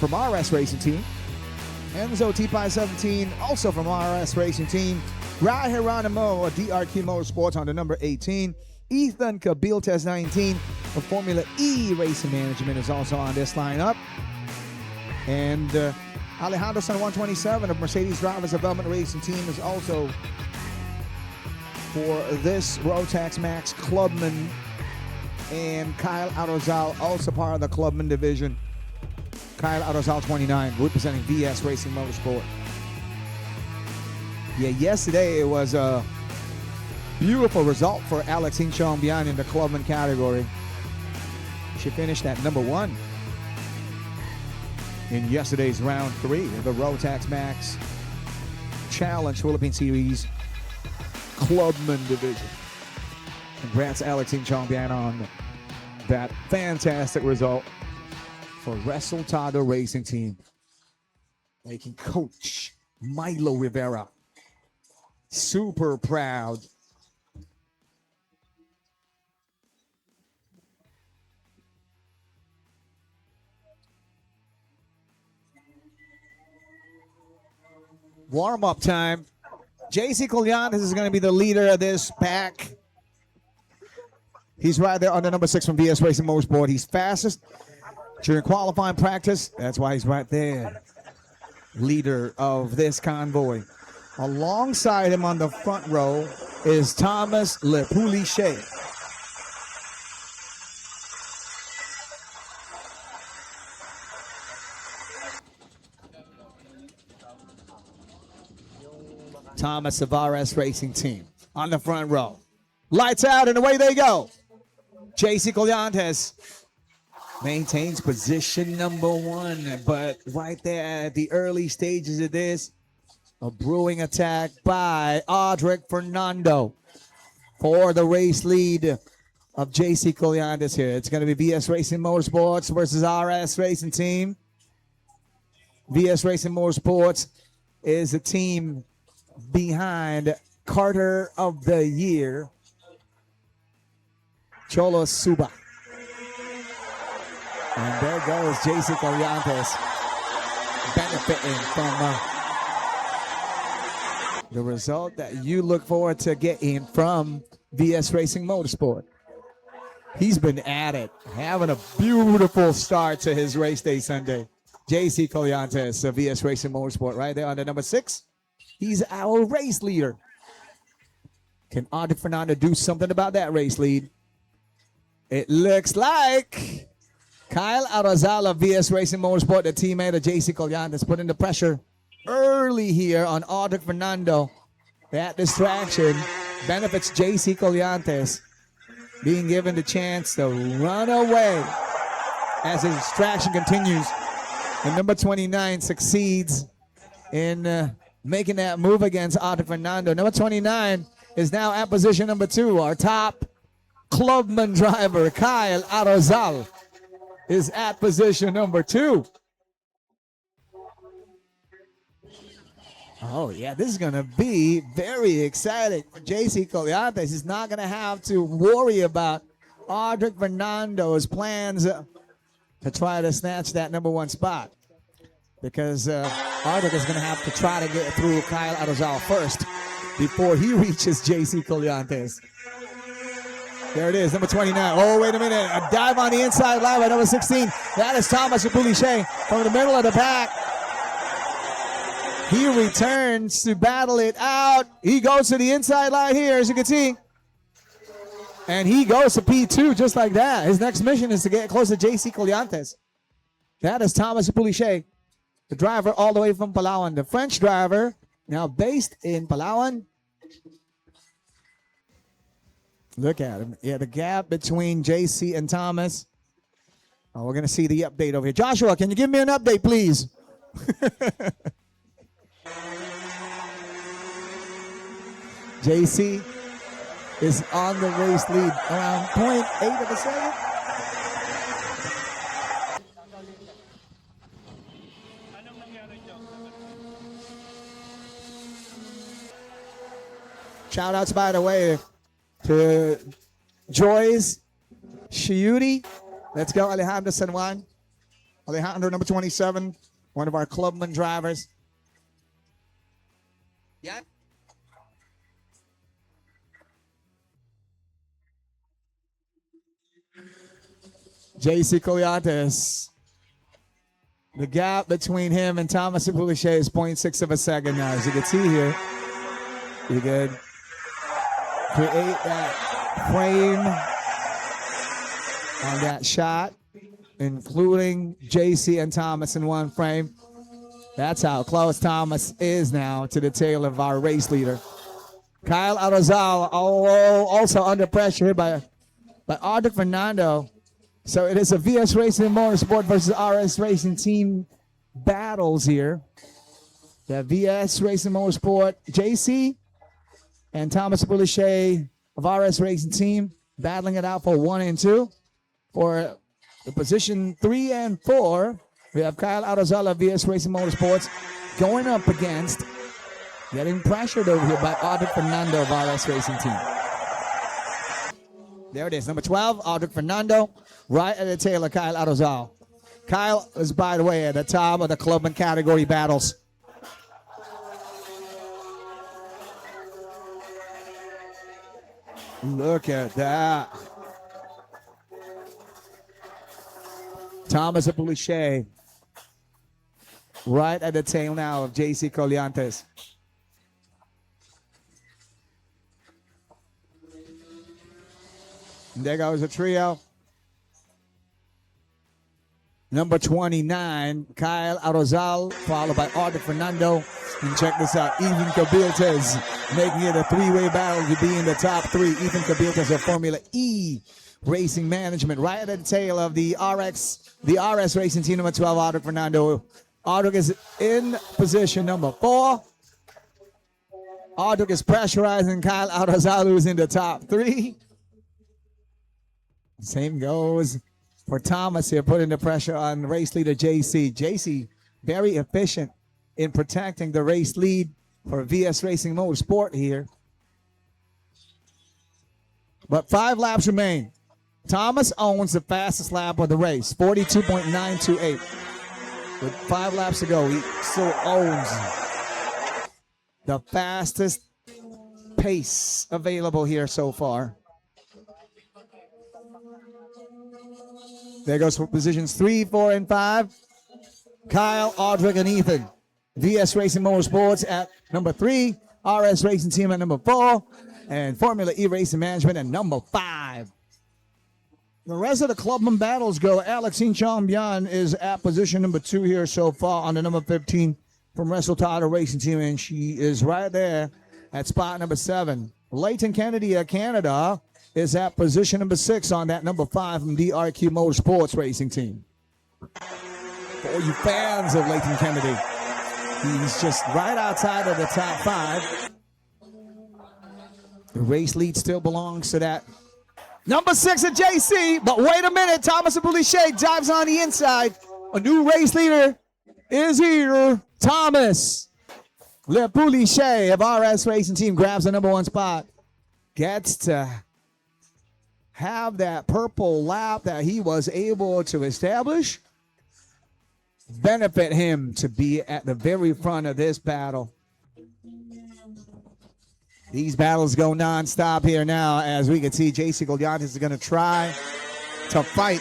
from RS Racing Team. Enzo T-Pi 17, also from RS Racing Team. Rai Geronimo of DRQ Motorsports on the number 18. Ethan Cabiltes 19 of Formula E Racing Management is also on this lineup. And Alejandro San 127 of Mercedes Drivers Development Racing Team is also for this Rotax Max Clubman. And Kyle Arozal, also part of the Clubman division. Kyle Arozal 29, representing VS Racing Motorsport. Yeah, yesterday it was a beautiful result for Alex Hinchon-Bian in the Clubman category. She finished at number 1 in yesterday's round 3 of the Rotax Max Challenge Philippine Series Clubman division. Congrats, Alex and Chongbian, on that fantastic result for Resultado Racing Team, making Coach Milo Rivera super proud. Warm-up time. JC Colyantes is going to be the leader of this pack. He's right there on the number 6 from VS Racing Motorsport. He's fastest during qualifying practice. That's why he's right there. Leader of this convoy. Alongside him on the front row is Thomas Le Poulichet. Thomas Tavares Racing Team on the front row. Lights out and away they go. JC Colyantes maintains position number 1, but right there at the early stages of this, a brewing attack by Audric Fernando for the race lead of JC Colyantes here. It's going to be VS Racing Motorsports versus RS Racing Team. VS Racing Motorsports is the team behind Carter of the Year, Cholo Suba. And there goes JC Colyantes benefiting from the result that you look forward to getting from VS Racing Motorsport. He's been at it, having a beautiful start to his race day Sunday. JC Colyantes of VS Racing Motorsport right there on the number 6. He's our race leader. Can Audrey Fernando do something about that race lead? It looks like Kyle Arozal of VS Racing Motorsport, the teammate of JC Colyantes, putting the pressure early here on Audrey Fernando. That distraction benefits JC Colyantes, being given the chance to run away as his distraction continues. And number 29 succeeds in making that move against Audrey Fernando. Number 29 is now at position number 2. Our top Clubman driver, Kyle Arozal, is at position number 2. Oh, yeah, this is going to be very exciting for JC Colyantes. He's not going to have to worry about Audrey Fernando's plans to try to snatch that number 1 spot, because Audrey is going to have to try to get through Kyle Arozal first before he reaches JC Colyantes. There it is, number 29. Oh, wait a minute. A dive on the inside line by number 16. That is Thomas Poulichet from the middle of the pack. He returns to battle it out. He goes to the inside line here, as you can see. And he goes to P2 just like that. His next mission is to get close to JC Colyantes. That is Thomas Poulichet, the driver all the way from Palawan. The French driver, now based in Palawan. Look at him. Yeah, the gap between JC and Thomas. Oh, we're going to see the update over here. Joshua, can you give me an update, please? JC is on the race lead around 0.8 of a second. Shout outs, by the way, to Joyce Shiudi. Let's go, Alejandro San Juan. Alejandro, number 27, one of our Clubman drivers. Yeah. JC Colyantes. The gap between him and Thomas Poulichet is 0.6 of a second now. As you can see here, you could create that frame on that shot, including JC and Thomas in one frame. That's how close Thomas is now to the tail of our race leader. Kyle Arozal also under pressure by Audrey Fernando. So it is a VS Racing Motorsport versus RS Racing Team battles here. The VS Racing Motorsport, JC and Thomas Boulichet of RS Racing Team battling it out for 1 and 2. For the position 3 and 4, we have Kyle Arozal of VS Racing Motorsports going up against, getting pressured over here by Audric Fernando of RS Racing Team. There it is, number 12, Audric Fernando, right at the tail of Kyle Arozal. Kyle is, by the way, at the top of the clubman category battles. Look at that. Thomas Boulichet, right at the tail now of JC Colliantes. And there goes the trio. Number 29, Kyle Arozal, followed by Audric Fernando. And check this out, Ethan Cabiltes making it a three-way battle to be in the top 3. Ethan Cabiltes of Formula E Racing Management, right at the tail of the RS Racing Team, number 12, Audric Fernando. Audric is in position number 4. Audric is pressurizing Kyle Arozal, who's in the top 3. Same goes for Thomas here, putting the pressure on race leader JC. JC, very efficient in protecting the race lead for VS Racing Motorsport here. But 5 laps remain. Thomas owns the fastest lap of the race, 42.928. With 5 laps to go, he still owns the fastest pace available here so far. There goes for positions 3, 4, and 5. Kyle, Audric, and Ethan. VS Racing Motorsports at number 3. RS Racing Team at number 4. And Formula E Racing Management at number 5. The rest of the clubman battles go. Alexine Chambian is at position number 2 here so far on the number 15 from Resultado Racing Team. And she is right there at spot number 7. Leighton Kennedy of Canada is at position number 6 on that number 5 from DRQ Motorsports Racing Team. For all you fans of Leighton Kennedy, he's just right outside of the top 5. The race lead still belongs to that number 6 at JC, but wait a minute, Thomas Boulichet dives on the inside. A new race leader is here. Thomas Le Boulichet of RS Racing Team grabs the number 1 spot. Gets to have that purple lap that he was able to establish benefit him to be at the very front of this battle. These battles go non-stop here now, as we can see JC Colliantes is going to try to fight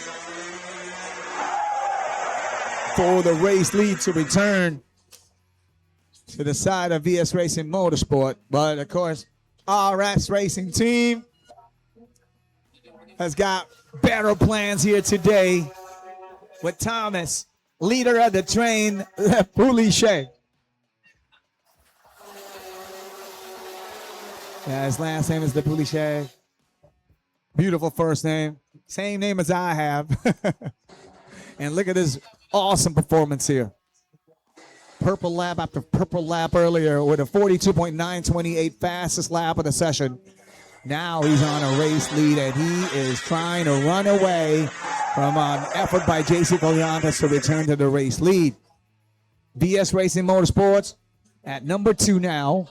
for the race lead to return to the side of VS Racing Motorsport. But of course, RS Racing Team has got better plans here today with Thomas, leader of the train, Boulichet. Yeah, his last name is Le Boulichet. Beautiful first name. Same name as I have. And look at this awesome performance here. Purple lap after purple lap earlier with a 42.928 fastest lap of the session. Now he's on a race lead, and he is trying to run away from an effort by JC Colliantes to return to the race lead. VS Racing Motorsports at number 2 now.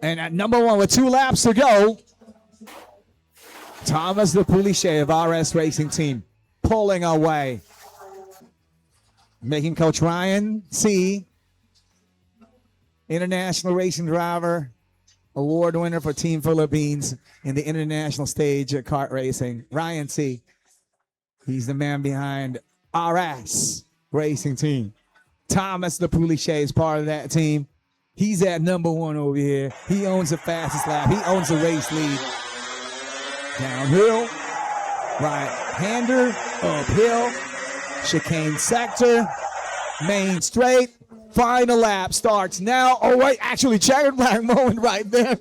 And at number 1 with 2 laps to go, Thomas Le Boulichet of RS Racing Team pulling away. Making Coach Ryan C., international racing driver, award winner for Team Philippines in the international stage at kart racing. Ryan C., he's the man behind RS Racing Team. Thomas Le Boulichet is part of that team. He's at number 1 over here. He owns the fastest lap. He owns the race lead. Downhill, right-hander, uphill, chicane sector, main straight. Final lap starts now. Oh, wait, actually, checkered flag moment right there.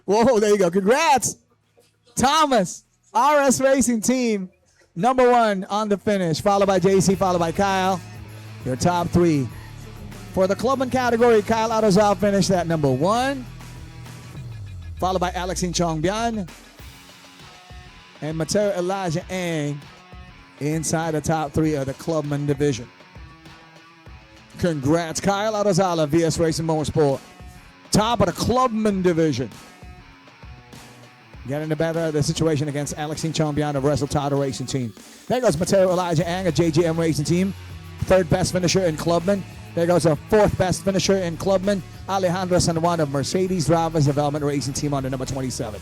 Whoa, there you go. Congrats, Thomas. RS Racing Team, number 1 on the finish, followed by JC, followed by Kyle. Your top 3. For the clubman category, Kyle Arozal finished at number 1. followed by Alexin Chongbian and Mateo Elijah Ang inside the top 3 of the Clubman division. Congrats, Kyle Adozala, VS Racing Motorsport. Top of the Clubman division. Getting the better of the situation against Alexin Chongbian of Wrestle Title Racing Team. There goes Mateo Elijah Ang of JGM Racing Team. 3rd best finisher in Clubman. There goes our 4th best finisher in Clubman, Alejandro San Juan of Mercedes Drivers Development Racing Team on the number 27.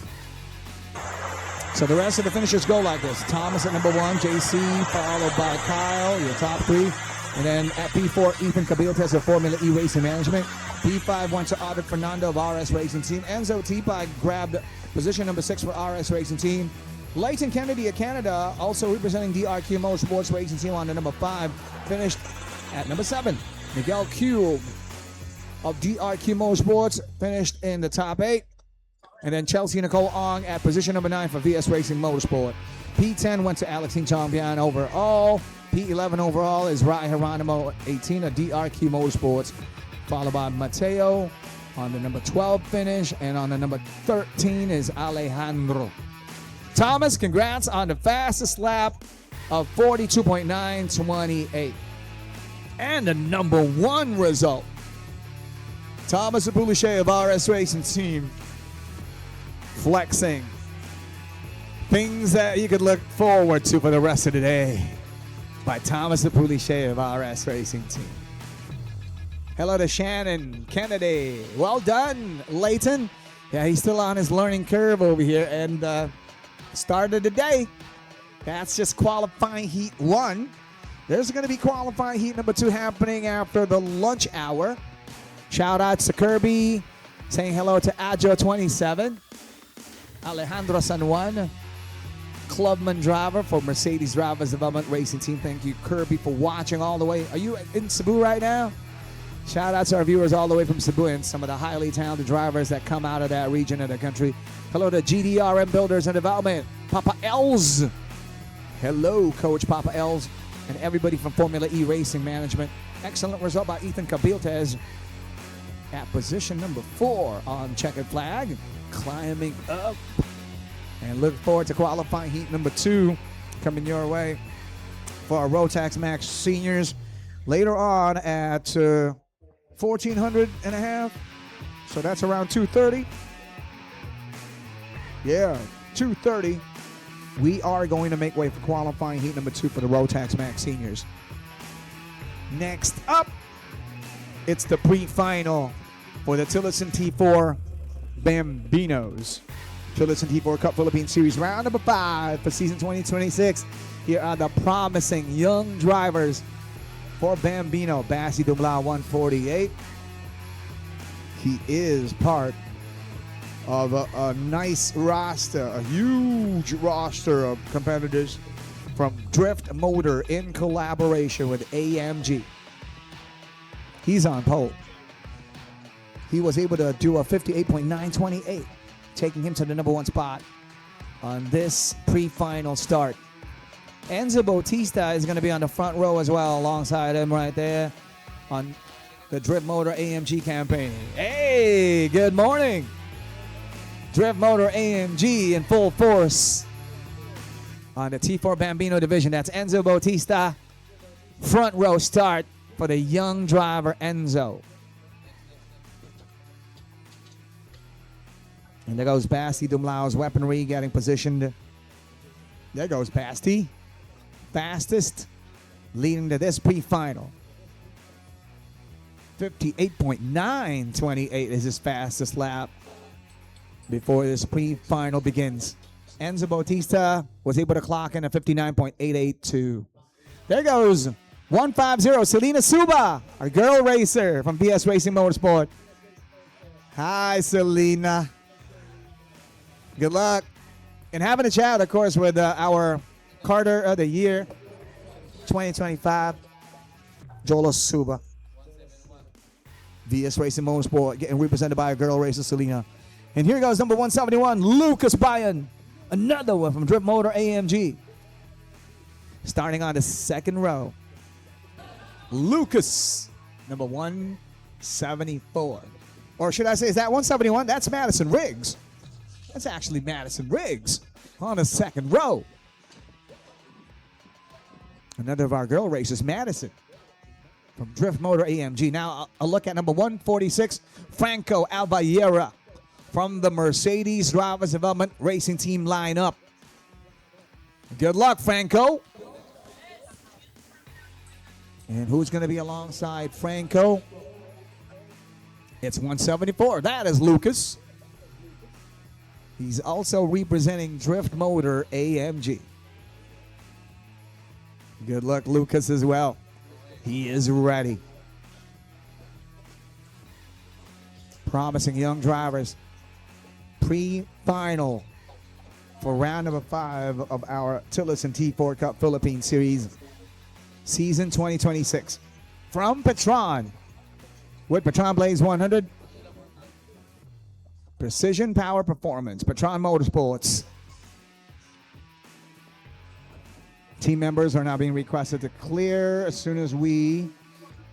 So the rest of the finishers go like this. Thomas at number 1, JC, followed by Kyle, your top 3. And then at P4, Ethan Cabiltes of Formula E Racing Management. P5 went to Audrey Fernando of RS Racing Team. Enzo Tipa grabbed position number 6 for RS Racing Team. Leighton Kennedy of Canada, also representing DRQ Motorsports Racing Team on the number 5, finished at number 7. Miguel Cube of DRQ Motorsports finished in the top 8. And then Chelsea Nicole Ong at position number 9 for VS Racing Motorsport. P10 went to Alexin Chongbian overall. P11 overall is Rai Geronimo 18 of DRQ Motorsports, followed by Mateo on the number 12 finish, and on the number 13 is Alejandro. Thomas, congrats on the fastest lap of 42.928. And the number 1 result. Thomas Apuliche of RS Racing Team flexing. Things that you could look forward to for the rest of the day by Thomas Apuliche of RS Racing Team. Hello to Shannon Kennedy. Well done, Leighton. Yeah, he's still on his learning curve over here and started today. That's just qualifying heat 1. There's going to be qualifying heat number 2 happening after the lunch hour. Shout outs to Kirby, saying hello to Ajo27, Alejandro San Juan, Clubman driver for Mercedes Drivers Development Racing Team. Thank you, Kirby, for watching all the way. Are you in Cebu right now? Shout out to our viewers all the way from Cebu and some of the highly talented drivers that come out of that region of the country. Hello to GDRM Builders and Development, Papa Els. Hello, Coach Papa Els, and everybody from Formula E Racing Management. Excellent result by Ethan Cabiltes at position number 4 on checkered flag, climbing up. And look forward to qualifying heat number 2 coming your way for our Rotax Max seniors later on at 1400 and a half. So that's around 2:30. Yeah, 2:30. We are going to make way for qualifying heat number 2 for the Rotax Max seniors. Next up, it's the pre-final for the Tillotson T4 Bambinos. Tillotson T4 Cup Philippine Series round number 5 for season 2026. Here are the promising young drivers for Bambino. Bassi Dumlao 148. He is part of a nice roster, a huge roster of competitors from Drift Motor in collaboration with AMG. He's on pole. He was able to do a 58.928, taking him to the number 1 spot on this pre-final start. Enzo Bautista is going to be on the front row as well, alongside him right there on the Drift Motor AMG campaign. Hey, good morning. Drift Motor AMG in full force on the T4 Bambino division. That's Enzo Bautista. Front row start for the young driver Enzo. And there goes Basti Dumlao's weaponry getting positioned. There goes Basti. Fastest leading to this pre-final. 58.928 is his fastest lap before this pre-final begins. Enzo Bautista was able to clock in a 59.882. There goes 150, Selena Suba, our girl racer from VS Racing Motorsport. Hi, Selena. Good luck. And having a chat, of course, with our Carter of the Year 2025, Jolo Suba. VS Racing Motorsport getting represented by a girl racer, Selena. And here goes number 171, Lucas Bayan. Another one from Drift Motor AMG. Starting on the second row. Lucas, number 174. Or should I say, is that 171? That's Madison Riggs. That's actually Madison Riggs on the second row. Another of our girl racers, Madison, from Drift Motor AMG. Now a look at number 146, Franco Albayera from the Mercedes Drivers Development Racing Team lineup. Good luck, Franco. And who's going to be alongside Franco? It's 174. That is Lucas. He's also representing Drift Motor AMG. Good luck, Lucas, as well. He is ready. Promising young drivers. Pre-final for round number 5 of our Tillotson T4 Cup Philippine Series season 2026. From PETRON, with PETRON Blaze 100, Precision Power Performance, PETRON Motorsports. Team members are now being requested to clear as soon as we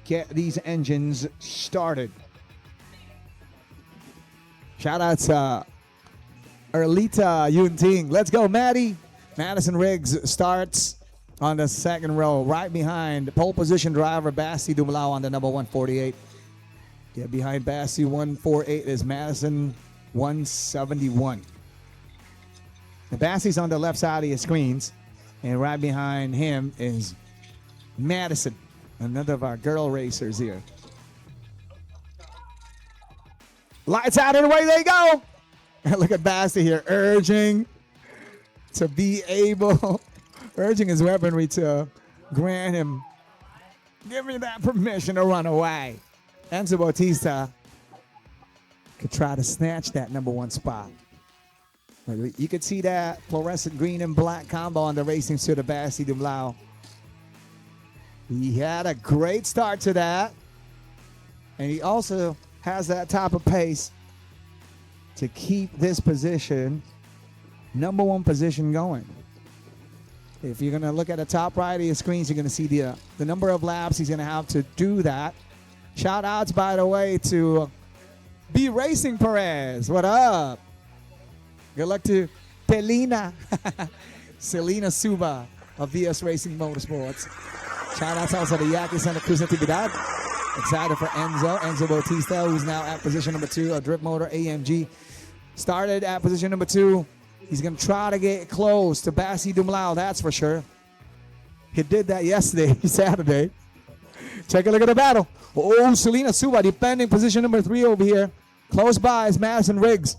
get these engines started. Shout out to Erlita Yunting. Let's go, Maddie. Madison Riggs starts on the second row, right behind pole position driver Basti Dumlao on the number 148. Yeah, behind Basti 148 is Madison 171. The Basti's on the left side of your screens, and right behind him is Madison, another of our girl racers here. Lights out and away they go. And look at Basti here, urging to be able, urging his weaponry to grant him, give me that permission to run away. Enzo Bautista could try to snatch that number 1 spot. You could see that fluorescent green and black combo on the racing suit of Basti Dumlao. He had a great start to that. And he also has that type of pace to keep this position, number 1 position, going. If you're going to look at the top right of your screens, you're going to see the number of laps he's going to have to do that. Shout outs, by the way, to B Racing Perez. What up? Good luck to Pelina, Selena Suba of VS Racing Motorsports. Shout outs also to Yaki Santa Cruz Natividad. Excited for Enzo Bautista, who's now at position number 2 of Drift Motor AMG. Started at position number 2. He's going to try to get close to Basti Dumlao, that's for sure. He did that yesterday, Saturday. Take a look at the battle. Oh, Selena Suba defending position number 3 over here. Close by is Madison Riggs.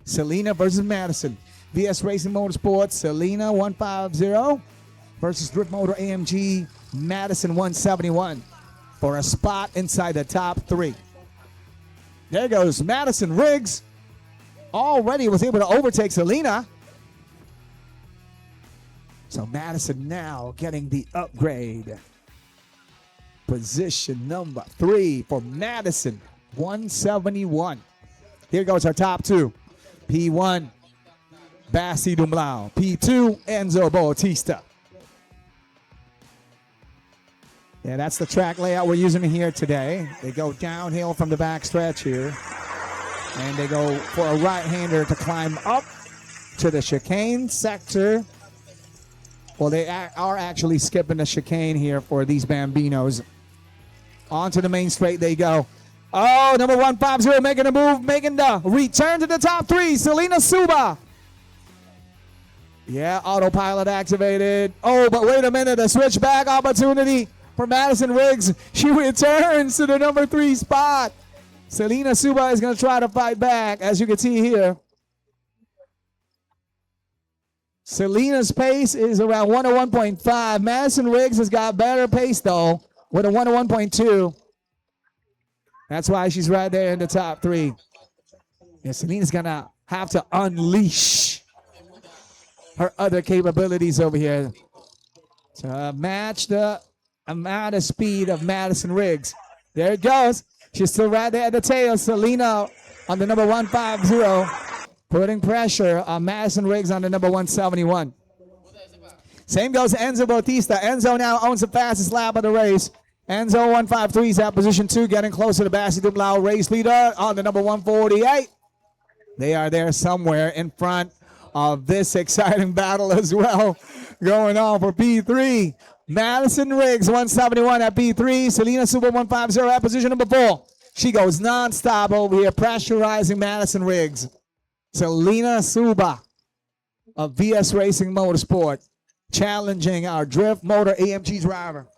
Selena versus Madison. VS Racing Motorsports, Selena 150 versus Drift Motor AMG, Madison 171 for a spot inside the top 3. There goes Madison Riggs. Already was able to overtake Selena. So Madison now getting the upgrade. Position number 3 for Madison, 171. Here goes our top 2. P1, Basti Dumlao. P2, Enzo Bautista. Yeah, that's the track layout we're using here today. They go downhill from the back stretch here. And they go for a right-hander to climb up to the chicane sector. Well, they are actually skipping the chicane here for these Bambinos. Onto the main straight they go. Oh, number 150 making a move, making the return to the top 3. Selena Suba. Yeah, autopilot activated. Oh, but wait a minute, a switchback opportunity for Madison Riggs. She returns to the number 3 spot. Selena Suba is going to try to fight back, as you can see here. Selena's pace is around 101.5. Madison Riggs has got better pace, though, with a 101.2. That's why she's right there in the top 3. And Selena's going to have to unleash her other capabilities over here to match the amount of speed of Madison Riggs. There it goes. She's still right there at the tail. Selena on the number 150, putting pressure on Madison Riggs on the number 171. Same goes to Enzo Bautista. Enzo now owns the fastest lap of the race. Enzo 153 is at position 2, getting closer to Basti Dumlao, race leader on the number 148. They are there somewhere in front of this exciting battle as well going on for P3. Madison Riggs, 171 at P3. Selena Suba, 150 at position number 4. She goes non-stop over here, pressurizing Madison Riggs. Selena Suba of VS Racing Motorsport, challenging our Drift Motor AMG driver.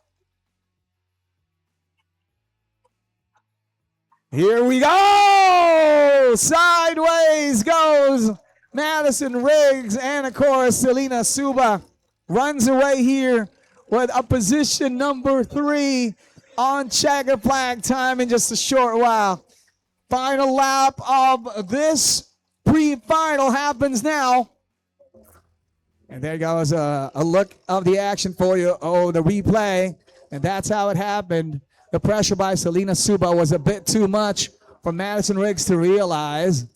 Here we go! Sideways goes Madison Riggs, and of course, Selena Suba runs away here with a position number 3 on checkered flag time in just a short while. Final lap of this pre-final happens now. And there goes a look of the action for you. Oh, the replay. And that's how it happened. The pressure by Selena Suba was a bit too much for Madison Riggs to realize.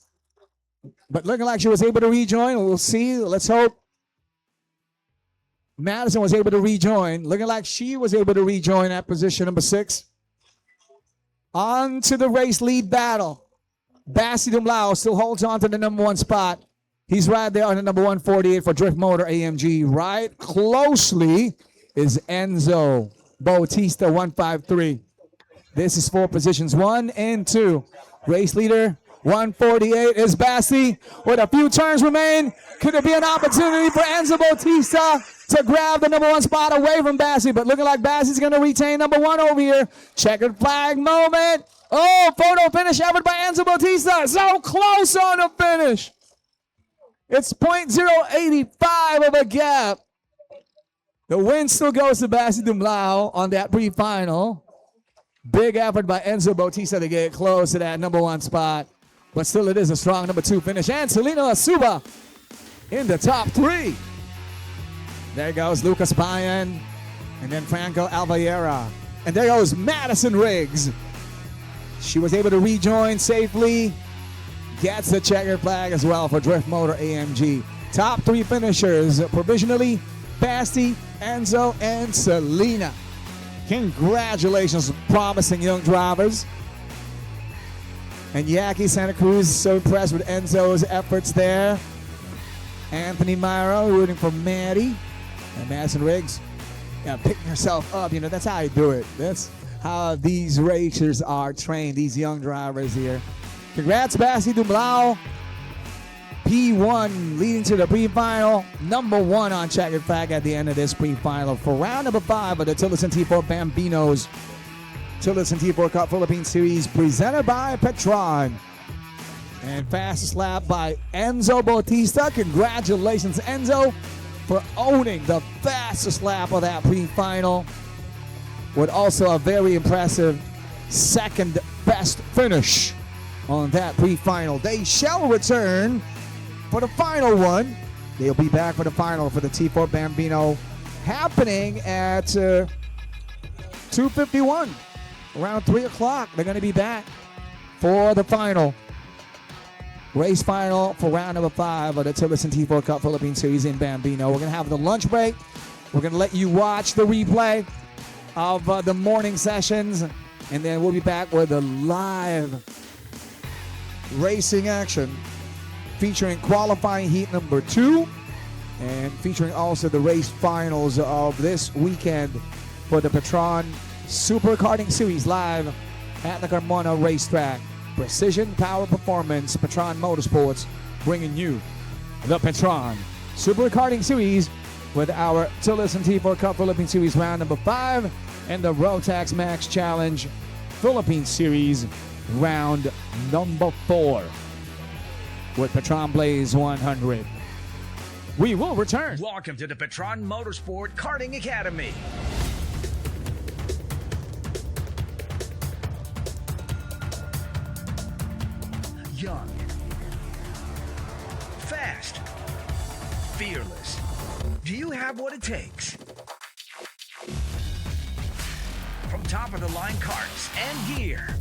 But looking like she was able to rejoin. We'll see. Let's hope Madison was able to rejoin. Looking like she was able to rejoin at position number 6. On to the race lead battle. Bassi Dumlao still holds on to the number 1 spot. He's right there on the number 148 for Drift Motor AMG. Right closely is Enzo Bautista, 153. This is for positions 1 and 2. Race leader, 148 is Bassi. With a few turns remain, could there be an opportunity for Enzo Bautista to grab the number 1 spot away from Bassi? But looking like Bassi's going to retain number 1 over here. Checkered flag moment. Oh, photo finish effort by Enzo Bautista. So close on the finish. It's 0.085 of a gap. The win still goes to Bassi Dumlao on that pre-final. Big effort by Enzo Bautista to get close to that number 1 spot. But still it is a strong number 2 finish. And Selena Suba in the top 3. There goes Lucas Payan. And then Franco Alvallera. And there goes Madison Riggs. She was able to rejoin safely. Gets the checkered flag as well for Drift Motor AMG. Top 3 finishers provisionally, Bassi, Enzo, and Selena. Congratulations, promising young drivers. And Yaki Santa Cruz is so impressed with Enzo's efforts there. Anthony Myro rooting for Maddie. And Madison Riggs picking herself up. You know, that's how you do it. That's how these racers are trained, these young drivers here. Congrats, Bassi Dumlao. P1 leading to the pre-final. Number 1 on checkered flag at the end of this pre-final for round number 5 of the Tillotson T4 Bambinos Tillotson T4 Cup Philippine Series presented by PETRON. And fastest lap by Enzo Bautista. Congratulations, Enzo, for owning the fastest lap of that pre-final with also a very impressive second best finish on that pre-final. They shall return for the final one. They'll be back for the final for the T4 Bambino happening at 2:51. Around 3 o'clock, they're going to be back for the final. Race final for round number 5 of the Tillotson T4 Cup Philippine Series in Bambino. We're going to have the lunch break. We're going to let you watch the replay of the morning sessions. And then we'll be back with the live racing action featuring qualifying heat number 2 and featuring also the race finals of this weekend for the PETRON Super Karting Series live at the Carmona racetrack. Precision Power Performance, PETRON Motorsports, bringing you the PETRON Super Karting Series with our Tillotson T4 Cup Philippine Series round number 5 and the Rotax Max Challenge Philippine Series round number 4 with PETRON Blaze 100. We will return. Welcome to the PETRON Motorsport Karting Academy. Young, fast, fearless. Do you have what it takes? From top of the line carts and gear